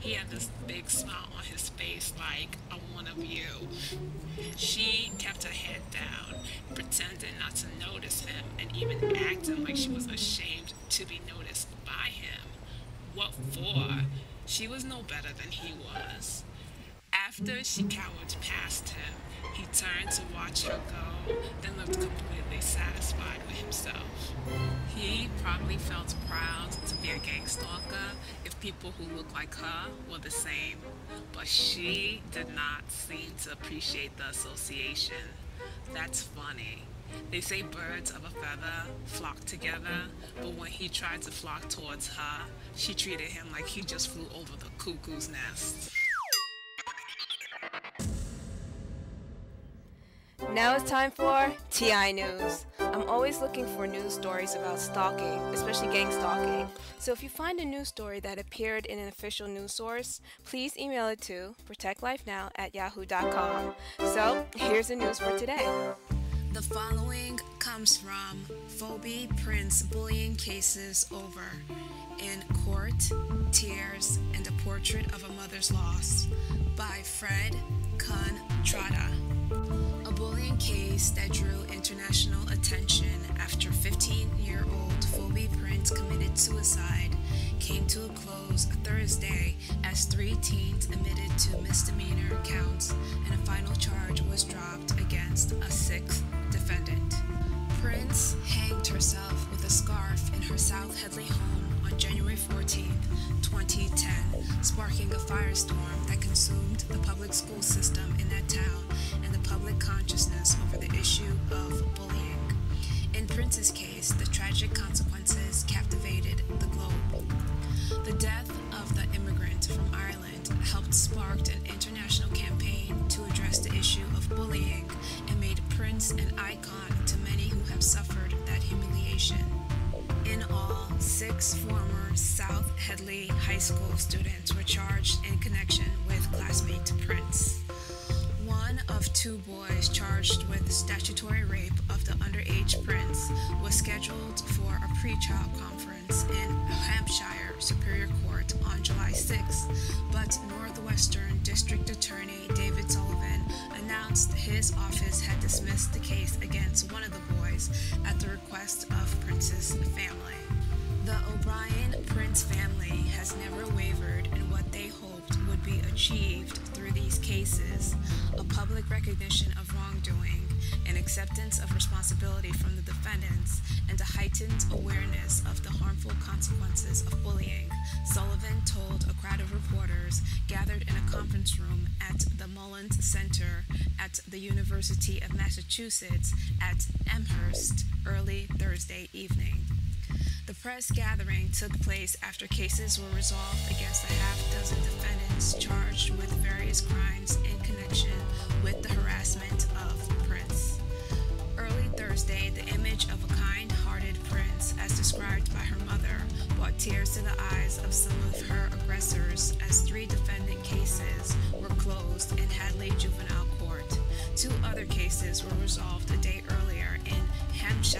He had this big smile on his face like, I'm one of you. She kept her head down, pretending not to notice him, and even acting like she was ashamed to be noticed by him. What for? She was no better than he was. After she cowered past him, he turned to watch her go, then looked completely satisfied with himself. He probably felt proud to be a gang stalker if people who look like her were the same, but she did not seem to appreciate the association. That's funny. They say birds of a feather flock together, but when he tried to flock towards her, she treated him like he just flew over the cuckoo's nest. Now it's time for TI News. I'm always looking for news stories about stalking, especially gang stalking. So if you find a news story that appeared in an official news source, please email it to ProtectLifeNow@yahoo.com. So here's the news for today. The following comes from Phoebe Prince bullying cases over in court, tears, and a portrait of a mother's loss by Fred Contrada. A bullying case that drew international attention after 15-year-old Phoebe Prince committed suicide came to a close Thursday as 3 teens admitted to misdemeanor counts and a final charge was dropped against a 6th defendant. Prince hanged herself with a scarf in her South Headley home on January 14, 2010, sparking a firestorm that consumed the public school system in that town and the public consciousness over the issue of bullying. In Prince's case, the tragic consequences captivated the globe. The death of the immigrant from Ireland helped spark an international campaign to address the issue of bullying and made Prince an icon to many who have suffered that humiliation. In all, 6 former South Headley High School students were charged in connection with classmate Prince. One of 2 boys charged with statutory rape of the underage Prince was scheduled for a pre-trial conference in Hampshire Superior Court on July 6, but Northwestern District Attorney David Sullivan announced his office had dismissed the case against one of the boys at the request of Prince's family. The O'Brien-Prince family has never wavered in what they hoped would be achieved through these cases, a public recognition of wrongdoing, an acceptance of responsibility from the defendants, and a heightened awareness of the harmful consequences of bullying, Sullivan told a crowd of reporters gathered in a conference room at the Mullins Center at the University of Massachusetts at Amherst early Thursday evening. The press gathering took place after cases were resolved against a half-dozen defendants charged with various crimes in connection with the harassment of Prince. Early Thursday, the image of a kind-hearted Prince, as described by her mother, brought tears to the eyes of some of her aggressors as 3 defendant cases were closed in Hadley Juvenile Court. 2 other cases were resolved a day earlier in Hampshire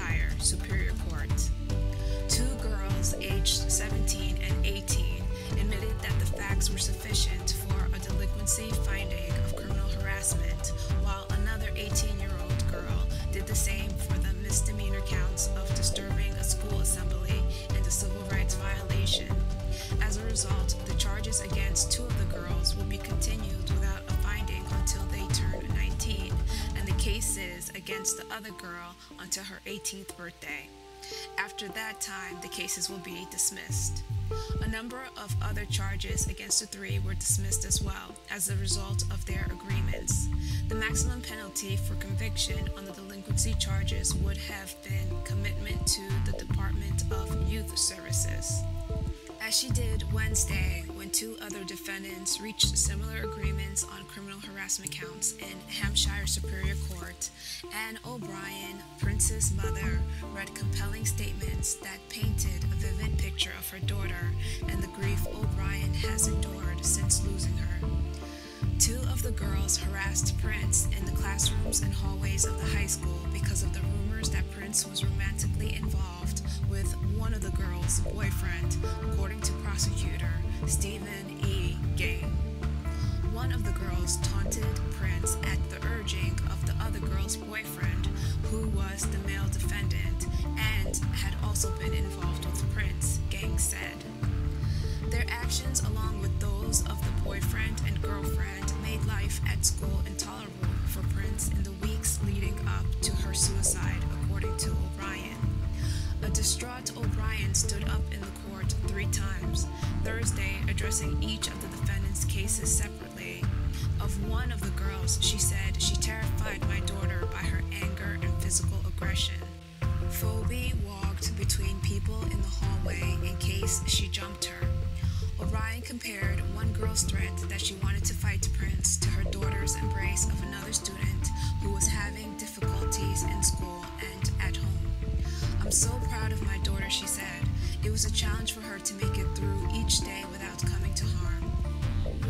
against the other girl until her 18th birthday. After that time, the cases will be dismissed. A number of other charges against the three were dismissed as well as a result of their agreements. The maximum penalty for conviction on the delinquency charges would have been commitment to the Department of Youth Services. As she did Wednesday when two other defendants reached similar agreements on criminal harassment counts in Hampshire Superior Court, Anne O'Brien, Prince's mother, read compelling statements that painted a vivid picture of her daughter and the grief O'Brien has endured since losing her. Two of the girls harassed Prince in the classrooms and hallways of the high school because of the rumors that Prince was romantically involved with one of the girls' boyfriend, according to prosecutor Stephen E. Game. One of the girls taunted Prince at the urging of the other girl's boyfriend, who was the male defendant and had also been involved with Prince, Gang said. Their actions, along with those of the boyfriend and girlfriend, made life at school intolerable for Prince in the weeks leading up to her suicide, according to O'Brien. A distraught O'Brien stood up in the court 3 times, Thursday addressing each of the defendants' cases separately. Of one of the girls, she said she terrified my daughter by her anger and physical aggression. Phoebe walked between people in the hallway in case she jumped her. O'Brien compared one girl's threat that she wanted to fight Prince to her daughter's embrace of another student who was having difficulties in school and at home. "I'm so proud of my daughter," she said. "It was a challenge for her to make it through each day without coming to harm."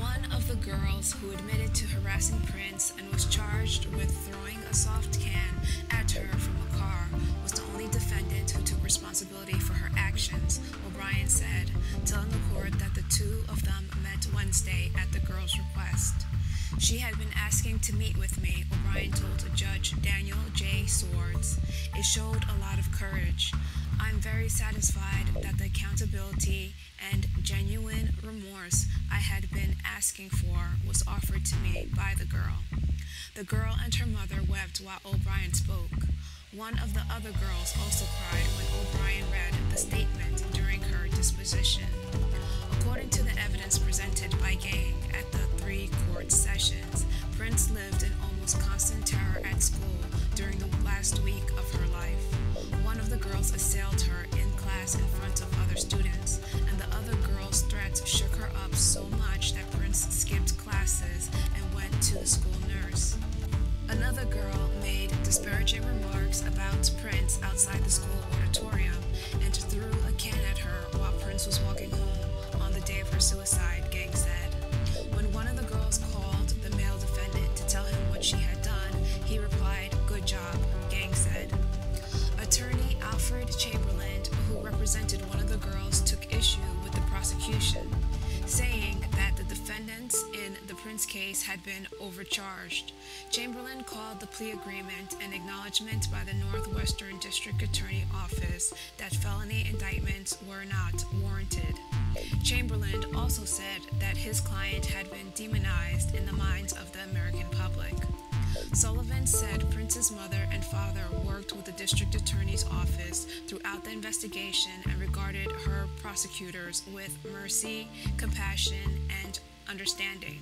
One of the girls who admitted to harassing Prince and was charged with throwing a soft can at her from a car was the only defendant who took responsibility for her actions, O'Brien said, telling the court that the two of them met Wednesday at the girl's request. "She had been asking to meet with me," O'Brien told Judge Daniel J. Swords. "It showed a lot of courage. I'm very satisfied that the accountability and genuine remorse I had been asking for was offered to me by the girl." The girl and her mother wept while O'Brien spoke. One of the other girls also cried when O'Brien read the statement during her disposition. According to the evidence presented by Gang at the 3 court sessions, Prince lived in almost constant terror at school during the last week of her life. One of the girls assailed her in class in front of other students, and the other girl's threats shook her up so much that Prince skipped classes and went to the school nurse. Another girl made disparaging remarks about Prince outside the school auditorium and threw a can at her while Prince was walking home on the day of her suicide, Gang said. When one of the girls called the male defendant to tell him what she had done, he replied, "Good job," Gang said. Attorney Alfred Chamberlain, who represented one of the girls, took issue with the prosecution, saying that the defendants in the Prince case had been overcharged. Chamberlain called the plea agreement an acknowledgement by the Northwestern District Attorney Office that felony indictments were not warranted. Chamberlain also said that his client had been demonized in the minds of the American public. Sullivan said Prince's mother and father worked with the district attorney's office throughout the investigation and regarded her prosecutors with mercy, compassion, and understanding.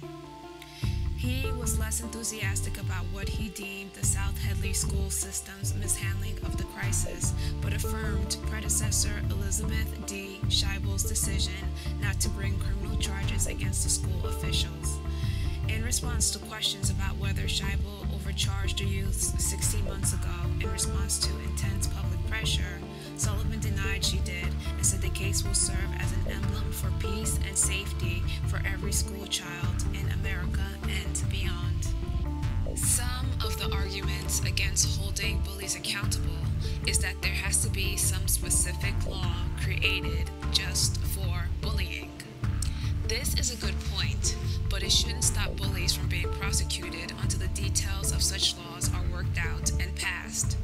He was less enthusiastic about what he deemed the South Headley school system's mishandling of the crisis, but affirmed predecessor Elizabeth D. Scheibel's decision not to bring criminal charges against the school officials. In response to questions about whether Scheibel overcharged the youths 16 months ago in response to intense public pressure, Sullivan denied she did and said the case will serve as an emblem for peace and safety for every school child in America and beyond. Some of the arguments against holding bullies accountable is that there has to be some specific law created just for bullying. This is a good point, but it shouldn't stop bullies from being prosecuted until the details of such laws are worked out and passed.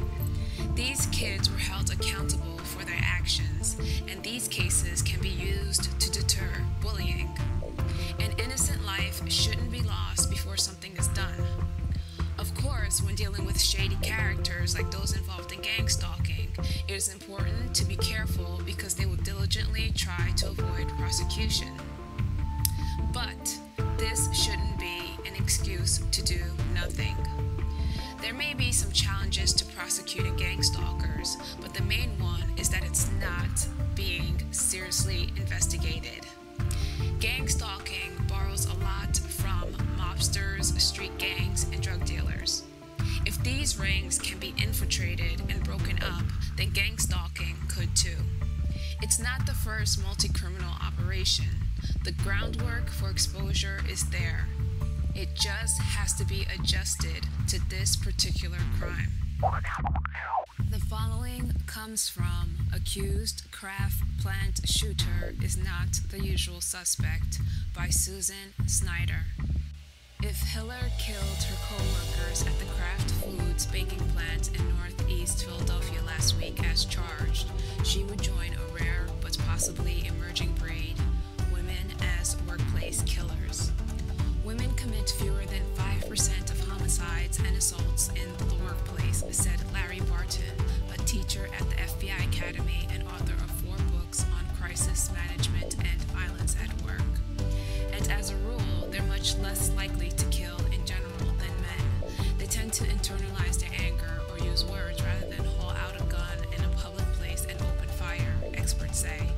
These kids were held accountable for their actions, and these cases can be used to deter bullying. An innocent life shouldn't be lost before something is done. Of course, when dealing with shady characters like those involved in gang stalking, it is important to be careful because they will diligently try to avoid prosecution. But this shouldn't be an excuse to do nothing. There may be some challenges to prosecuting gang stalkers, but the main one is that it's not being seriously investigated. Gang stalking borrows a lot from mobsters, street gangs, and drug dealers. If these rings can be infiltrated and broken up, then gang stalking could too. It's not the first multi-criminal operation. The groundwork for exposure is there. It just has to be adjusted to this particular crime. The following comes from accused craft plant shooter is not the usual suspect by Susan Snyder. If Hiller killed her co-workers at the Kraft Foods baking plant in Northeast Philadelphia last week as charged, she would join a rare but possibly emerging breed, women as workplace killers. Women commit fewer than 5% of homicides and assaults in the workplace, said Larry Barton, a teacher at the FBI Academy and author of 4 books on crisis management and violence at work. And as a rule, they're much less likely to kill in general than men. They tend to internalize their anger or use words rather than haul out a gun in a public place and open fire, experts say.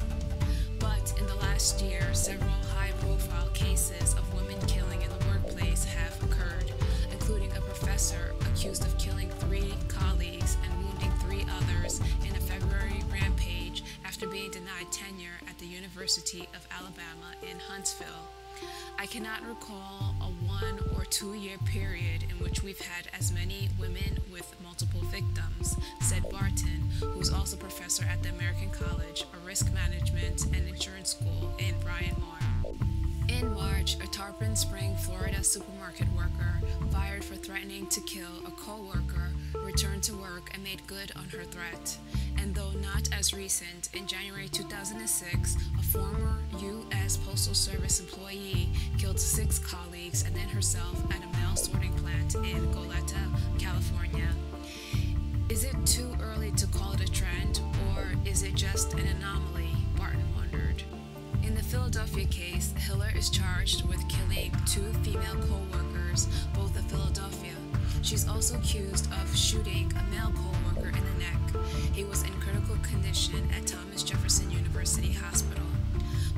But in the last year, several high-profile cases of women killing in the workplace have occurred, including a professor accused of killing 3 colleagues and wounding 3 others in a February rampage after being denied tenure at the University of Alabama in Huntsville. I cannot recall a 1 or 2 year period in which we've had as many women with multiple victims, said Barton, who is also professor at the American College, a risk management and insurance school in Bryan Mawr. In March, a Tarpon Spring, Florida supermarket worker, fired for threatening to kill a co-worker, returned to work and made good on her threat. And though not as recent, in January 2006, a former U.S. Postal Service employee killed 6 colleagues and then herself at a mail sorting plant in Goleta, California. Is it too early to call it a trend, or is it just an anomaly? Barton wondered. In the Philadelphia case, Hiller is charged with killing 2 female co-workers, both of Philadelphia. She's also accused of shooting a male co-worker in the neck. He was in critical condition at Thomas Jefferson University Hospital.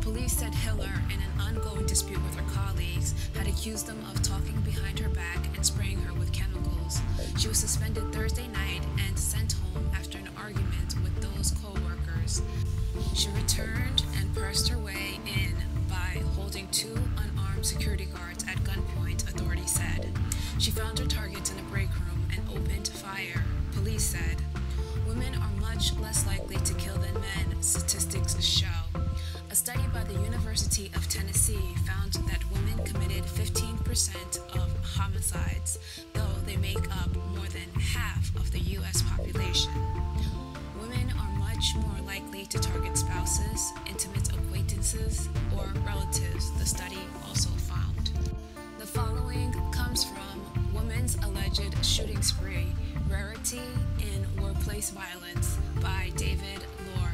Police said Hiller, in an ongoing dispute with her colleagues, had accused them of talking behind her back and spraying her with chemicals. She was suspended Thursday night and sent home after an argument with those co-workers. She returned and pressed her way in by holding 2 unarmed security guards at gunpoint, authorities said. She found her targets in a break room and opened fire, police said. Women are much less likely to kill than men, statistics show. A study by the University of Tennessee found that women committed 15% of homicides, though they make up more than half of the U.S. population. Women are much more likely to target spouses, intimate acquaintances, or relatives, the study also found. The following comes from Women's Alleged Shooting Spree, Rarity in Workplace Violence by David Lohr.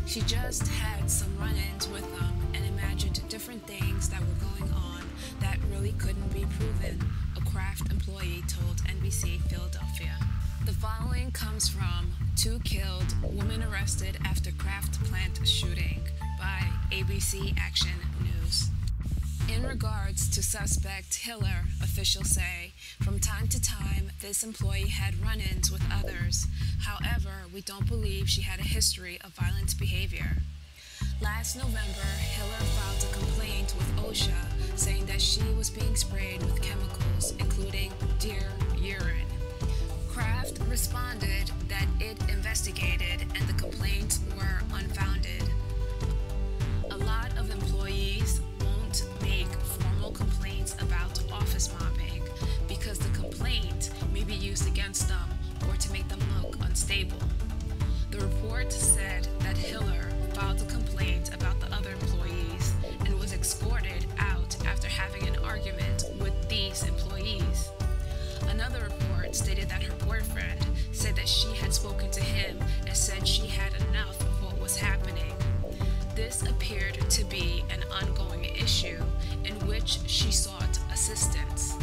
She just had some run-ins with them and imagined different things that were going on that really couldn't be proven, a Kraft employee told NBC Philadelphia. The following comes from 2 Killed, Woman Arrested After Kraft Plant Shooting by ABC Action News. In regards to suspect Hiller, officials say, from time to time, this employee had run-ins with others. However, we don't believe she had a history of violent behavior. Last November, Hiller filed a complaint with OSHA saying that she was being sprayed with chemicals, including deer urine. Kraft responded that it investigated and the complaints were unfounded. A lot of employees won't make formal complaints about office mobbing because the complaint may be used against them or to make them look unstable. The report said that Hiller filed a complaint about the other employees and was escorted out after having an argument with these employees. Another Another report stated that her boyfriend said that she had spoken to him and said she had enough of what was happening. This appeared to be an ongoing issue in which she sought assistance.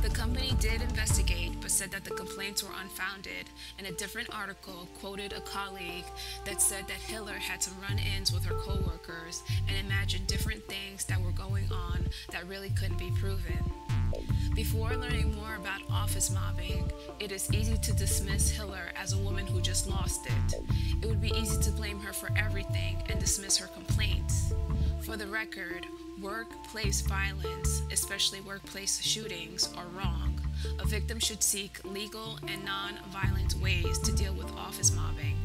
The company did investigate but said that the complaints were unfounded, and a different article quoted a colleague that said that Hiller had some run-ins with her co-workers and imagined different things that were going on that really couldn't be proven. Before learning more about office mobbing, it is easy to dismiss Hiller as a woman who just lost it. It would be easy to blame her for everything and dismiss her complaints. For the record, workplace violence, especially workplace shootings, are wrong. A victim should seek legal and non-violent ways to deal with office mobbing.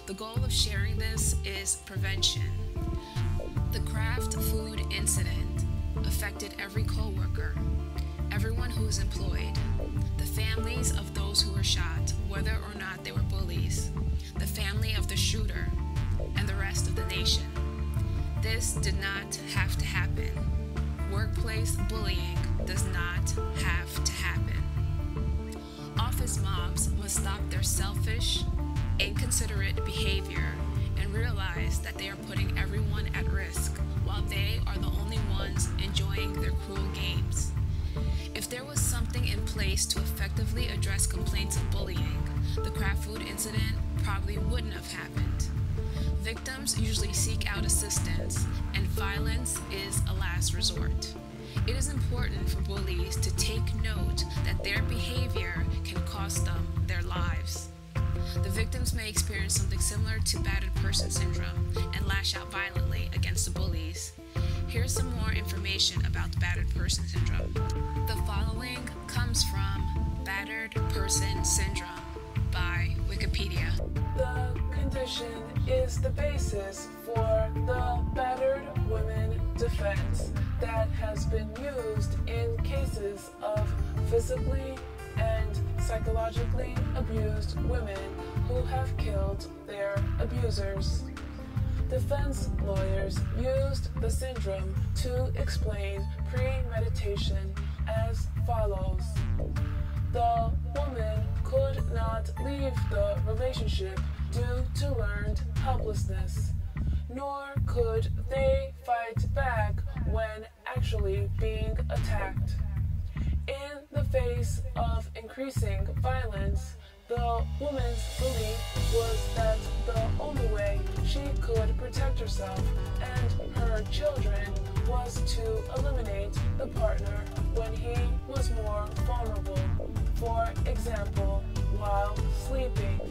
The goal of sharing this is prevention. The Kraft food incident affected every co-worker, everyone who is employed, the families of those who were shot, whether or not they were bullies, the family of the shooter, and the rest of the nation. This did not have to happen. Workplace bullying does not have to happen. Office mobs must stop their selfish, inconsiderate behavior and realize that they are putting everyone at risk while they are the only ones enjoying their cruel games. If there was something in place to effectively address complaints of bullying, the Kraft food incident probably wouldn't have happened. Victims usually seek out assistance, and violence is a last resort. It is important for bullies to take note that their behavior can cost them their lives. The victims may experience something similar to battered person syndrome and lash out violently against the bullies. Here's some more information about the battered person syndrome. The following comes from Battered Person Syndrome by Wikipedia. The condition is the basis for the battered women defense that has been used in cases of physically and psychologically abused women who have killed their abusers. Defense lawyers used the syndrome to explain premeditation as follows. The woman could not leave the relationship due to learned helplessness, nor could they fight back when actually being attacked. In the face of increasing violence, the woman's belief was that the only way she could protect herself and her children was to eliminate the partner when he was more vulnerable, for example, while sleeping.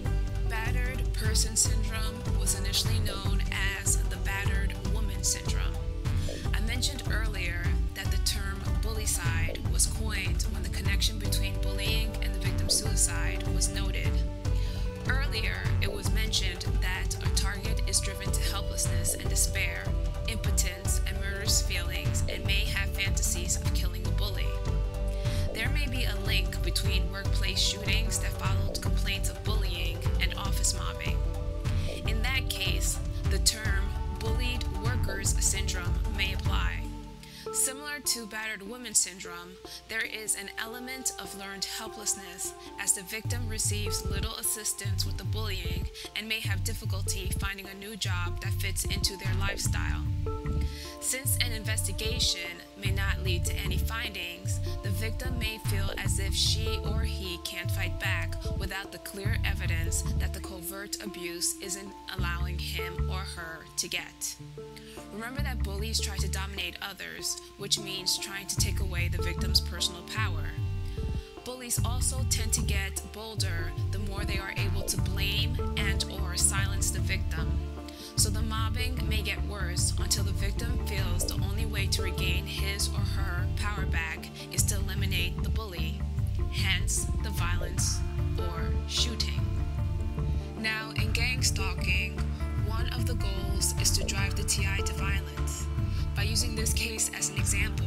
Battered person syndrome was initially known as the battered woman syndrome. I mentioned earlier that the term Bullicide was coined when the connection between bullying and the victim's suicide was noted. Earlier, it was mentioned that a target is driven to helplessness and despair, impotence, and murderous feelings, and may have fantasies of killing a bully. There may be a link between workplace shootings that followed complaints of bullying and office mobbing. In that case, the term bullied workers syndrome may apply. Similar to battered woman syndrome, there is an element of learned helplessness as the victim receives little assistance with the bullying and may have difficulty finding a new job that fits into their lifestyle. Since an investigation may not lead to any findings, the victim may feel as if she or he can't fight back without the clear evidence that the covert abuse isn't allowing him or her to get. Remember that bullies try to dominate others, which means trying to take away the victim's personal power. Bullies also tend to get bolder the more they are able to blame and/or silence the victim. So the mobbing may get worse until the victim feels the only way to regain his or her power back is to eliminate the bully, hence the violence or shooting. Now, in gang stalking, one of the goals is to drive the TI to violence. By using this case as an example,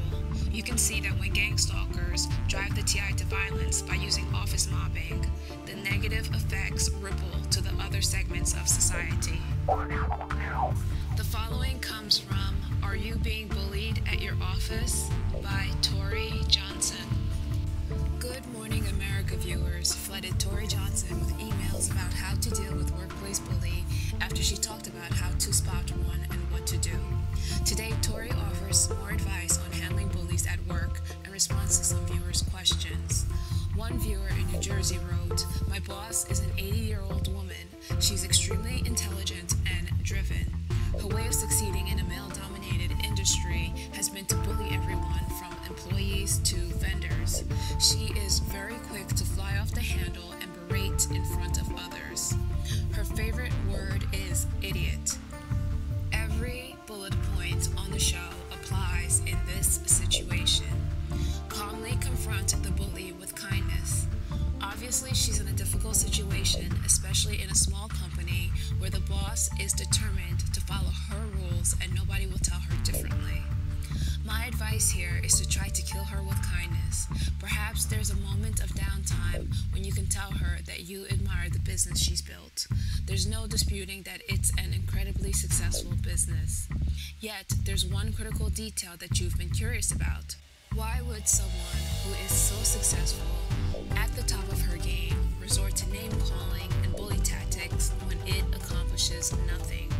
you can see that when gang stalkers drive the TI to violence by using office mobbing, the negative effects ripple to the other segments of society. The following comes from Are You Being Bullied at Your Office by Tori Johnson. Good Morning America viewers flooded Tori Johnson with emails about how to deal with workplace bully after she talked about how to spot one and what to do. Today, Tori offers more advice on handling bullies at work and responds to some viewers' questions. One viewer in New Jersey wrote, "My boss is an 80-year-old woman. She's extremely intelligent and driven. Her way of succeeding in a male-dominated industry has been to bully everyone from employees to vendors. She is very quick to fly off the handle and berate in front of others. Her favorite word is idiot." Every bullet point on the show applies in this situation. Calmly confront the bully with kindness. Obviously, she's in a difficult situation, especially in a small company where the boss is determined to follow her rules and nobody will tell her differently. My advice here is to try to kill her with kindness. Perhaps there's a moment of downtime when you can tell her that you admire the business she's built. There's no disputing that it's an incredibly successful business. Yet, there's one critical detail that you've been curious about. Why would someone who is so successful, at the top of her game, resort to name-calling and bully tactics when it accomplishes nothing?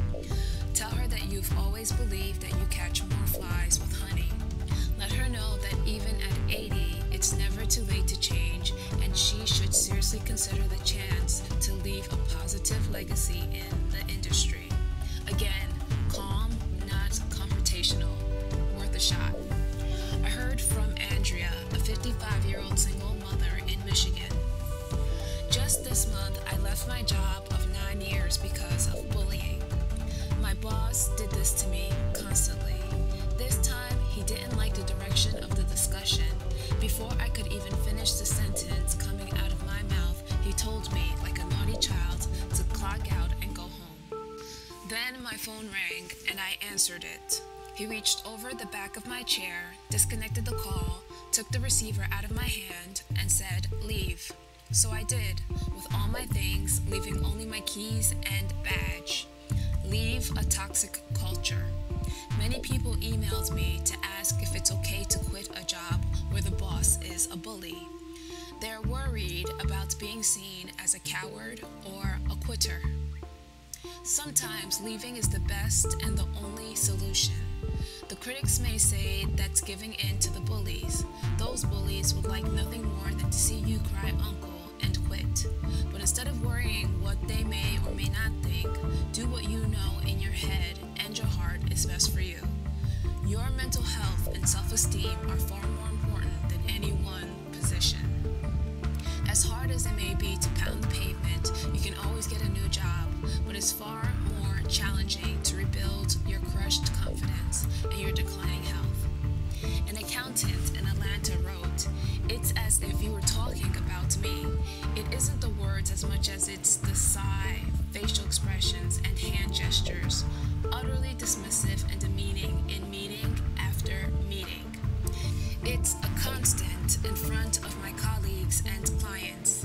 Tell her that you've always believed that you catch more flies with honey. Let her know that even at 80, it's never too late to change, and she should seriously consider the chance to leave a positive legacy in the industry. Again, calm, not confrontational. Worth a shot. I heard from Andrea, a 55-year-old single mother in Michigan. Just this month, I left my job of 9 years because of bullying. My boss did this to me constantly. This time, he didn't like the direction of the discussion. Before I could even finish the sentence coming out of my mouth, he told me, like a naughty child, to clock out and go home. Then my phone rang, and I answered it. He reached over the back of my chair, disconnected the call, took the receiver out of my hand, and said, "Leave." So I did, with all my things, leaving only my keys and badge. Leave a toxic culture. Many people emailed me to ask if it's okay to quit a job where the boss is a bully. They're worried about being seen as a coward or a quitter. Sometimes leaving is the best and the only solution. The critics may say that's giving in to the bullies. Those bullies would like nothing more than to see you cry uncle and quit. But instead of worrying what they may or may not think, do what you know in your head and your heart is best for you. Your mental health and self-esteem are far more important than any one position. As hard as it may be to pound the pavement, you can always get a new job, but it's far more challenging to rebuild your crushed confidence and your declining health. An accountant in Atlanta wrote, "It's as if you were talking about me. It isn't the words as much as it's the sigh, facial expressions, and hand gestures, utterly dismissive and demeaning in meeting after meeting. It's a constant in front of my colleagues and clients.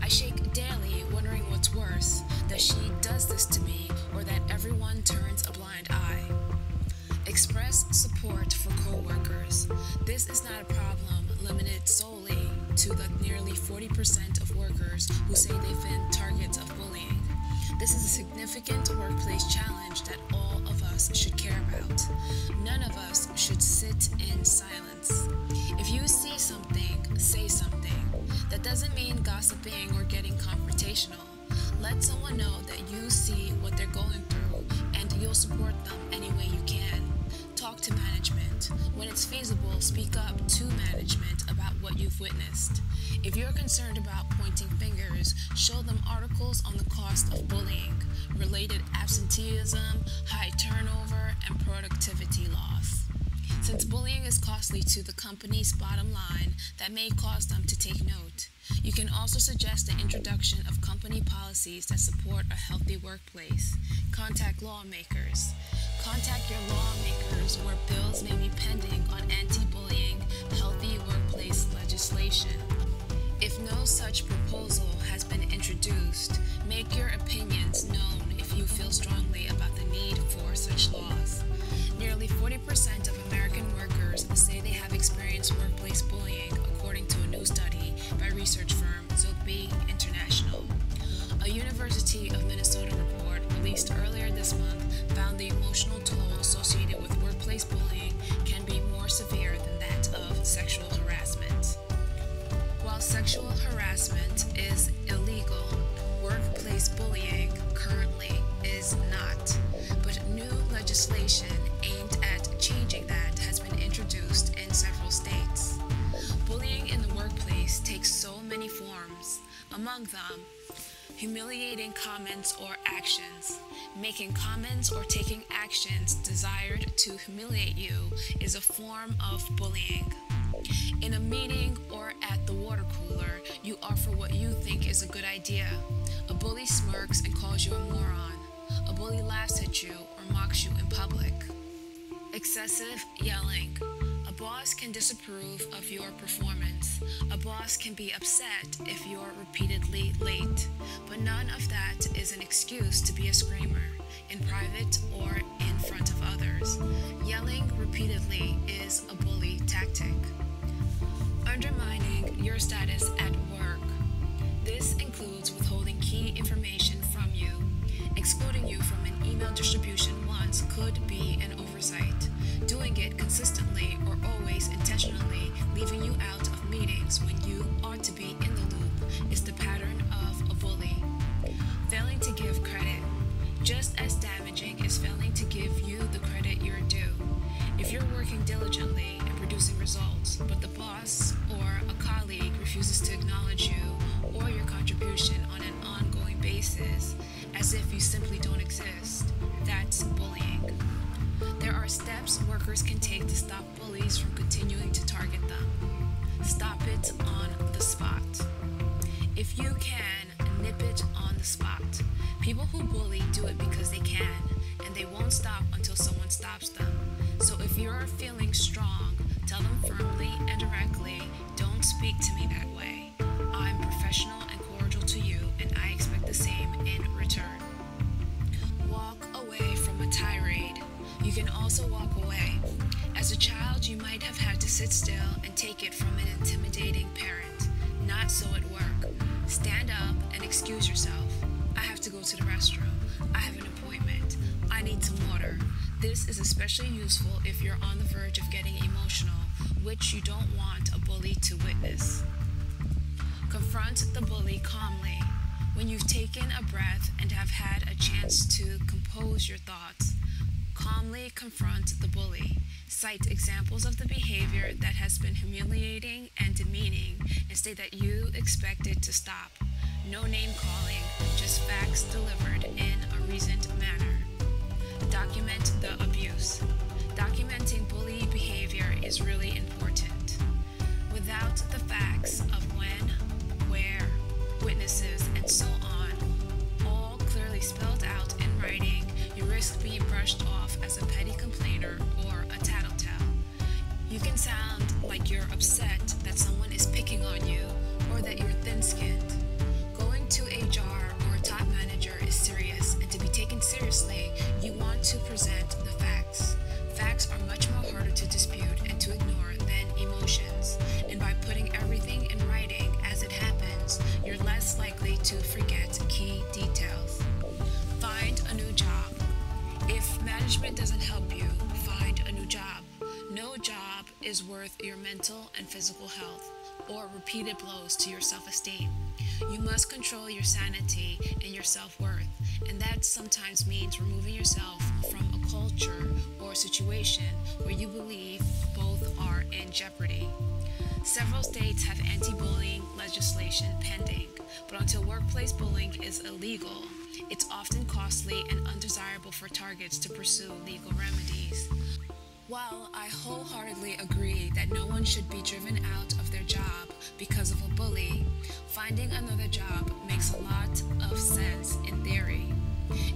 I shake daily wondering what's worse, that she does this to me or that everyone turns a blind eye." Express support for coworkers. This is not a problem limited solely to the nearly 40% of workers who say they've been targets of bullying. This is a significant workplace challenge that all of us should care about. None of us should sit in silence. If you see something, say something. That doesn't mean gossiping or getting confrontational. Let someone know that you see what they're going through and you'll support them any way you can. Talk to management. When it's feasible, speak up to management about what you've witnessed. If you're concerned about pointing fingers, show them articles on the cost of bullying, related absenteeism, high turnover, and productivity loss. Since bullying is costly to the company's bottom line, that may cause them to take note. You can also suggest the introduction of company policies that support a healthy workplace. Contact lawmakers. Contact your lawmakers where bills may be pending on anti-bullying, healthy workplace legislation. If no such proposal has been introduced, make your opinions known if you feel strongly about the need for such laws. Nearly 40% of American workers say they have experienced workplace bullying, according to a new study University of Minnesota report released earlier this month found the emotional toll associated with workplace bullying can be more severe than that of sexual harassment. While sexual harassment is illegal, workplace bullying currently is not. But new legislation aimed at changing that has been introduced in several states. Bullying in the workplace takes so many forms. Among them, humiliating comments or actions. Making comments or taking actions desired to humiliate you is a form of bullying. In a meeting or at the water cooler, you offer what you think is a good idea. A bully smirks and calls you a moron. A bully laughs at you or mocks you in public. Excessive yelling. A boss can disapprove of your performance. A boss can be upset if you're repeatedly late. But none of that is an excuse to be a screamer, in private or in front of others. Yelling repeatedly is a bully tactic. Undermining your status at work. This includes withholding key information from you. Excluding you from an email distribution once could be an oversight. Doing it consistently or always intentionally leaving you out of meetings when you ought to be in the loop is the pattern of a bully. Failing to give credit. Just as damaging is failing to give you the credit you're due. If you're working diligently and producing results, but the boss or a colleague refuses to acknowledge you or your contribution on an ongoing basis, as if you simply don't exist, that's bullying. There are steps workers can take to stop bullies from continuing to target them. Stop it on the spot. If you can, nip it on the spot. People who bully do it because they can, and they won't stop until someone stops them. So if you're feeling strong, tell them firmly and directly, don't speak to me that way. I'm professional and cordial to you, and I expect the same in return. Walk away from a tirade. You can also walk away. As a child, you might have had to sit still and take it from an intimidating parent. Not so at work. Stand up and excuse yourself. I have to go to the restroom. I have an appointment. I need some water. This is especially useful if you're on the verge of getting emotional, which you don't want a bully to witness. Confront the bully calmly. When you've taken a breath and have had a chance to compose your thoughts, calmly confront the bully. Cite examples of the behavior that has been humiliating and demeaning and state that you expect it to stop. No name calling, just facts delivered in a reasoned manner. Document the abuse. Documenting bully behavior is really important. Without the facts of when, where, witnesses, and so on, all clearly spelled out in writing, you risk being brushed off as a petty complainer or a tattletale. You can sound like you're upset that someone is picking on you or that you're thin-skinned. Going to HR or a top manager is serious, and to be taken seriously, you want to present the facts. Facts are much more harder to dispute and to ignore than emotions, and by putting everything in writing as it happens, you're less likely to forget key details. Find a new job. If management doesn't help you, find a new job. No job is worth your mental and physical health or repeated blows to your self-esteem. You must control your sanity and your self-worth, and that sometimes means removing yourself from a culture or situation where you believe both are in jeopardy. Several states have anti-bullying legislation pending, but until workplace bullying is illegal, it's often costly and undesirable for targets to pursue legal remedies. While I wholeheartedly agree that no one should be driven out of their job because of a bully, finding another job makes a lot of sense in theory.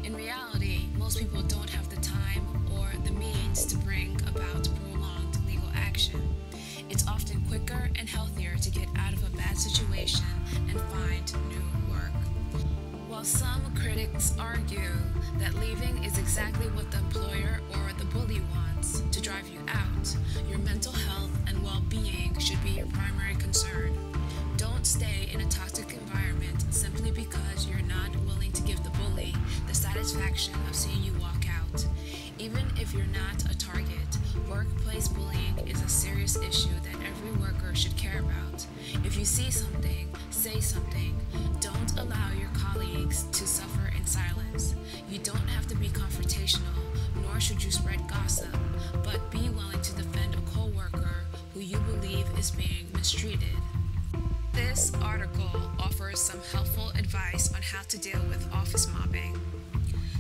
In reality, most people don't have the time or the means to bring about prolonged legal action. It's often quicker and healthier to get out of a bad situation and find new work. While some critics argue that leaving is exactly what the employer or the bully wants, to drive you out, your mental health and well-being should be your primary concern. Don't Don't stay in a toxic environment simply because you're not willing to give the bully the satisfaction of seeing you walk out. Even if you're not a target, workplace bullying is a serious issue that every worker should care about. If you see something, say something. Don't allow your colleagues to suffer in silence. You don't have to be confrontational, nor should you spread gossip, but be willing to defend a coworker who you believe is being mistreated. This article offers some helpful advice on how to deal with office mobbing.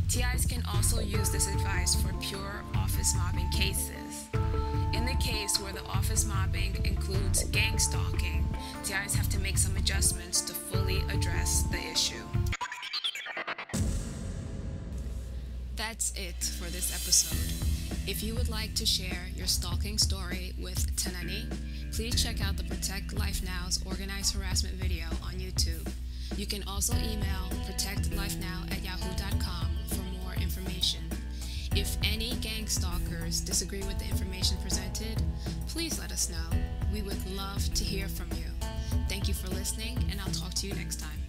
TIs can also use this advice for pure office mobbing cases. In the case where the office mobbing includes gang stalking, TIs have to make some adjustments to fully address the issue. That's it for this episode. If you would like to share your stalking story with Tenani, please check out the Protect Life Now's organized harassment video on YouTube. You can also email protectlifenow@yahoo.com for more information. If any gang stalkers disagree with the information presented, please let us know. We would love to hear from you. Thank you for listening, and I'll talk to you next time.